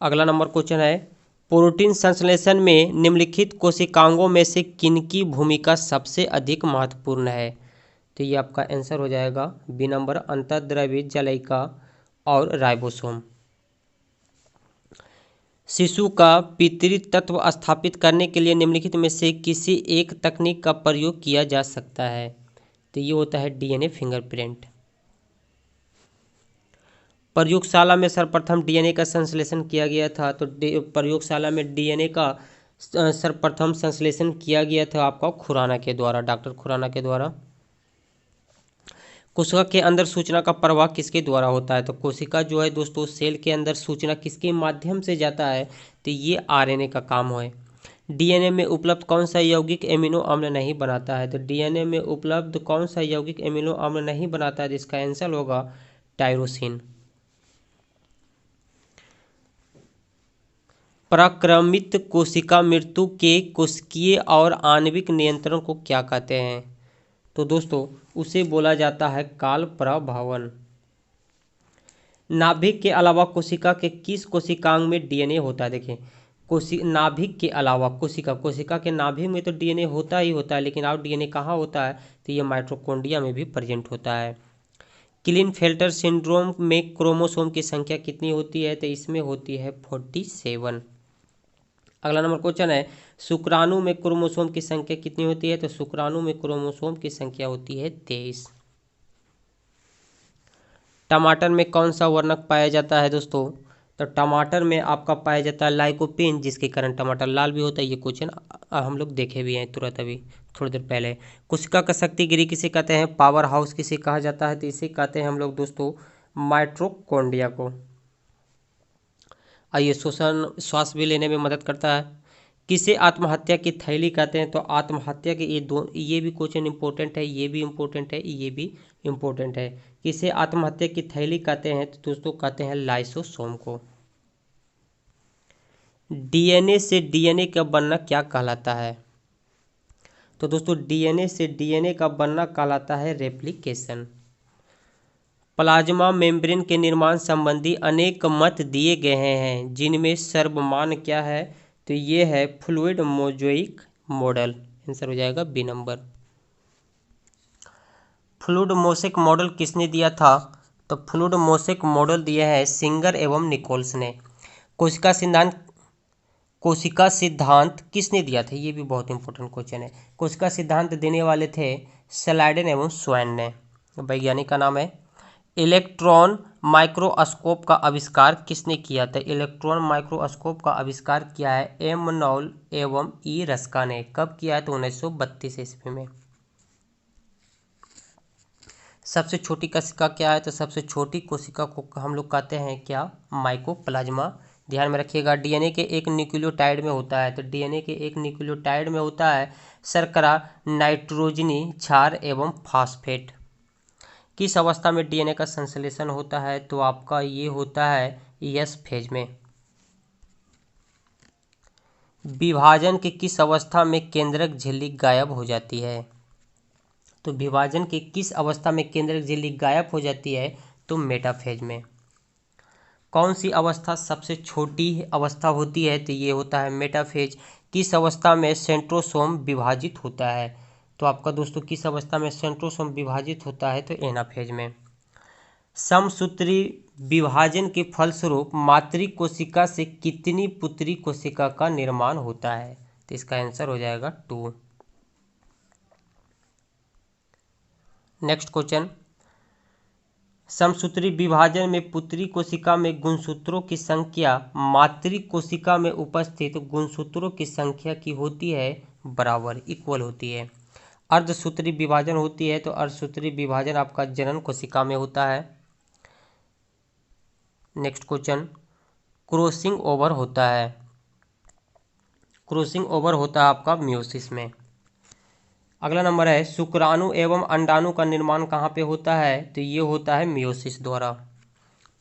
अगला नंबर क्वेश्चन है प्रोटीन संश्लेषण में निम्नलिखित कोशिकांगों में से किनकी भूमिका सबसे अधिक महत्वपूर्ण है, तो ये आपका आंसर हो जाएगा बी नंबर, अंतर्द्रव्य जलयिका और राइबोसोम। शिशु का पितृत्व स्थापित करने के लिए निम्नलिखित में से किसी एक तकनीक का प्रयोग किया जा सकता है, तो ये होता है डीएनए फिंगरप्रिंट। प्रयोगशाला में सर्वप्रथम डीएनए का संश्लेषण किया गया था, तो प्रयोगशाला में डीएनए का सर्वप्रथम संश्लेषण किया गया था आपका खुराना के द्वारा, डॉक्टर खुराना के द्वारा। कोशिका के अंदर सूचना का प्रवाह किसके द्वारा होता है? तो कोशिका जो है दोस्तों सेल के अंदर सूचना किसके माध्यम से जाता है? तो ये आरएनए का काम है। डीएनए में उपलब्ध कौन सा यौगिक एमिनो अम्ल नहीं बनाता है? तो डीएनए में उपलब्ध कौन सा यौगिक एमिनो अम्ल नहीं बनाता है? तो इसका आंसर होगा टायरोसिन। प्रक्रमित कोशिका मृत्यु के कोशिकीय और आणविक नियंत्रण को क्या कहते हैं? तो दोस्तों उसे बोला जाता है काल प्रभावन। नाभिक के अलावा कोशिका के किस कोशिकांग में डीएनए होता है? देखिए नाभिक के अलावा कोशिका के नाभिक में तो डीएनए होता ही होता है, लेकिन और डीएनए कहाँ होता है? तो ये माइटोकॉन्ड्रिया में भी प्रेजेंट होता है। क्लिनफेल्टर सिंड्रोम में क्रोमोसोम की संख्या कितनी होती है? तो इसमें होती है 47। अगला नंबर क्वेश्चन है, शुक्राणु में क्रोमोसोम की संख्या कितनी होती है? तो शुक्राणु में क्रोमोसोम की संख्या होती है 23। टमाटर में कौन सा वर्णक पाया जाता है दोस्तों? तो टमाटर में आपका पाया जाता है लाइकोपेन, जिसके कारण टमाटर लाल भी होता है। ये क्वेश्चन हम लोग देखे भी हैं तुरंत अभी थोड़ी देर पहले। कोशिका का शक्तिगिरी किसे कहते हैं? पावर हाउस किसे कहा जाता है? तो इसे कहते हैं हम लोग दोस्तों माइटोकॉन्ड्रिया को। आइए श्वसन श्वास भी लेने में मदद करता है। किसे आत्महत्या की थैली कहते हैं? तो आत्महत्या के ये भी क्वेश्चन इंपॉर्टेंट है, ये भी इंपॉर्टेंट है, ये भी इंपॉर्टेंट है। किसे आत्महत्या की थैली कहते हैं? तो दोस्तों कहते हैं लाइसोसोम को। डीएनए से डीएनए का बनना क्या कहलाता है? तो दोस्तों डीएनए से डीएनए का बनना कहलाता है रेप्लिकेशन। प्लाज्मा मेम्ब्रेन के निर्माण संबंधी अनेक मत दिए गए हैं, जिनमें सर्वमान्य क्या है? तो ये है फ्लूइड मोज़ेइक मॉडल। आंसर हो जाएगा बी नंबर। फ्लूइड मोज़ेइक मॉडल किसने दिया था? तो फ्लूइड मोज़ेइक मॉडल दिया है सिंगर एवं निकोल्स ने। कोशिका सिद्धांत किसने दिया था? ये भी बहुत इंपॉर्टेंट क्वेश्चन है। कोशिका सिद्धांत देने वाले थे स्लाइडेन एवं स्वैन ने। वैज्ञानिक का नाम है। इलेक्ट्रॉन माइक्रोस्कोप का आविष्कार किसने किया था? इलेक्ट्रॉन माइक्रोस्कोप का आविष्कार किया है एम नॉल एवं ई रस्का ने। कब किया है? तो 1932 ईस्वी में। सबसे छोटी कोशिका क्या है? तो सबसे छोटी कोशिका को हम लोग कहते हैं क्या? माइकोप्लाज्मा। ध्यान में रखिएगा, डीएनए के एक न्यूक्लियोटाइड में होता है। तो डीएनए के एक न्यूक्लियोटाइड में होता है शर्करा, नाइट्रोजनी क्षार एवं फास्फेट। किस अवस्था में डीएनए का संश्लेषण होता है? तो आपका ये होता है एस फेज में। विभाजन के किस अवस्था में केंद्रक झिल्ली गायब हो जाती है? तो विभाजन के किस अवस्था में केंद्रक झिल्ली गायब हो जाती है? तो मेटाफेज में। कौन सी अवस्था सबसे छोटी अवस्था होती है? तो ये होता है मेटाफेज। किस अवस्था में सेंट्रोसोम विभाजित होता है? तो आपका दोस्तों किस अवस्था में सेंट्रोसोम विभाजित होता है? तो एनाफेज में। समसूत्री विभाजन के फलस्वरूप मातृ कोशिका से कितनी पुत्री कोशिका का निर्माण होता है? तो इसका आंसर हो जाएगा 2। नेक्स्ट क्वेश्चन, समसूत्री विभाजन में पुत्री कोशिका में गुणसूत्रों की संख्या मातृ कोशिका में उपस्थित गुणसूत्रों की संख्या की होती है बराबर, इक्वल होती है। अर्धसूत्री विभाजन होती है तो अर्धसूत्री विभाजन आपका जनन कोशिका में होता है। नेक्स्ट क्वेश्चन, क्रॉसिंग ओवर होता है। क्रॉसिंग ओवर होता है आपका म्यूसिस में। अगला नंबर है, शुक्राणु एवं अंडाणु का निर्माण कहाँ पे होता है? तो ये होता है म्यूसिस द्वारा।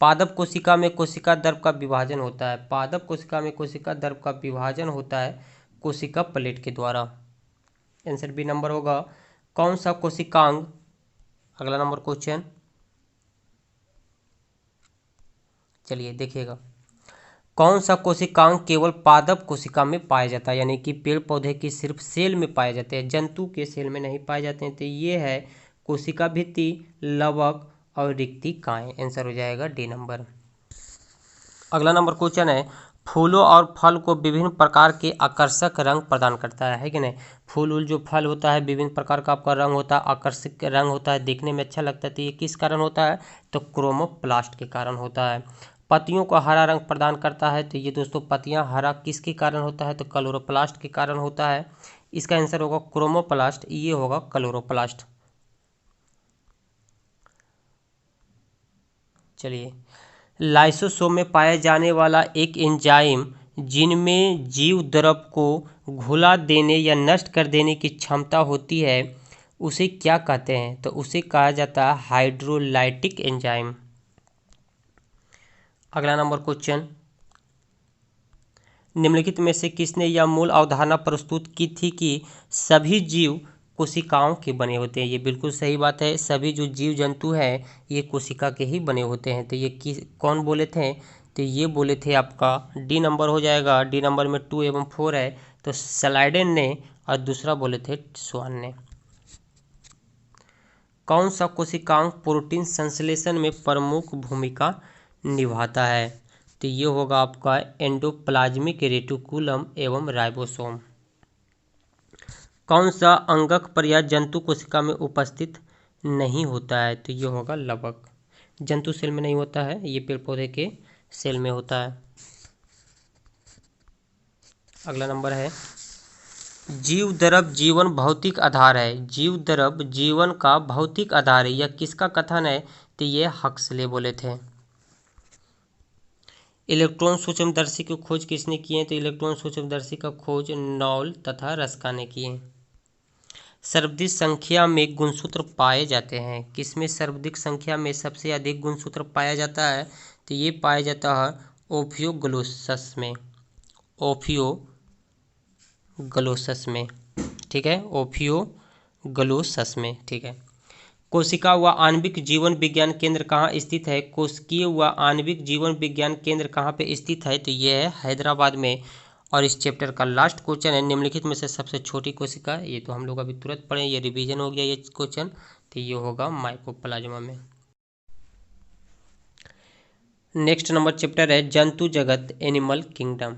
पादप कोशिका में कोशिका द्रव का विभाजन होता है। पादप कोशिका में कोशिका द्रव का विभाजन होता है कोशिका प्लेट के द्वारा। आंसर बी नंबर होगा। कौन सा कोशिकांग, अगला नंबर क्वेश्चन चलिए देखिएगा, कौन सा कोशिकांग केवल पादप कोशिका में पाया जाता है, यानी कि पेड़ पौधे की सिर्फ सेल में पाए जाते हैं, जंतु के सेल में नहीं पाए जाते हैं? तो ये है कोशिका भित्ति, लवक और रिक्तिकाएं। आंसर हो जाएगा डी नंबर। अगला नंबर क्वेश्चन है, फूलों और फल को विभिन्न प्रकार के आकर्षक रंग प्रदान करता है कि नहीं? फूल उल जो फल होता है विभिन्न प्रकार का आपका रंग होता है, आकर्षक रंग होता है, देखने में अच्छा लगता है। तो ये किस कारण होता है? तो क्रोमोप्लास्ट के कारण होता है। पत्तियों को हरा रंग प्रदान करता है। तो ये दोस्तों पत्तियां हरा किसके कारण होता है? तो क्लोरोप्लास्ट के कारण होता है। इसका आंसर होगा क्रोमोप्लास्ट, ये होगा क्लोरोप्लास्ट। चलिए, लाइसोसोम में पाया जाने वाला एक एंजाइम जिनमें जीव द्रव को घुला देने या नष्ट कर देने की क्षमता होती है उसे क्या कहते हैं? तो उसे कहा जाता है हाइड्रोलाइटिक एंजाइम। अगला नंबर क्वेश्चन, निम्नलिखित में से किसने यह मूल अवधारणा प्रस्तुत की थी कि सभी जीव कोशिकाओं के बने होते हैं? ये बिल्कुल सही बात है, सभी जो जीव जंतु हैं ये कोशिका के ही बने होते हैं। तो ये कौन बोले थे? तो ये बोले थे आपका डी नंबर हो जाएगा, डी नंबर में 2 एवं 4 है, तो स्लाइडेन ने, और दूसरा बोले थे स्वान ने। कौन सा कोशिकांग प्रोटीन संश्लेषण में प्रमुख भूमिका निभाता है? तो ये होगा आपका एंडोप्लाज्मिक रेटिकुलम एवं राइबोसोम। कौन सा अंगक पर्याय जंतु कोशिका में उपस्थित नहीं होता है? तो ये होगा लवक। जंतु सेल में नहीं होता है, ये पेड़ पौधे के सेल में होता है। अगला नंबर है, जीव द्रव जीवन भौतिक आधार है। जीव द्रव जीवन का भौतिक आधार है, यह किसका कथन है? तो ये हक्सले बोले थे। इलेक्ट्रॉन सूक्ष्मदर्शी की खोज किसने की है? तो इलेक्ट्रॉन सूक्ष्मदर्शी का खोज नॉल तथा रस्का ने किए। सर्वाधिक संख्या में गुणसूत्र पाए जाते हैं, किसमें सर्वाधिक संख्या में सबसे अधिक गुणसूत्र पाया जाता है? तो ये पाया जाता है ओफियोग्लोसस में, ओफियोग्लोसस में, ठीक है, ओफियोग्लोसस में, ठीक है। कोशिका व आणविक जीवन विज्ञान केंद्र कहाँ स्थित है? कोशिकीय व आणविक जीवन विज्ञान केंद्र कहाँ पे स्थित है? तो ये है हैदराबाद में। और इस चैप्टर का लास्ट क्वेश्चन है, निम्नलिखित में से सबसे छोटी कोशिका, ये तो हम लोग अभी तुरंत पढ़े, ये रिवीजन हो गया ये क्वेश्चन, तो ये होगा माइकोप्लाज्मा में। नेक्स्ट नंबर चैप्टर है जंतु जगत, एनिमल किंगडम।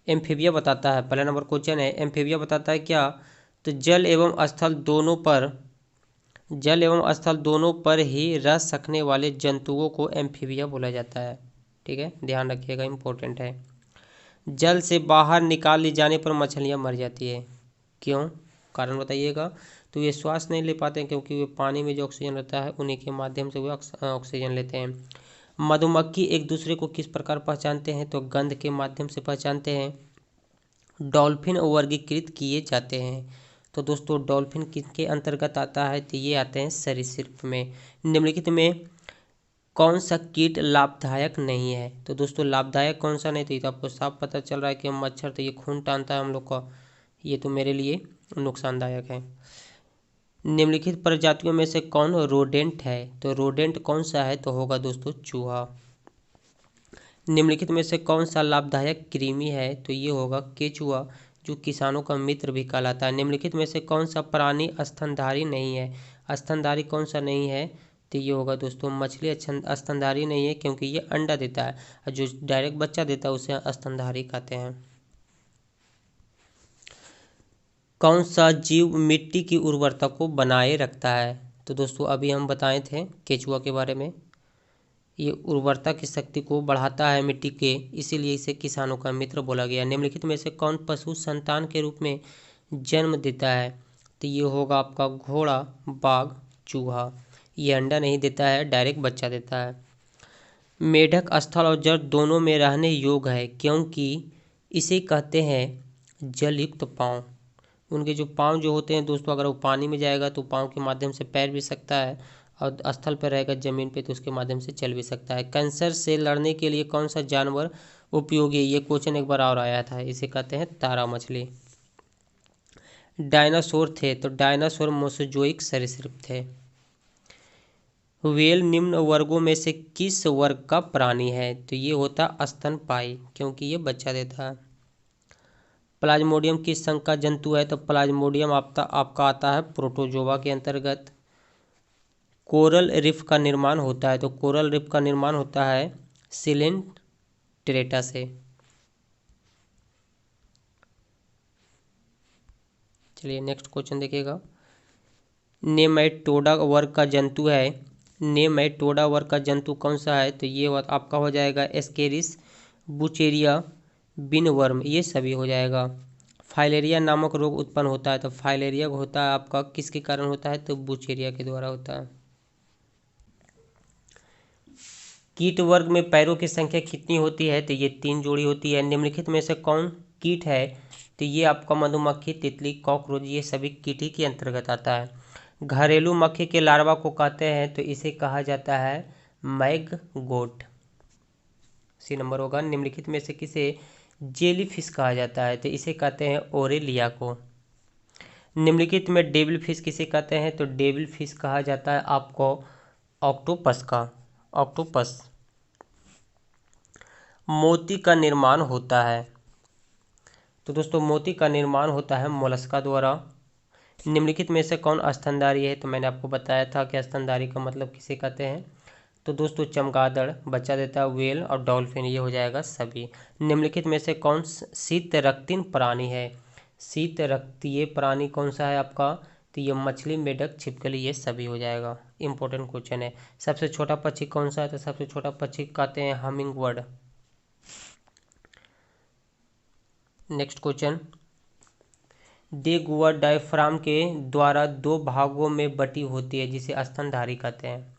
एम्फीबिया बताता है, पहला नंबर क्वेश्चन है, एम्फीबिया बताता है क्या? तो जल एवं स्थल दोनों पर ही रह सकने वाले जंतुओं को एम्फीबिया बोला जाता है, ठीक है, ध्यान रखिएगा, इम्पोर्टेंट है। जल से बाहर निकाल ले जाने पर मछलियां मर जाती है, क्यों? कारण बताइएगा। तो ये श्वास नहीं ले पाते हैं क्योंकि वे पानी में जो ऑक्सीजन रहता है उन्हीं के माध्यम से वे ऑक्सीजन लेते हैं। मधुमक्खी एक दूसरे को किस प्रकार पहचानते हैं? तो गंध के माध्यम से पहचानते हैं। डॉल्फिन वर्गीकृत किए जाते हैं, तो दोस्तों डॉल्फिन किसके अंतर्गत आता है? तो ये आते हैं सरीसृप में। निम्नलिखित में कौन सा कीट लाभदायक नहीं है? तो दोस्तों लाभदायक कौन सा नहीं? तो ये तो आपको साफ पता चल रहा है कि मच्छर, तो ये खून टानता है हम लोग का, ये तो मेरे लिए नुकसानदायक है। निम्नलिखित प्रजातियों में से कौन रोडेंट है? तो रोडेंट कौन सा है? तो होगा दोस्तों चूहा। निम्नलिखित में से कौन सा लाभदायक कृमि है? तो ये होगा केचुआ, जो किसानों का मित्र भी कहलाता है। निम्नलिखित में से कौन सा प्राणी स्तनधारी नहीं है? स्तनधारी कौन सा नहीं है? तो ये होगा दोस्तों मछली स्तनधारी नहीं है, क्योंकि ये अंडा देता है, और जो डायरेक्ट बच्चा देता है उसे स्तनधारी कहते हैं। कौन सा जीव मिट्टी की उर्वरता को बनाए रखता है? तो दोस्तों अभी हम बताए थे केचुआ के बारे में, ये उर्वरता की शक्ति को बढ़ाता है मिट्टी के, इसीलिए इसे किसानों का मित्र बोला गया। निम्नलिखित में से कौन पशु संतान के रूप में जन्म देता है? तो ये होगा आपका घोड़ा, बाघ, चूहा। ये अंडा नहीं देता है, डायरेक्ट बच्चा देता है। मेढक स्थल और जल दोनों में रहने योग्य है, क्योंकि इसे कहते हैं जलयुक्त पाँव। उनके जो पाँव जो होते हैं दोस्तों, अगर वो पानी में जाएगा तो पाँव के माध्यम से पैर भी सकता है, और स्थल पर रहेगा जमीन पे तो उसके माध्यम से चल भी सकता है। कैंसर से लड़ने के लिए कौन सा जानवर उपयोगी है? ये क्वेश्चन एक बार और आया था, इसे कहते हैं तारा मछली। डायनासोर थे, तो डायनासोर मोसोजोइक सरीसृप थे। व्हेल निम्न वर्गों में से किस वर्ग का प्राणी है? तो ये होता स्तनपायी, क्योंकि ये बच्चा देता है। प्लाज्मोडियम किस संघ का जंतु है? तो प्लाज्मोडियम आपका आता है प्रोटोजोआ के अंतर्गत। कोरल रीफ का निर्माण होता है, तो कोरल रीफ का निर्माण होता है सिलेंट्रेटा से। चलिए नेक्स्ट क्वेश्चन देखिएगा, नेमैटोडा वर्ग का जंतु है, नेमैटोडा वर्ग का जंतु कौन सा है? तो ये आपका हो जाएगा एस्केरिस, बुचेरिया, बिनवर्म, ये सभी हो जाएगा। फाइलेरिया नामक रोग उत्पन्न होता है, तो फाइलेरिया होता है आपका किसके कारण होता है? तो बुचेरिया के द्वारा होता है। कीट वर्ग में पैरों की संख्या कितनी होती है? तो ये 3 जोड़ी होती है। निम्नलिखित में से कौन कीट है? तो ये आपका मधुमक्खी, तितली, कॉकरोच, ये सभी कीट ही के अंतर्गत आता है। घरेलू मक्खी के लार्वा को कहते हैं तो इसे कहा जाता है मैगगोट। सी नंबर होगा। निम्नलिखित में से किसे जेलीफिश कहा जाता है? तो इसे कहते हैं ओरेलिया को। निम्नलिखित में डेविल फिश किसे कहते हैं? तो डेविल फिश कहा जाता है आपको ऑक्टोपस का। ऑक्टोपस। मोती का निर्माण होता है, तो दोस्तों मोती का निर्माण होता है मोलस्का द्वारा। निम्नलिखित में से कौन स्तनधारी है? तो मैंने आपको बताया था कि स्तनधारी का मतलब किसे कहते हैं। तो दोस्तों चमगादड़ बच्चा देता है, व्हेल और डॉल्फिन, ये हो जाएगा सभी। निम्नलिखित में से कौन शीत रक्तीय प्राणी है? शीत रक्तीय प्राणी कौन सा है आपका? तो ये मछली, मेढक, छिपकली, ये सभी हो जाएगा। इंपॉर्टेंट क्वेश्चन है। सबसे छोटा पक्षी कौन सा है? तो सबसे छोटा पक्षी कहते हैं हमिंग बर्ड। Next question. देगुआ डायफ्राम के द्वारा 2 भागों में बटी होती है जिसे स्तनधारी कहते हैं।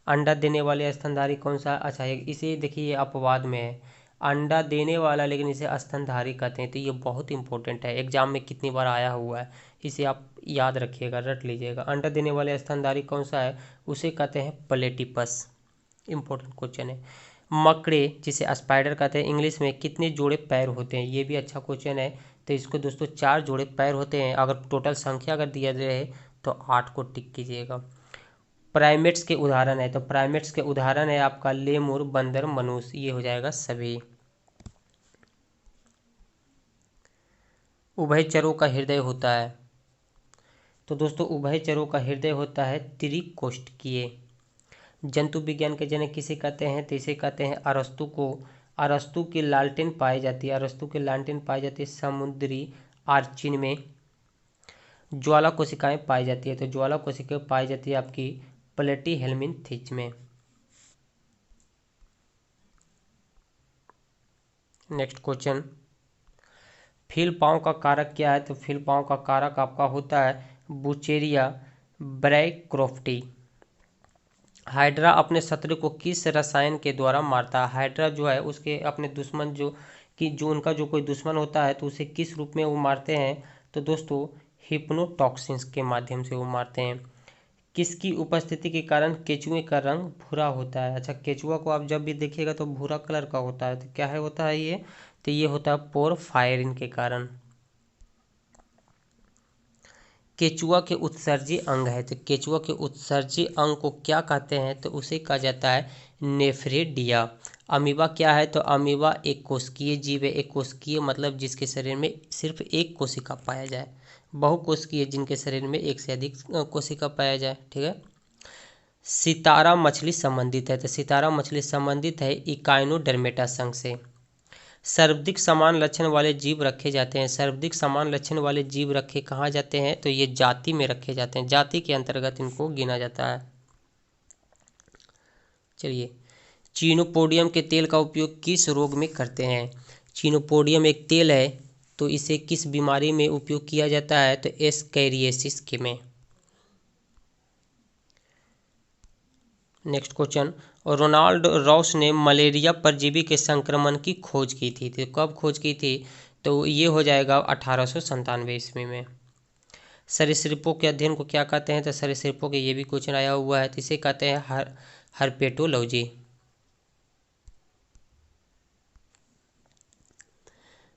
अंडा देने वाले स्तनधारी कौन सा? अच्छा इसे देखिए, ये अपवाद में है। अंडा देने वाला लेकिन इसे स्तनधारी कहते हैं, तो ये बहुत इंपॉर्टेंट है, एग्जाम में कितनी बार आया हुआ है, इसे आप याद रखिएगा, रट लीजिएगा। अंडा देने वाले स्तनधारी कौन सा है? उसे कहते हैं प्लेटिपस। इंपॉर्टेंट क्वेश्चन है। मकड़े जिसे स्पाइडर कहते हैं, इंग्लिश में कितने जोड़े पैर होते हैं? ये भी अच्छा क्वेश्चन है। तो इसको दोस्तों 4 जोड़े पैर होते हैं। अगर टोटल संख्या अगर दिया जाए तो 8 को टिक कीजिएगा। प्राइमेट्स के उदाहरण है, तो प्राइमेट्स के उदाहरण है आपका लेमुर, बंदर, मनुष्य, ये हो जाएगा सभी। उभयचरों का हृदय होता है, तो दोस्तों उभयचरों का हृदय होता है त्रिकोष्ठकीय। जंतु विज्ञान के जनक किसे कहते हैं? तो इसे कहते हैं अरस्तु को। अरस्तु की लालटेन पाई जाती है, अरस्तु की लालटेन पाई जाती है समुद्री आर्चिन में। ज्वाला कोशिकाएं पाई जाती है, तो ज्वाला कोशिकाएं पाई जाती है आपकी प्लेटीहेल्मिन्थिस में। Next question. फील पाँव का कारक क्या है? तो फील पाँव का कारक आपका होता है बुचेरिया ब्राइक्रोफ्टी। हाइड्रा अपने शत्रु को किस रसायन के द्वारा मारता है? हाइड्रा जो है उसके अपने दुश्मन जो उनका जो कोई दुश्मन होता है तो उसे किस रूप में वो मारते हैं? तो दोस्तों हिप्नोटॉक्सिन्स के माध्यम से वो मारते हैं। किसकी उपस्थिति के कारण केचुए का रंग भूरा होता है? अच्छा केचुआ को आप जब भी देखिएगा तो भूरा कलर का होता है, तो क्या है होता है ये? तो ये होता है पोरफायरिन के कारण। केचुआ के उत्सर्जी अंग है, तो केचुआ के उत्सर्जी अंग को क्या कहते हैं? तो उसे कहा जाता है नेफ्रेडिया। अमीबा क्या है? तो अमीबा एक कोशिकीय जीव है। एक कोशिकीय मतलब जिसके शरीर में सिर्फ एक कोशिका पाया जाए। बहुकोशिकीय जिनके शरीर में एक से अधिक कोशिका पाया जाए। ठीक है। सितारा मछली संबंधित है, तो सितारा मछली संबंधित है इकाइनोडर्मेटा संघ से। सर्वाधिक समान लक्षण वाले जीव रखे जाते हैं। सर्वाधिक समान लक्षण वाले जीव रखे कहाँ जाते हैं? तो ये जाति में रखे जाते हैं, जाति के अंतर्गत इनको गिना जाता है। चलिए, चीनोपोडियम के तेल का उपयोग किस रोग में करते हैं? चीनोपोडियम एक तेल है, तो इसे किस बीमारी में उपयोग किया जाता है? तो एस्कैरियोसिस के में। Next question. रोनाल्ड रॉस ने मलेरिया परजीवी के संक्रमण की खोज की थी, तो कब खोज की थी? तो ये हो जाएगा 1897 ईस्वी में। सरीसृपों के अध्ययन को क्या कहते हैं? तो सरीसृपों के ये भी क्वेश्चन आया हुआ है, तो इसे कहते हैं हर्पेटोलॉजी।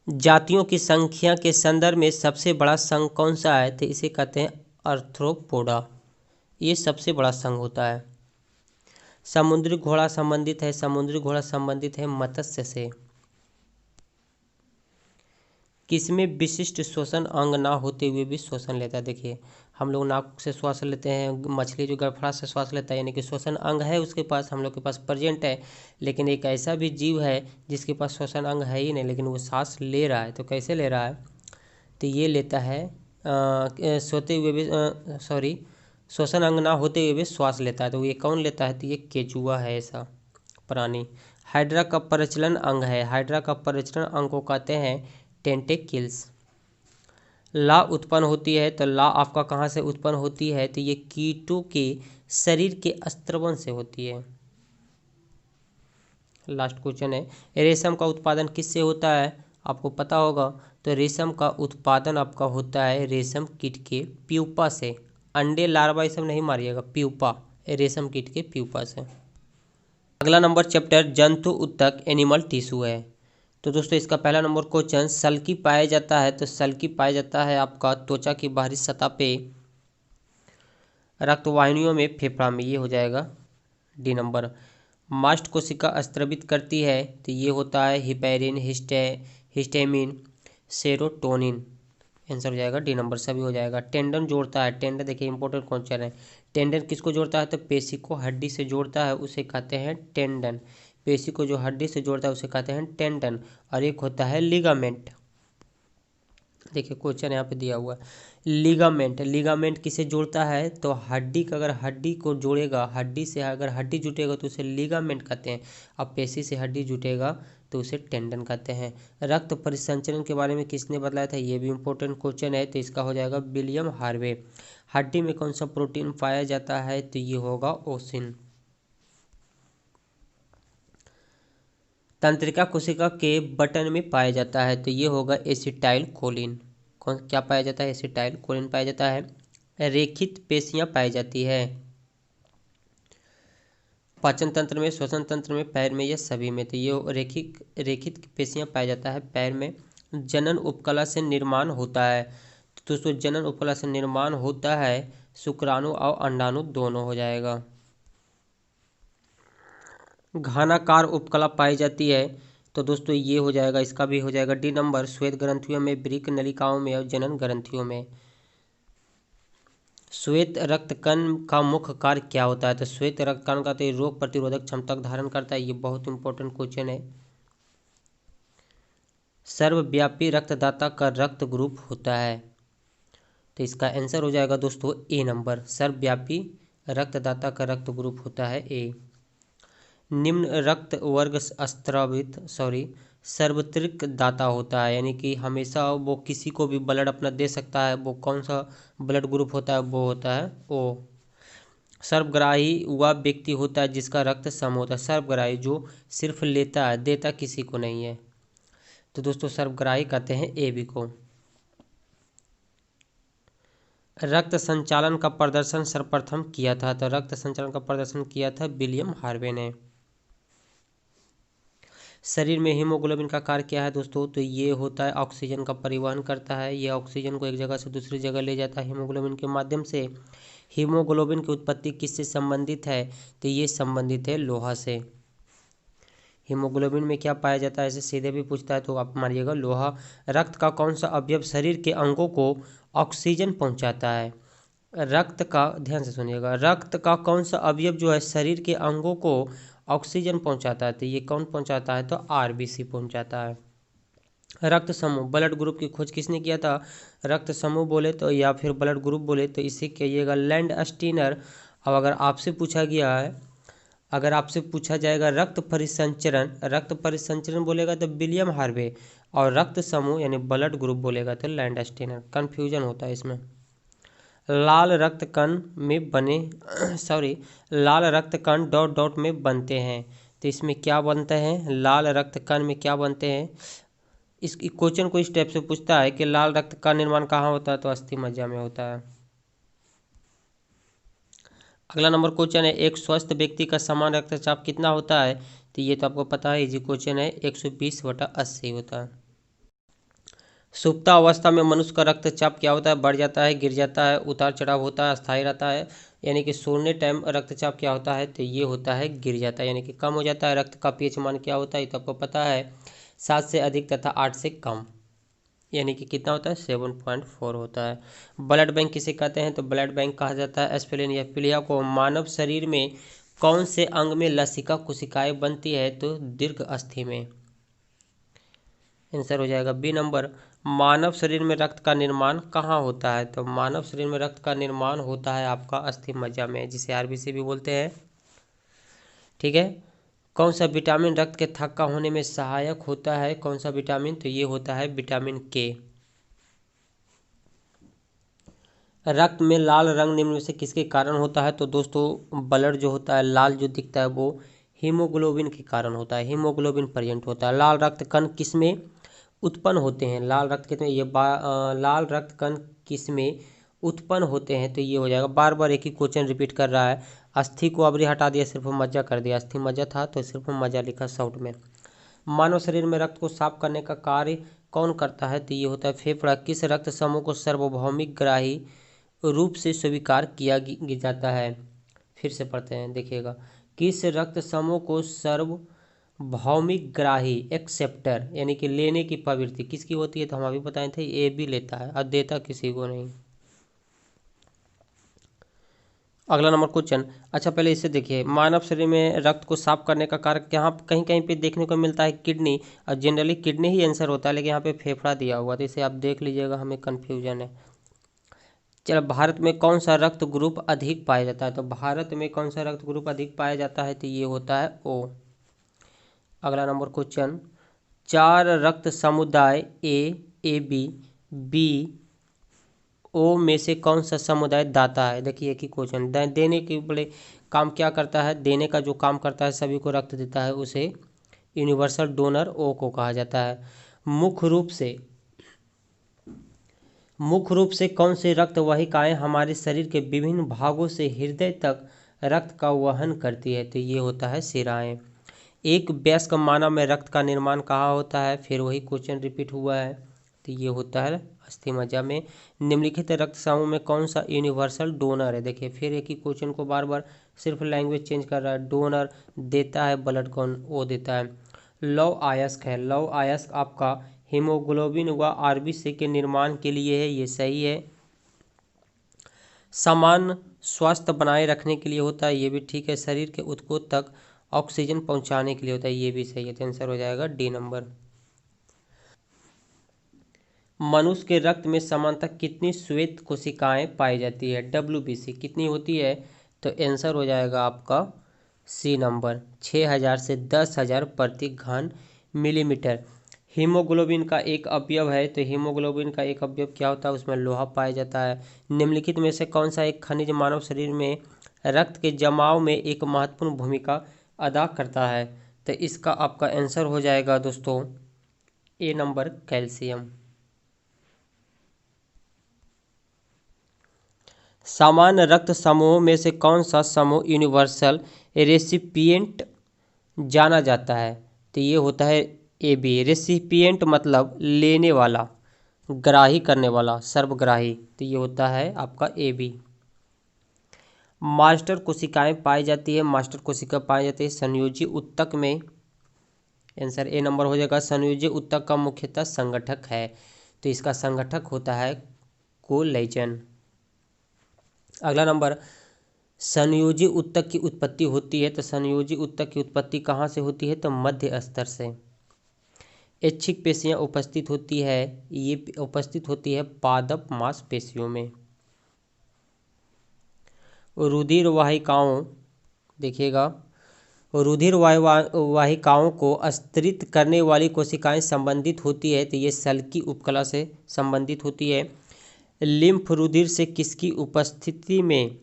जातियों की संख्या के संदर्भ में सबसे बड़ा संघ कौन सा है? तो इसे कहते हैं आर्थ्रोपोडा, ये सबसे बड़ा संघ होता है। समुद्री घोड़ा संबंधित है, समुद्री घोड़ा संबंधित है मत्स्य से। किसमें विशिष्ट श्वसन अंग ना होते हुए भी श्वसन लेता है? देखिए हम लोग नाक से श्वास लेते हैं, मछली जो गड़फड़ा से श्वास लेता है, यानी कि श्वसन अंग है उसके पास, हम लोग के पास प्रेजेंट है। लेकिन एक ऐसा भी जीव है जिसके पास श्वसन अंग है ही नहीं, लेकिन वो सांस ले रहा है, तो कैसे ले रहा है? तो ये लेता है सोते हुए भी श्वसन अंग ना होते हुए भी श्वास लेता है, तो ये कौन लेता है? तो ये केचुआ है ऐसा प्राणी। हाइड्रा का प्रचलन अंग है, हाइड्रा का प्रचलन अंग को कहते हैं टेंटेकिल्स। ला उत्पन्न होती है, तो ला आपका कहाँ से उत्पन्न होती है? तो ये कीटों के शरीर के स्त्रवन से होती है। लास्ट क्वेश्चन है, रेशम का उत्पादन किससे होता है? आपको पता होगा, तो रेशम का उत्पादन आपका होता है रेशम कीट के प्यूपा से। अंडे लार्वा ये सब नहीं मारिएगा, प्यूपा, रेशम कीट के प्यूपा से। अगला नंबर चैप्टर जंतु उत्तक एनिमल टिश्यू है। तो दोस्तों इसका पहला नंबर क्वेश्चन, सल्की पाया जाता है, तो सल्की पाया जाता है आपका त्वचा की बाहरी सतह पे, रक्तवाहिनियों में, फेफड़ा में, ये हो जाएगा डी नंबर। मास्ट कोशिका स्त्रवित करती है, तो ये होता है हिपैरिन, हिस्टेमिन, सेरोटोनिन, आंसर हो जाएगा डी नंबर, सभी हो जाएगा। टेंडन जोड़ता है, टेंडन देखिए इंपॉर्टेंट क्वेश्चन है, टेंडन किसको जोड़ता है? तो पेशी को हड्डी से जोड़ता है, उसे कहते हैं टेंडन। पेशी को जो हड्डी से जोड़ता है उसे कहते हैं टेंडन। और एक होता है लिगामेंट, देखिए क्वेश्चन यहाँ पे दिया हुआ है, लिगामेंट, लिगामेंट किसे जोड़ता है? तो हड्डी का, अगर हड्डी को जोड़ेगा, हड्डी से अगर हड्डी जुटेगा तो उसे लिगामेंट कहते हैं। अब पेशी से हड्डी जुटेगा तो उसे टेंडन कहते हैं। रक्त परिसंचरण के बारे में किसने बताया था? ये भी इंपॉर्टेंट क्वेश्चन है, तो इसका हो जाएगा विलियम हार्वे। हड्डी में कौन सा प्रोटीन पाया जाता है? तो ये होगा ओसिन। तंत्रिका कोशिका के बटन में पाया जाता है, तो ये होगा एसिटाइल कोलिन। कौन क्या पाया जाता है? एसिटाइल कोलिन पाया जाता है। रेखित पेशियां पाई जाती है पाचन तंत्र में, श्वसन तंत्र में, पैर में, या सभी में, तो ये रेखित पेशियां पाया जाता है पैर में। जनन उपकला से निर्माण होता है, तो दोस्तों जनन उपकला से निर्माण होता है शुक्राणु और अंडाणु दोनों हो जाएगा। घनाकार उपकला पाई जाती है, तो दोस्तों ये हो जाएगा, इसका भी हो जाएगा डी नंबर, श्वेत ग्रंथियों में, वृक्क नलिकाओं में और जनन ग्रंथियों में। श्वेत रक्त कण का मुख्य कार्य क्या होता है? तो श्वेत रक्त कण का तो रोग प्रतिरोधक क्षमता का धारण करता है, ये बहुत इंपॉर्टेंट क्वेश्चन है। सर्वव्यापी रक्तदाता का रक्त ग्रुप होता है, तो इसका आंसर हो जाएगा दोस्तों ए नंबर, सर्वव्यापी रक्तदाता का रक्त ग्रुप होता है ए। निम्न रक्त वर्ग सार्वत्रिक दाता होता है, यानी कि हमेशा वो किसी को भी ब्लड अपना दे सकता है। वो कौन सा ब्लड ग्रुप होता है? वो होता है ओ। सर्वग्राही वह व्यक्ति होता है जिसका रक्त सम होता है, सर्वग्राही जो सिर्फ लेता है, देता किसी को नहीं है, तो दोस्तों सर्वग्राही कहते हैं ए बी को। रक्त संचालन का प्रदर्शन सर्वप्रथम किया था, तो रक्त संचालन का प्रदर्शन किया था विलियम हार्वे ने। शरीर में हीमोग्लोबिन का कार्य क्या है दोस्तों? तो ये होता है ऑक्सीजन का परिवहन करता है, ये ऑक्सीजन को एक जगह से दूसरी जगह ले जाता है हीमोग्लोबिन के माध्यम से। हीमोग्लोबिन की उत्पत्ति किससे संबंधित है? तो ये संबंधित है लोहा से। हीमोग्लोबिन में क्या पाया जाता है, ऐसे सीधे भी पूछता है तो आप मारिएगा लोहा। रक्त का कौन सा अवयव शरीर के अंगों को ऑक्सीजन पहुंचाता है? रक्त का, ध्यान से सुनिएगा, रक्त का कौन सा अवयव जो है शरीर के अंगों को ऑक्सीजन पहुंचाता है? तो ये कौन पहुंचाता है? तो आरबीसी पहुंचाता है। रक्त समूह, ब्लड ग्रुप की खोज किसने किया था? रक्त समूह बोले तो, या फिर ब्लड ग्रुप बोले तो इसे कहिएगा लैंड स्टीनर। अब अगर आपसे पूछा गया है, अगर आपसे पूछा जाएगा रक्त परिसंचरण, रक्त परिसंचरण बोलेगा तो विलियम हार्वे, और रक्त समूह यानी ब्लड ग्रुप बोलेगा तो लैंड स्टीनर। कन्फ्यूजन होता है इसमें। लाल रक्त कण में बने लाल रक्त कण डॉट डॉट में बनते हैं, तो इसमें क्या बनते हैं? लाल रक्त कण में क्या बनते हैं? इस क्वेश्चन को इस टाइप से पूछता है कि लाल रक्त का निर्माण कहाँ होता है? तो अस्थि मज्जा में होता है। अगला नंबर क्वेश्चन है, एक स्वस्थ व्यक्ति का समान रक्तचाप कितना होता है? तो ये तो आपको पता है, इजी क्वेश्चन है, 120/80 होता है। सुप्ता अवस्था में मनुष्य का रक्तचाप क्या होता है? बढ़ जाता है, गिर जाता है, उतार चढ़ाव होता है, अस्थायी रहता है, यानी कि सोने टाइम रक्तचाप क्या होता है? तो ये होता है गिर जाता है, यानी कि कम हो जाता है। रक्त का पीएच मान क्या होता है? ये तो आपको पता है, 7 से अधिक तथा 8 से कम, यानी कि कितना होता है? 7.4 होता है। ब्लड बैंक किसे कहते हैं? तो ब्लड बैंक कहा जाता है एस्पिरिन या पीलिया को। मानव शरीर में कौन से अंग में लसिका कोशिकाएं बनती है? तो दीर्घ अस्थि में, आंसर हो जाएगा बी नंबर। मानव शरीर में रक्त का निर्माण कहाँ होता है? तो मानव शरीर में रक्त का निर्माण होता है आपका अस्थि मज्जा में, जिसे आरबीसी भी बोलते हैं। ठीक है। कौन सा विटामिन रक्त के थक्का होने में सहायक होता है? कौन सा विटामिन? तो ये होता है विटामिन के। रक्त में लाल रंग निम्न में से किसके कारण होता है? तो दोस्तों ब्लड जो होता है लाल जो दिखता है वो हीमोग्लोबिन के कारण होता है, हीमोग्लोबिन प्रेजेंट होता है। लाल रक्त कण किसमें उत्पन्न होते हैं? लाल रक्त कितने ये लाल रक्त कण किसमें उत्पन्न होते हैं? तो ये हो जाएगा, बार बार एक ही क्वेश्चन रिपीट कर रहा है। अस्थि को अवरी हटा दिया, सिर्फ मज्जा कर दिया, अस्थि मज्जा था तो सिर्फ मज्जा लिखा शॉर्ट में। मानव शरीर में रक्त को साफ करने का कार्य कौन करता है? तो ये होता है फेफड़ा। किस रक्त समूह को सार्वभौमिक ग्राही रूप से स्वीकार किया जाता है? फिर से पढ़ते हैं, देखिएगा। किस रक्त समूह को सार्वभौमिक ग्राही एक्सेप्टर यानी कि लेने की प्रवृत्ति किसकी होती है? तो हम अभी बताए थे ए बी लेता है और देता किसी को नहीं। अगला नंबर क्वेश्चन, अच्छा पहले इसे देखिए। मानव शरीर में रक्त को साफ करने का कार्य यहाँ कहीं कहीं पे देखने को मिलता है किडनी, और जनरली किडनी ही आंसर होता है, लेकिन यहाँ पे फेफड़ा दिया हुआ, तो इसे आप देख लीजिएगा, हमें कन्फ्यूजन है। चलो, भारत में कौन सा रक्त ग्रुप अधिक पाया जाता है? तो भारत में कौन सा रक्त ग्रुप अधिक पाया जाता है? तो ये होता है ओ। अगला नंबर क्वेश्चन, चार रक्त समुदाय ए बी बी ओ में से कौन सा समुदाय दाता है? देखिए एक ही क्वेश्चन, देने के बड़े काम क्या करता है? देने का जो काम करता है, सभी को रक्त देता है, उसे यूनिवर्सल डोनर ओ को कहा जाता है। मुख्य रूप से कौन से रक्त वाहिकाएं हमारे शरीर के विभिन्न भागों से हृदय तक रक्त का वहन करती है? तो ये होता है शिराएं। एक वयस्क मानव में रक्त का निर्माण कहाँ होता है? फिर वही क्वेश्चन रिपीट हुआ है, तो ये होता है अस्थि मज्जा में। निम्नलिखित रक्त समूह में कौन सा यूनिवर्सल डोनर है? देखिए फिर एक ही क्वेश्चन को बार बार सिर्फ लैंग्वेज चेंज कर रहा है। डोनर देता है ब्लड कौन? वो देता है लौह अयस्क है। लौह अयस्क आपका हीमोग्लोबिन व आरबीसी के निर्माण के लिए है, ये सही है। समान स्वास्थ्य बनाए रखने के लिए होता है, ये भी ठीक है। शरीर के ऊतकों तक ऑक्सीजन पहुंचाने के लिए होता है, ये भी सही है। तो आंसर हो जाएगा डी नंबर। मनुष्य के रक्त में सामान्यतः कितनी श्वेत कोशिकाएं पाई जाती है? डब्ल्यूबीसी कितनी होती है? तो आंसर हो जाएगा आपका सी नंबर, 6000 से 10,000 प्रति घन मिलीमीटर। हीमोग्लोबिन का एक अवयव है, तो हीमोग्लोबिन का एक अवयव क्या होता है? उसमें लोहा पाया जाता है। निम्नलिखित में से कौन सा एक खनिज मानव शरीर में रक्त के जमाव में एक महत्वपूर्ण भूमिका अदा करता है? तो इसका आपका आंसर हो जाएगा दोस्तों ए नंबर, कैल्शियम। सामान्य रक्त समूह में से कौन सा समूह यूनिवर्सल रेसिपिएंट जाना जाता है? तो ये होता है ए बी। रेसिपिएंट मतलब लेने वाला, ग्राही करने वाला, सर्वग्राही, तो ये होता है आपका ए बी। मास्टर कोशिकाएं पाई जाती है, मास्टर कोशिका पाई जाती है संयोजी उत्तक में। आंसर ए नंबर हो जाएगा। संयोजी उत्तक का मुख्यतः संगठक है, तो इसका संगठक होता है कोलेजन। अगला नंबर, संयोजी उत्तक की उत्पत्ति होती है, तो संयोजी उत्तक की उत्पत्ति कहाँ से होती है? तो मध्य स्तर से। ऐच्छिक पेशियां उपस्थित होती है, ये उपस्थित होती है पादप मांसपेशियों में। रुधिर वाहिकाओं, देखिएगा, रुधिर वाहिकाओं को स्तरित करने वाली कोशिकाएं संबंधित होती है, तो ये सल्की उपकला से संबंधित होती है। लिम्फ रुधिर से किसकी उपस्थिति में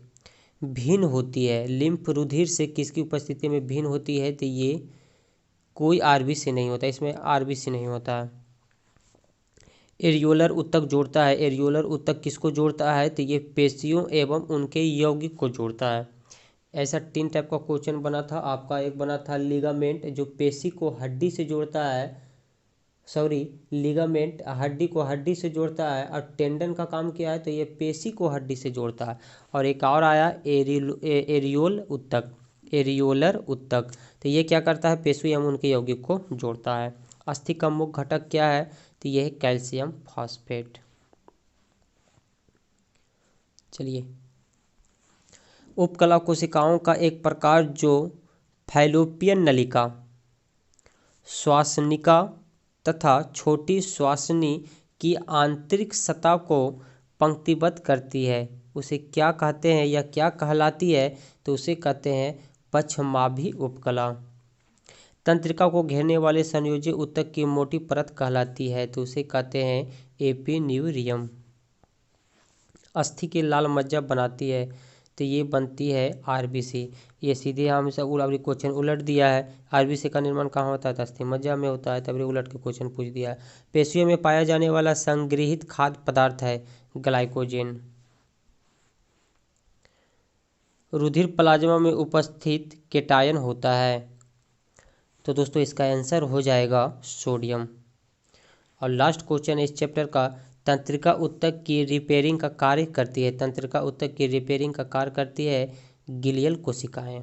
भिन्न होती है? लिम्फ रुधिर से किसकी उपस्थिति में भिन्न होती है? तो ये कोई आरबीसी नहीं होता, इसमें आरबीसी नहीं होता है। एरियोलर उत्तक जोड़ता है, एरियोलर उत्तक किसको जोड़ता है? तो ये पेशियों एवं उनके यौगिक को जोड़ता है। ऐसा 3 टाइप का क्वेश्चन बना था आपका। एक बना था लिगामेंट, जो पेशी को हड्डी से जोड़ता है, लिगामेंट हड्डी को हड्डी से जोड़ता है, और टेंडन का काम क्या है? तो ये पेशी को हड्डी से जोड़ता है। और एक और आया एरियोल उत्तक, एरियोलर उत्तक, तो ये क्या करता है? पेशी एवं उनके यौगिक को जोड़ता है। अस्थि का मुख्य घटक क्या है? तो यह है कैल्शियम फॉस्फेट। चलिए, उपकला कोशिकाओं का एक प्रकार जो फैलोपियन नलिका, श्वासनिका तथा छोटी श्वासनी की आंतरिक सतह को पंक्तिबद्ध करती है, उसे क्या कहते हैं या क्या कहलाती है? तो उसे कहते हैं पक्षमाभी उपकला। तंत्रिका को घेरने वाले संयोजी उत्तक की मोटी परत कहलाती है, तो उसे कहते हैं एपिन्यूरियम। अस्थि की लाल मज्जा बनाती है, तो ये बनती है आरबीसी। ये सीधे हमेशा अभी क्वेश्चन उलट दिया है। आरबीसी का निर्माण कहाँ होता है? अस्थि मज्जा में होता है, तभी उलट के क्वेश्चन पूछ दिया है। पेशियों में पाया जाने वाला संग्रहित खाद्य पदार्थ है ग्लाइकोजन। रुधिर प्लाज्मा में उपस्थित केटायन होता है। तो दोस्तों इसका आंसर हो जाएगा सोडियम। और लास्ट क्वेश्चन इस चैप्टर का, तंत्रिका ऊतक की रिपेयरिंग का कार्य करती है। तंत्रिका ऊतक की रिपेयरिंग का कार्य करती है गिलियल कोशिकाएं।